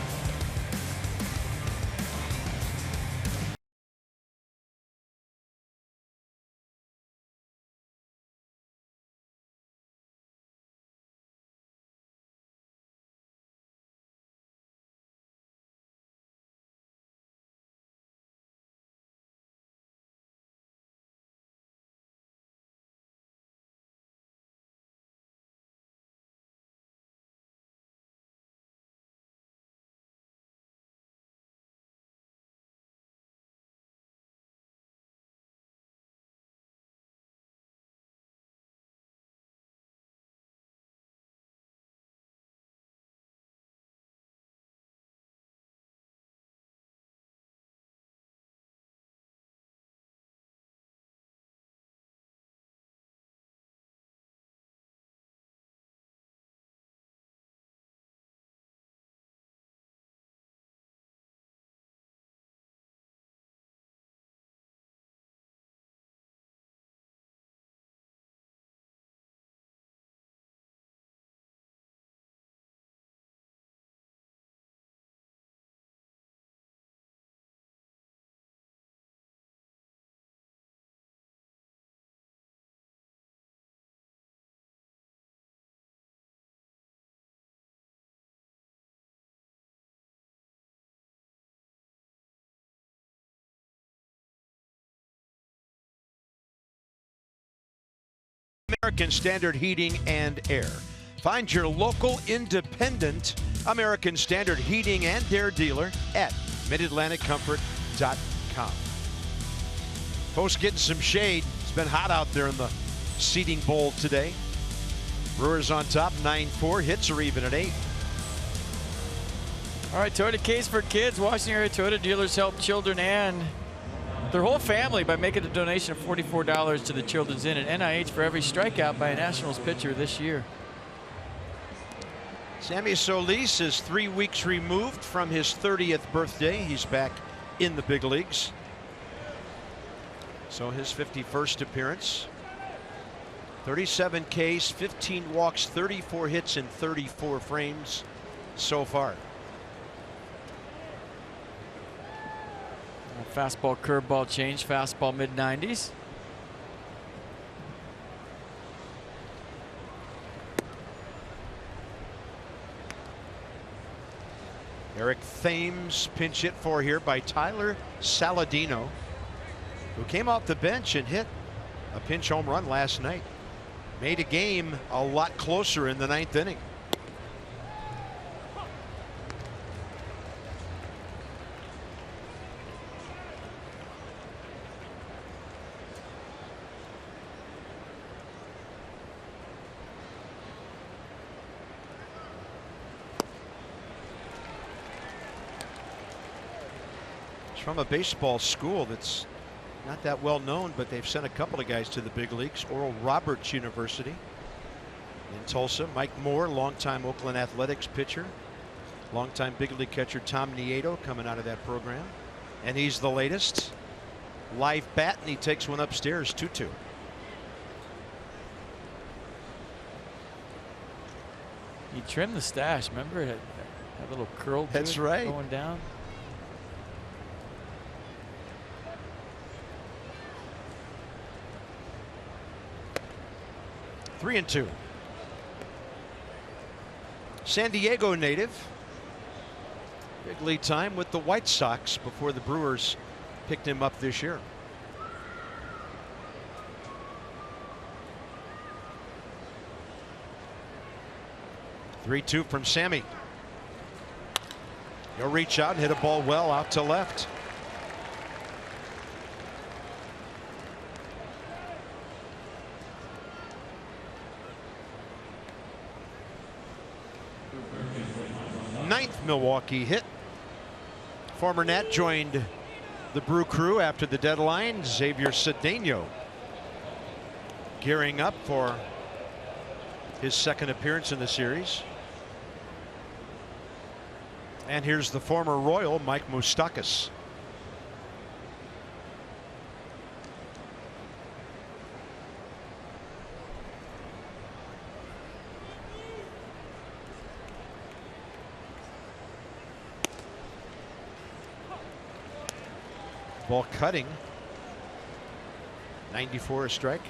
American Standard Heating and Air. Find your local independent American Standard Heating and Air dealer at midatlanticcomfort.com. Folks, getting some shade. It's been hot out there in the seating bowl today. Brewers on top, 9-4. Hits are even at 8. All right, Toyota Case for Kids. Washington area Toyota dealers help children and their whole family by making a donation of $44 to the Children's Inn at NIH for every strikeout by a Nationals pitcher this year. Sammy Solis is 3 weeks removed from his 30th birthday. He's back in the big leagues. So his 51st appearance. 37 Ks, 15 walks, 34 hits in 34 frames so far. Fastball, curveball change, fastball mid-90s. Eric Thames pinch hit for here by Tyler Saladino, who came off the bench and hit a pinch home run last night. Made a game a lot closer in the 9th inning. From a baseball school that's not that well known, but they've sent a couple of guys to the big leagues. Oral Roberts University in Tulsa. Mike Moore, longtime Oakland Athletics pitcher, longtime big league catcher Tom Nieto coming out of that program, and he's the latest live bat, and he takes one upstairs, 2-2. He trimmed the stash. Remember, it had that little curl. That's right. Going down. Three and 2. San Diego native, Big lead time with the White Sox before the Brewers picked him up this year. Three-two from Sammy. He'll reach out and hit a ball well out to left. Ninth Milwaukee hit. Former Nat joined the Brew Crew after the deadline. Xavier Cedeno gearing up for his second appearance in the series. And here's the former Royal, Mike Moustakas. Ball cutting. 94 a strike.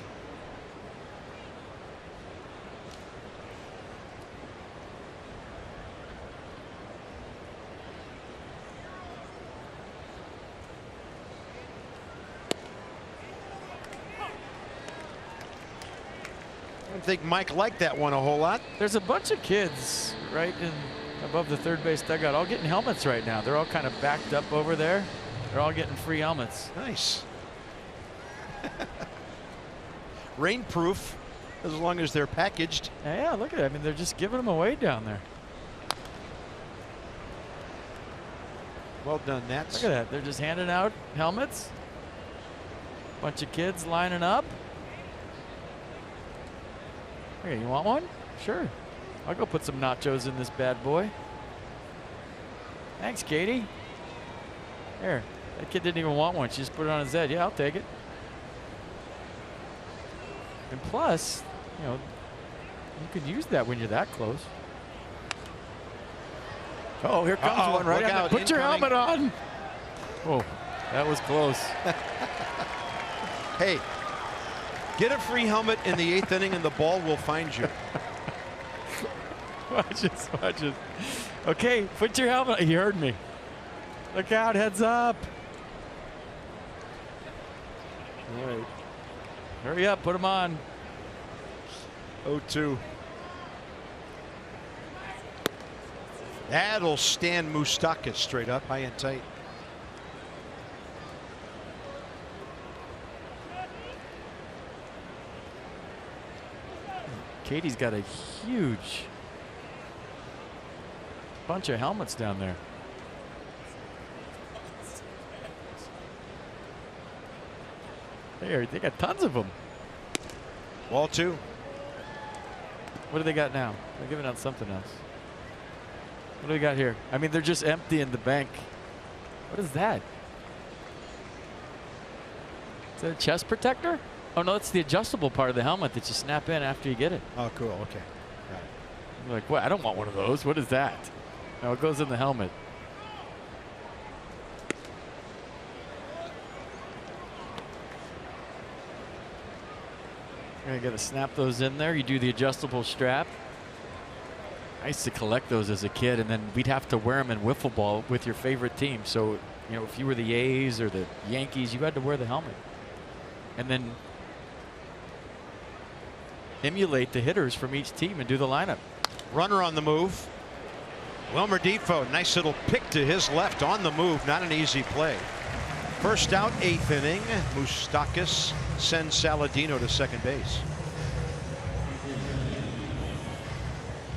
I think Mike liked that one a whole lot. There's a bunch of kids right in above the third base dugout, all getting helmets right now. They're all kind of backed up over there. They're all getting free helmets. Nice. Rainproof as long as they're packaged. Yeah, look at it. I mean, they're just giving them away down there. Well done, Nats. Look at that. They're just handing out helmets. Bunch of kids lining up. Okay, you want one? Sure. I'll go put some nachos in this bad boy. Thanks, Katie. Here. That kid didn't even want one. She just put it on his head. Yeah, I'll take it. And plus, you know, you can use that when you're that close. Oh, here comes one right out. Put your helmet on. Oh, that was close. Hey, get a free helmet in the 8th inning and the ball will find you. Watch this, watch this. Okay, put your helmet. He heard me. Look out, heads up. All right. Hurry up, put him on. 0-2. That'll stand Moustakas straight up, high and tight. Katie's got a huge bunch of helmets down there. They got tons of them. Ball 2. What do they got now? They're giving out something else. What do we got here? I mean, they're just emptying the bank. What is that? Is that a chest protector? Oh, no, it's the adjustable part of the helmet that you snap in after you get it. Oh, cool. Okay. Got it. You're like, what? I don't want one of those. What is that? No, it goes in the helmet. You're going to snap those in there. You do the adjustable strap. I used to collect those as a kid, and then we'd have to wear them in wiffle ball with your favorite team. So, you know, if you were the A's or the Yankees, you had to wear the helmet. And then emulate the hitters from each team and do the lineup. Runner on the move. Wilmer Defoe, nice little pick to his left on the move. Not an easy play. First out, 8th inning. Moustakas sends Saladino to second base.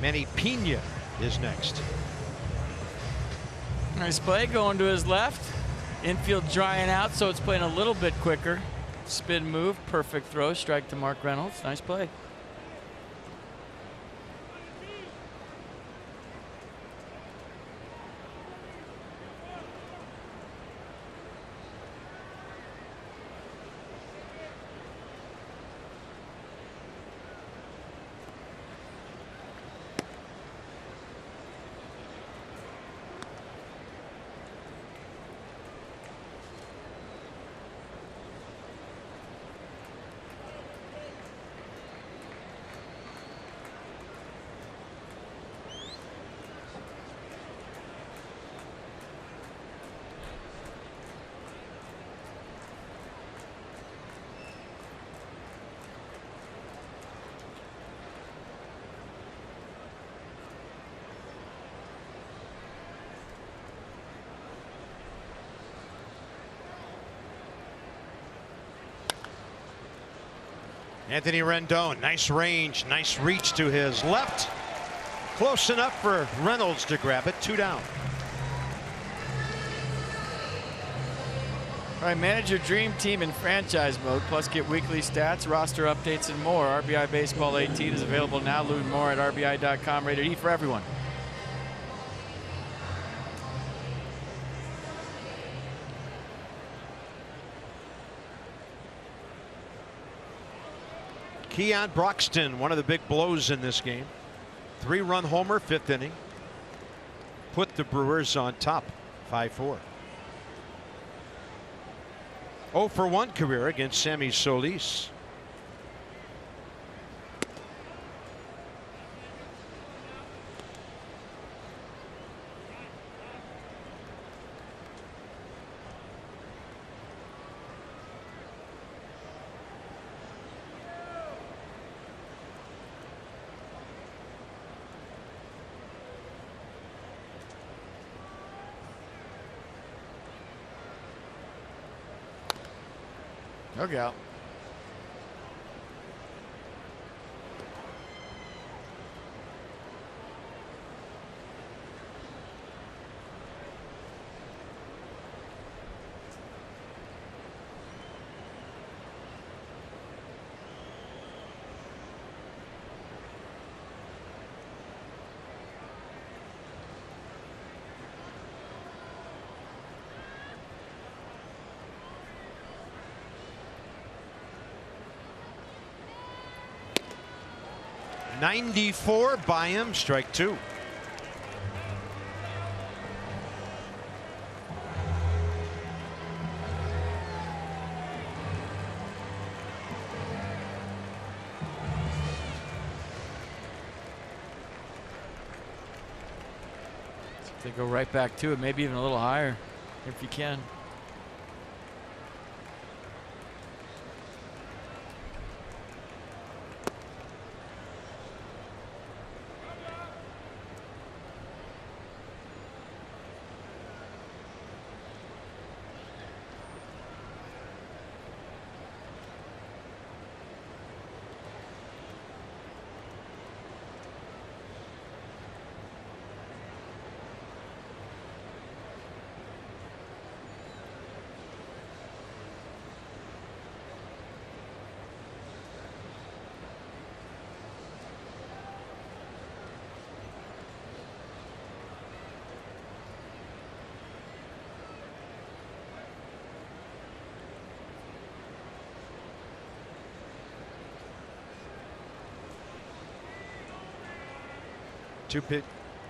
Manny Pena is next. Nice play going to his left. Infield drying out, so it's playing a little bit quicker. Spin move, perfect throw, strike to Mark Reynolds. Nice play. Anthony Rendon, nice range, nice reach to his left. Close enough for Reynolds to grab it. 2 down. All right, manage your dream team in franchise mode, plus get weekly stats, roster updates, and more. RBI Baseball 18 is available now. Learn more at RBI.com. Rated E for everyone. Keon Broxton, one of the big blows in this game. 3-run homer, 5th inning. Put the Brewers on top, 5-4. 0 for 1 career against Sammy Solis. Look out. .94 by him, strike 2. They go right back to it, maybe even a little higher if you can.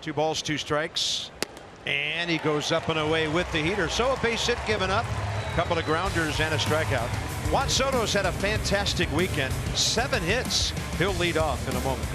Two balls, 2 strikes, and he goes up and away with the heater. So a base hit given up, a couple of grounders and a strikeout. Juan Soto's had a fantastic weekend. 7 hits. He'll lead off in a moment.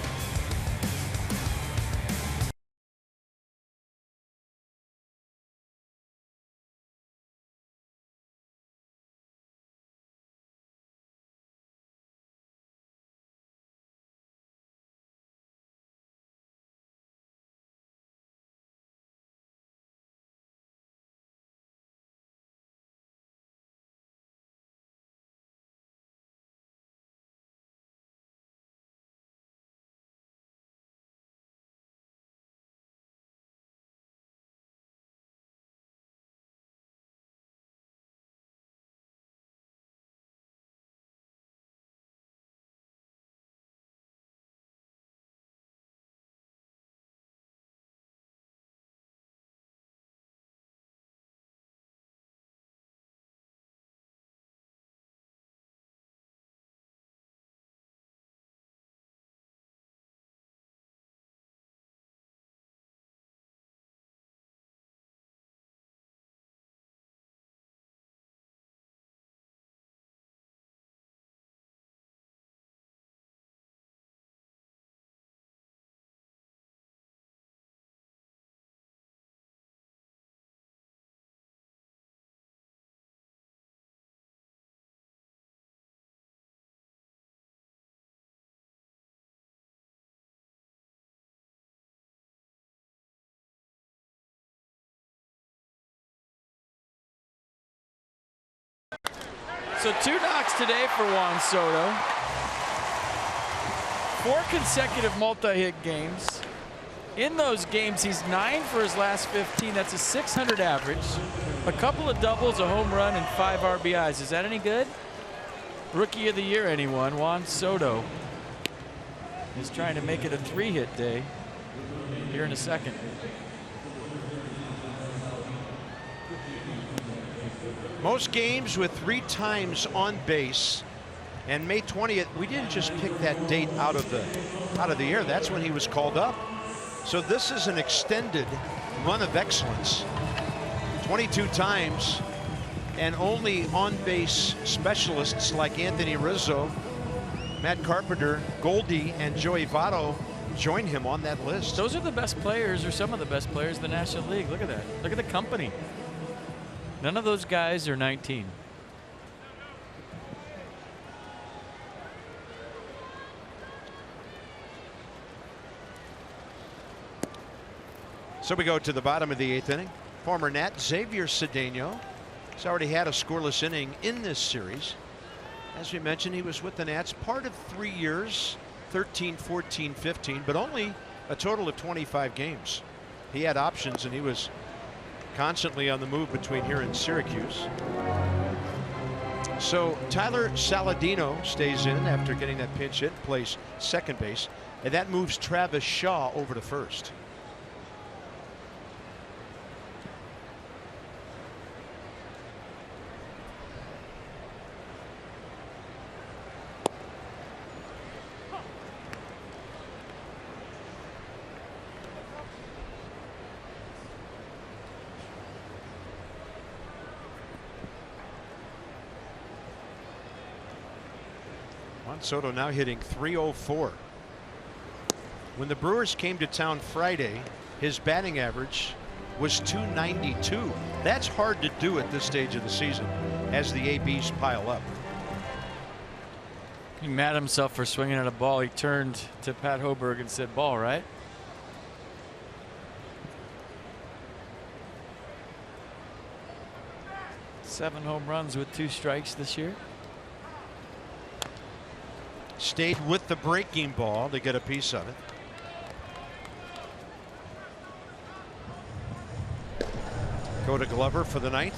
So 2 knocks today for Juan Soto. 4 consecutive multi-hit games. In those games, he's 9 for his last 15. That's a 600 average. A couple of doubles, a home run, and 5 RBIs. Is that any good? Rookie of the Year, anyone? Juan Soto is trying to make it a 3-hit day here in a second. Most games with 3 times on base. And May 20th, we didn't just pick that date out of the air. That's when he was called up. So this is an extended run of excellence. 22 times, and only on-base specialists like Anthony Rizzo, Matt Carpenter, Goldie, and Joey Votto join him on that list. Those are the best players, or some of the best players in the National League. Look at that. Look at the company. None of those guys are 19. So we go to the bottom of the 8th inning. Former Nat Xavier Cedeno has already had a scoreless inning in this series. As we mentioned, he was with the Nats part of 3 years, 13, 14, 15, but only a total of 25 games. He had options, and he was constantly on the move between here and Syracuse. So Tyler Saladino stays in after getting that pinch hit, plays second base, and that moves Travis Shaw over to first. Soto now hitting .304. When the Brewers came to town Friday, his batting average was .292. That's hard to do at this stage of the season as the ABs pile up. He mad himself for swinging at a ball. He turned to Pat Hoberg and said, "Ball, right?" Seven home runs with 2 strikes this year. Stayed with the breaking ball to get a piece of it. Go to Glover for the 9th.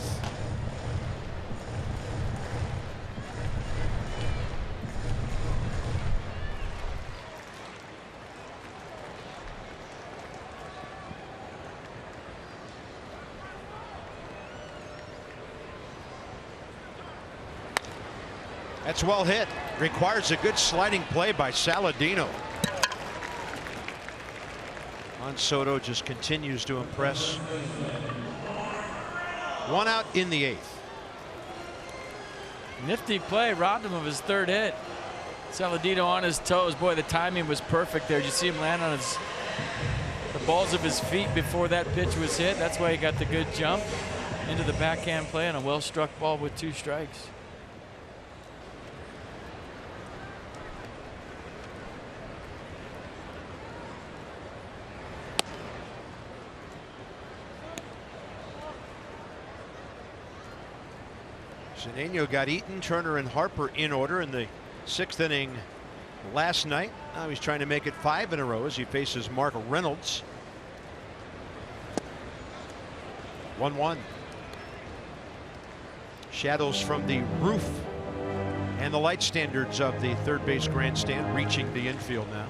That's well hit. Requires a good sliding play by Saladino. Juan Soto just continues to impress. 1 out in the 8th. Nifty play, robbed him of his 3rd hit. Saladino on his toes. Boy, the timing was perfect there. Did you see him land on the balls of his feet before that pitch was hit? That's why he got the good jump into the backhand play on a well-struck ball with 2 strikes. Cedeno got Eaton, Turner, and Harper in order in the 6th inning last night. Now he's trying to make it 5 in a row as he faces Mark Reynolds. 1-1. Shadows from the roof and the light standards of the third base grandstand reaching the infield now.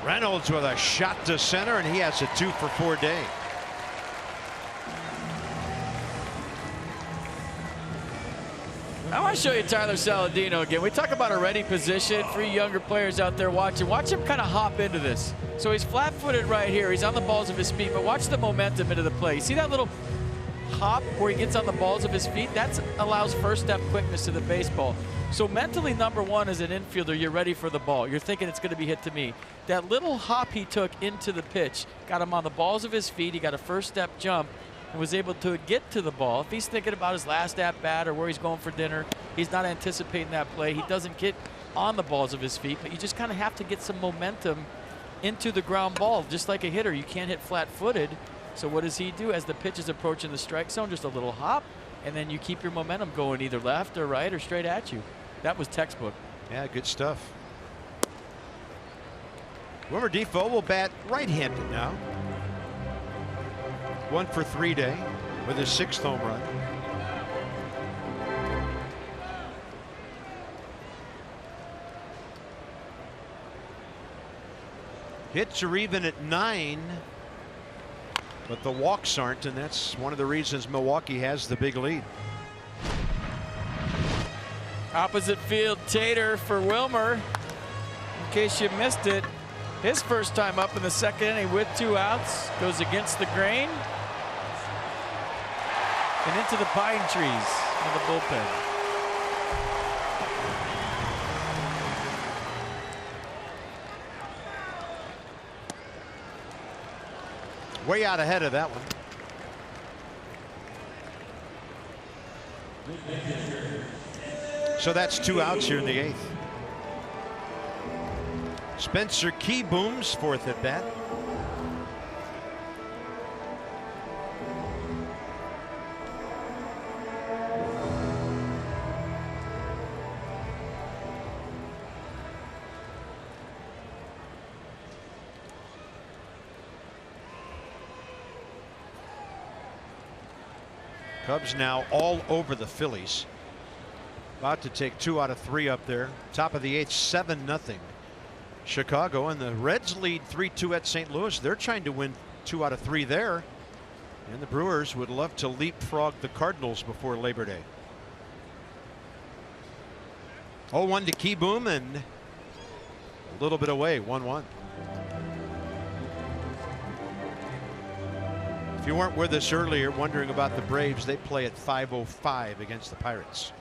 Reynolds with a shot to center, and he has a 2-for-4 day. I want to show you Tyler Saladino again. We talk about a ready position for you younger players out there watching. Watch him kind of hop into this. So he's flat-footed right here. He's on the balls of his feet, but watch the momentum into the play. You see that little hop where he gets on the balls of his feet? That allows first step quickness to the baseball. So mentally, number one, as an infielder, you're ready for the ball. You're thinking it's going to be hit to me. That little hop he took into the pitch got him on the balls of his feet. He got a first step jump and was able to get to the ball. If he's thinking about his last at bat or where he's going for dinner, he's not anticipating that play. He doesn't get on the balls of his feet, but you just kind of have to get some momentum into the ground ball. Just like a hitter, you can't hit flat-footed. So what does he do as the pitch is approaching the strike zone? Just a little hop, and then you keep your momentum going either left or right or straight at you. That was textbook. Yeah, good stuff. Wilmer Defoe will bat right-handed now. 1 for 3 day with his 6th home run. Hits are even at 9, but the walks aren't, and that's one of the reasons Milwaukee has the big lead. Opposite field Tater for Wilmer. In case you missed it, his first time up in the 2nd inning with 2 outs, goes against the grain and into the pine trees in the bullpen. Way out ahead of that one. So that's 2 outs here in the 8th. Spencer Keyboom's 4th at bat. Cubs now all over the Phillies. About to take 2 out of 3 up there. Top of the 8th, 7-0. Chicago, and the Reds lead 3-2 at St. Louis. They're trying to win 2 out of 3 there. And the Brewers would love to leapfrog the Cardinals before Labor Day. 0-1 to Keyboom, and a little bit away, 1-1. If you weren't with us earlier wondering about the Braves, they play at 5:05 against the Pirates.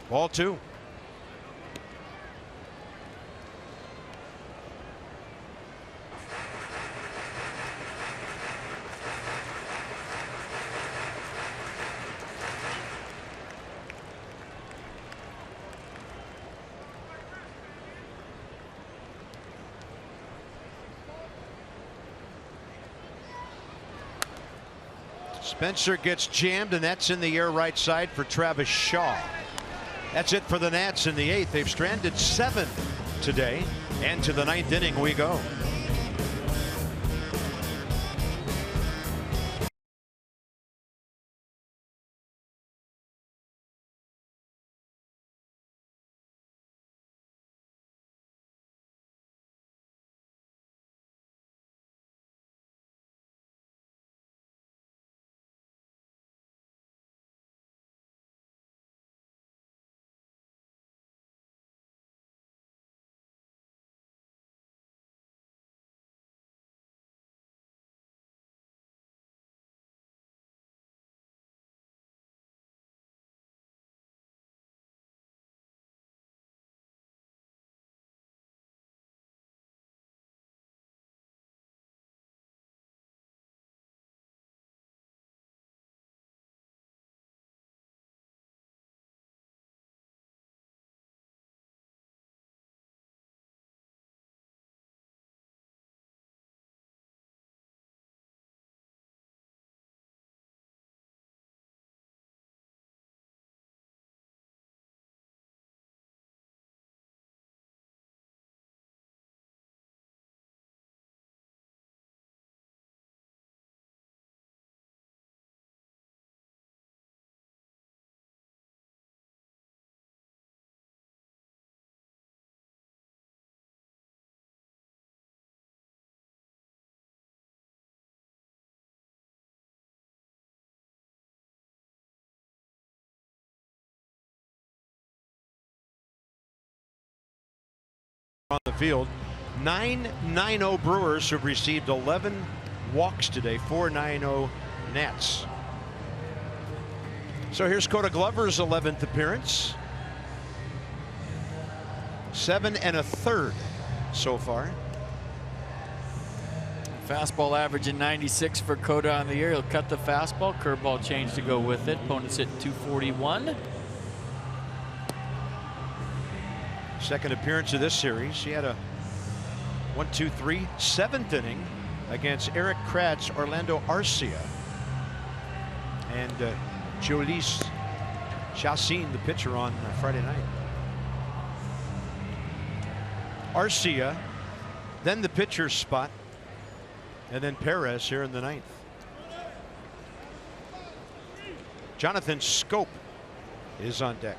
Ball 2. Spencer gets jammed, and that's in the air right side for Travis Shaw. That's it for the Nats in the 8th. They've stranded 7 today, and to the 9th inning we go. On the field, 9-9-0 Brewers have received 11 walks today, 4-9-0 Nats. So here's Coda Glover's 11th appearance. 7 1/3 so far. Fastball averaging 96 for Coda on the year. He'll cut the fastball. Curveball change to go with it. Opponents hit 241. Second appearance of this series. He had a 1-2-3 7th inning against Eric Kratz, Orlando Arcia, and Jolice Chassin, the pitcher, on Friday night. Arcia, then the pitcher's spot, and then Perez here in the 9th. Jonathan Scope is on deck.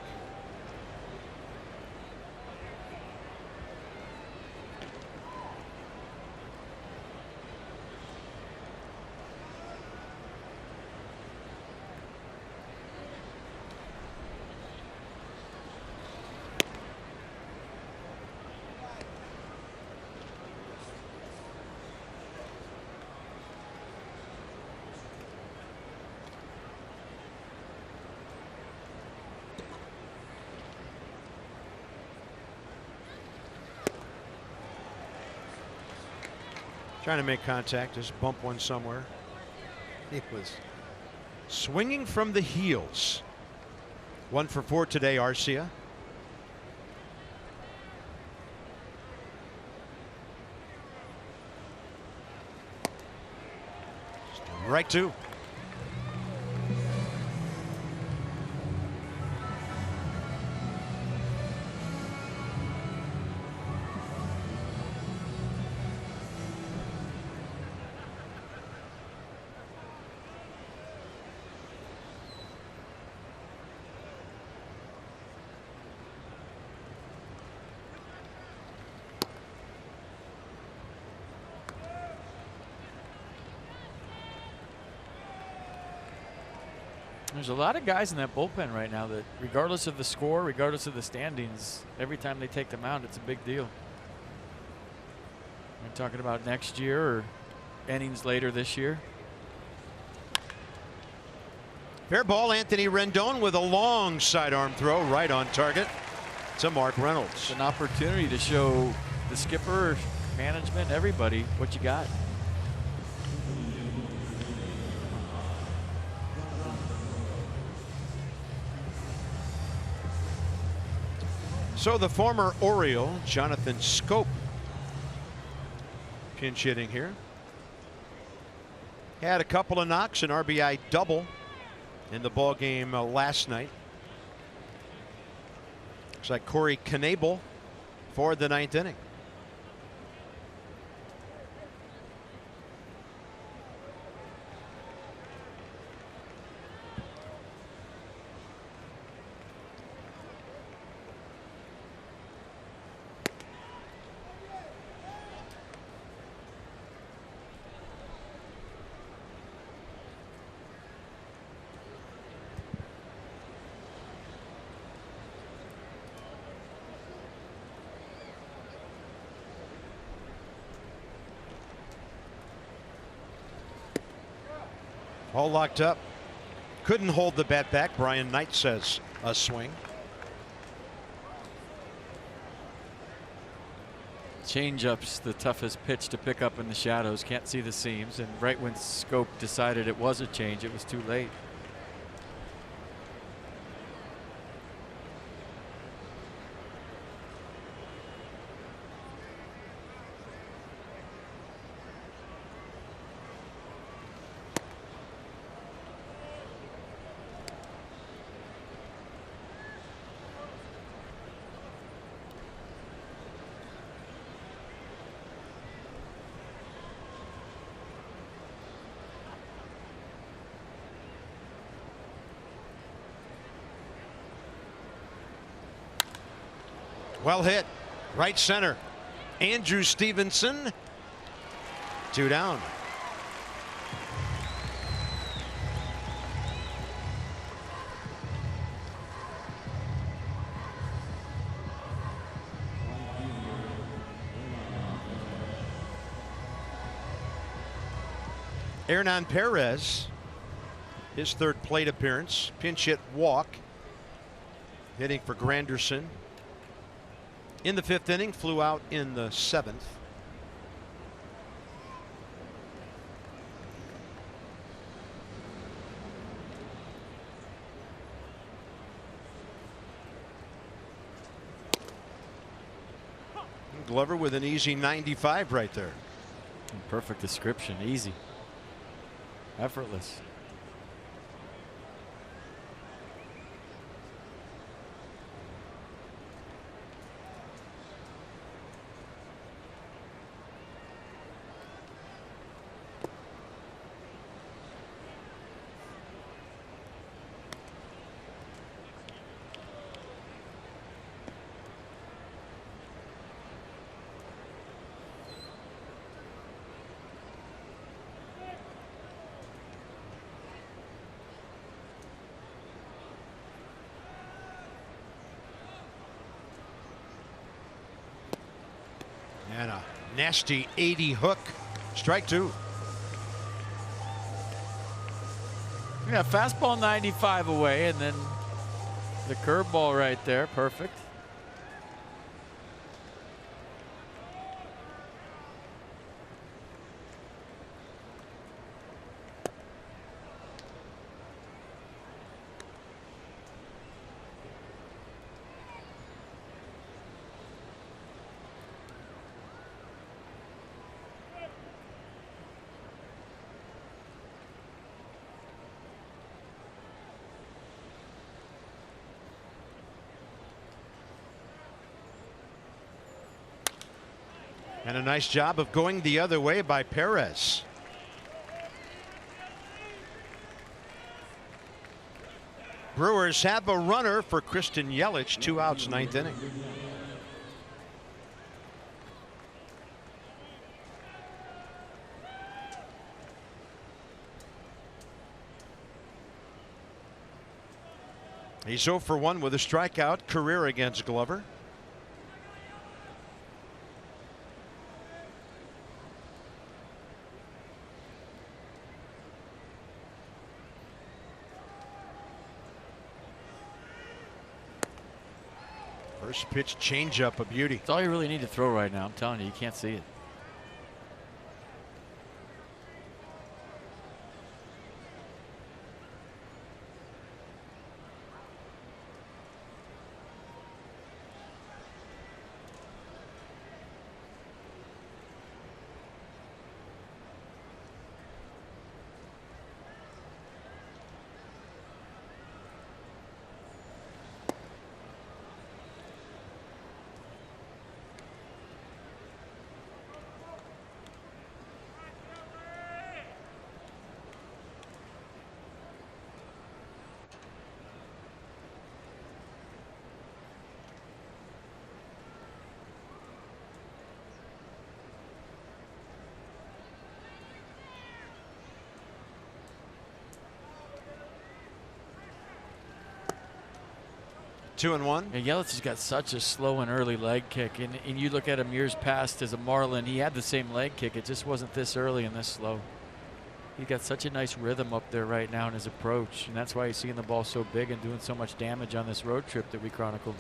Trying to make contact, just bump one somewhere. It was swinging from the heels. 1 for 4 today, Arcia. Right two. There's a lot of guys in that bullpen right now that, regardless of the score, regardless of the standings, every time they take them out, it's a big deal. We're talking about next year or innings later this year. Fair ball, Anthony Rendon with a long sidearm throw right on target to Mark Reynolds. It's an opportunity to show the skipper, management, everybody what you got. So the former Oriole, Jonathan Scope, pinch hitting here. Had a couple of knocks, an RBI double in the ball game last night. Looks like Corey Knebel for the 9th inning. All locked up. Couldn't hold the bat back. Brian Knight says a swing. Changeup's the toughest pitch to pick up in the shadows. Can't see the seams. And right when Scope decided it was a change, it was too late. Well hit. Right center. Andrew Stevenson. 2 down. Hernan Perez, his 3rd plate appearance. Pinch hit walk. Hitting for Granderson. In the 5th inning, flew out in the 7th. Glover with an easy 95 right there. Perfect description. Easy. Effortless. And a nasty 80 hook. Strike two. Yeah, fastball 95 away, and then the curveball right there. Perfect. And a nice job of going the other way by Perez. Brewers have a runner for Christian Yelich. 2 outs, 9th inning. He's 0 for 1 with a strikeout, career against Glover. First pitch changeup, a beauty. That's all you really need to throw right now. I'm telling you, you can't see it. Two and one. And Yelich has got such a slow and early leg kick. And you look at him years past as a Marlin, he had the same leg kick. It just wasn't this early and this slow. He got such a nice rhythm up there right now in his approach. And that's why he's seeing the ball so big and doing so much damage on this road trip that we chronicled.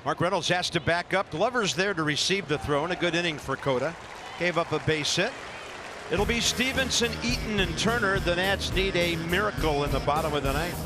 Mark Reynolds has to back up. Glover's there to receive the throw, and a good inning for Cota. Gave up a base hit. It'll be Stevenson, Eaton, and Turner. The Nats need a miracle in the bottom of the ninth.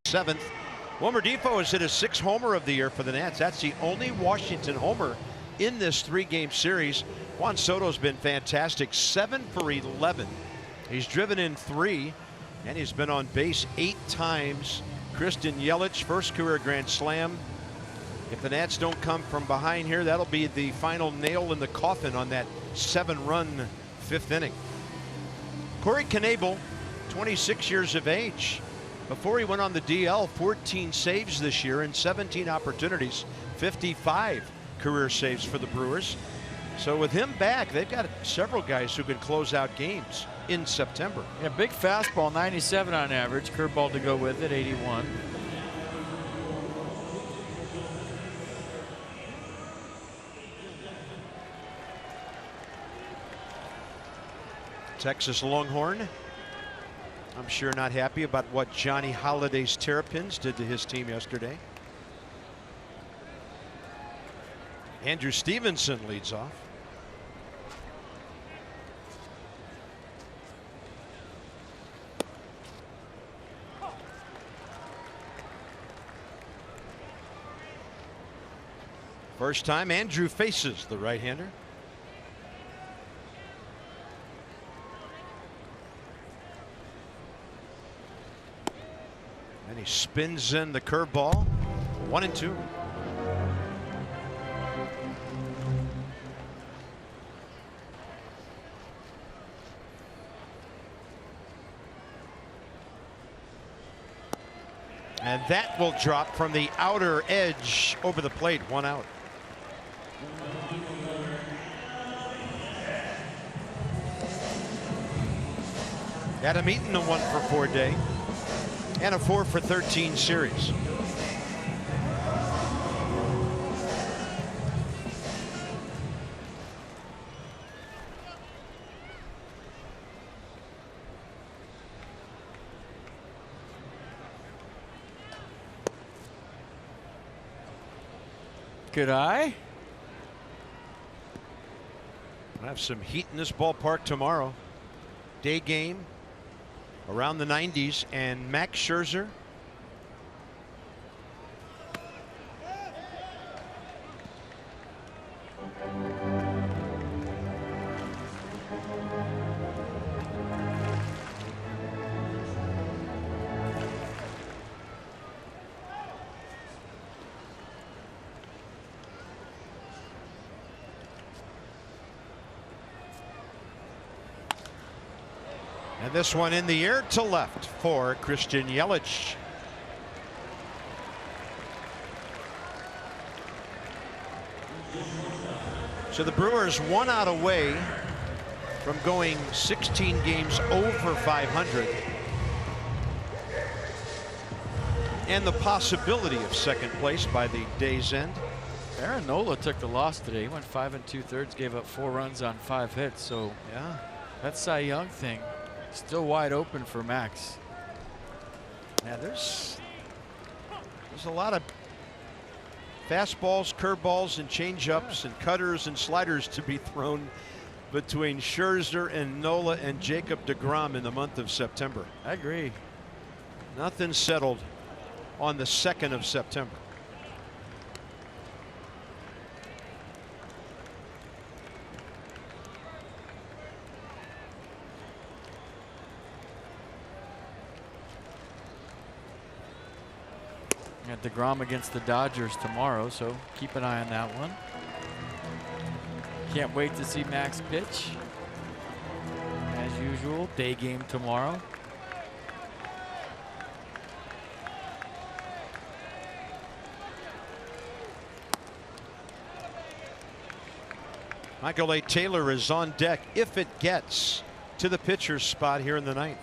7th. Wilmer Depot has hit his 6th homer of the year for the Nats. That's the only Washington homer in this 3-game series. Juan Soto's been fantastic, 7 for 11. He's driven in 3, and he's been on base 8 times. Christian Yelich, first career grand slam. If the Nats don't come from behind here, that'll be the final nail in the coffin on that 7-run 5th inning. Corey Knebel, 26 years of age. Before he went on the DL, 14 saves this year in 17 opportunities, 55 career saves for the Brewers. So with him back, they've got several guys who can close out games in September. Yeah, big fastball, 97 on average. Curveball to go with it, 81. Texas Longhorn, I'm sure not happy about what Johnny Holiday's Terrapins did to his team yesterday. Andrew Stevenson leads off. First time Andrew faces the right-hander. And he spins in the curveball. 1-2. And that will drop from the outer edge over the plate. 1 out. Adam Eaton, a 1 for 4 day and a 4 for 13 series. Good eye. We'll have some heat in this ballpark tomorrow. Day game around the 90s, and Max Scherzer. And this one in the air to left for Christian Yelich. So the Brewers 1 out away from going 16 games over 500. And the possibility of second place by the day's end. Aaron Nola took the loss today. He went 5 2/3, gave up 4 runs on 5 hits. So yeah, that Cy Young thing still wide open for Max. Yeah, there's a lot of fastballs, curveballs, and changeups, and cutters and sliders to be thrown between Scherzer and Nola and Jacob deGrom in the month of September. I agree. Nothing settled on the 2nd of September. Got DeGrom against the Dodgers tomorrow, so keep an eye on that one. Can't wait to see Max pitch. As usual, day game tomorrow. Michael A. Taylor is on deck if it gets to the pitcher's spot here in the 9th.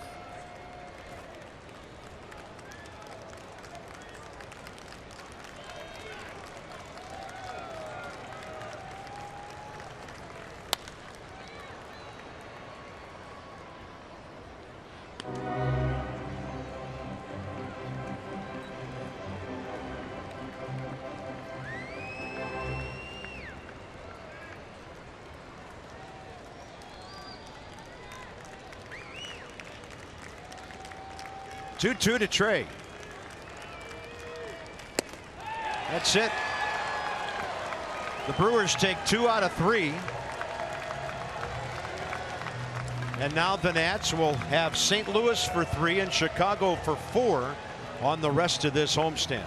Two to Trey. That's it. The Brewers take 2 out of 3. And now the Nats will have St. Louis for 3 and Chicago for 4 on the rest of this homestand.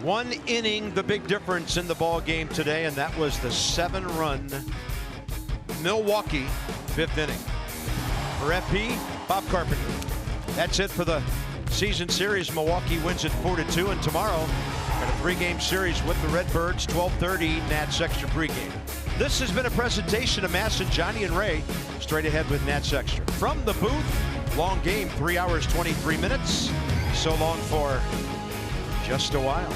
1 inning, the big difference in the ball game today, and that was the 7-run Milwaukee 5th inning. For FP, Bob Carpenter. That's it for the season series. Milwaukee wins it 4-2, and tomorrow got a 3-game series with the Redbirds, 12:30 Nats Extra pregame. This has been a presentation of Masson, Johnny, and Ray. Straight ahead with Nats Extra. From the booth, long game, 3 hours, 23 minutes. So long for just a while.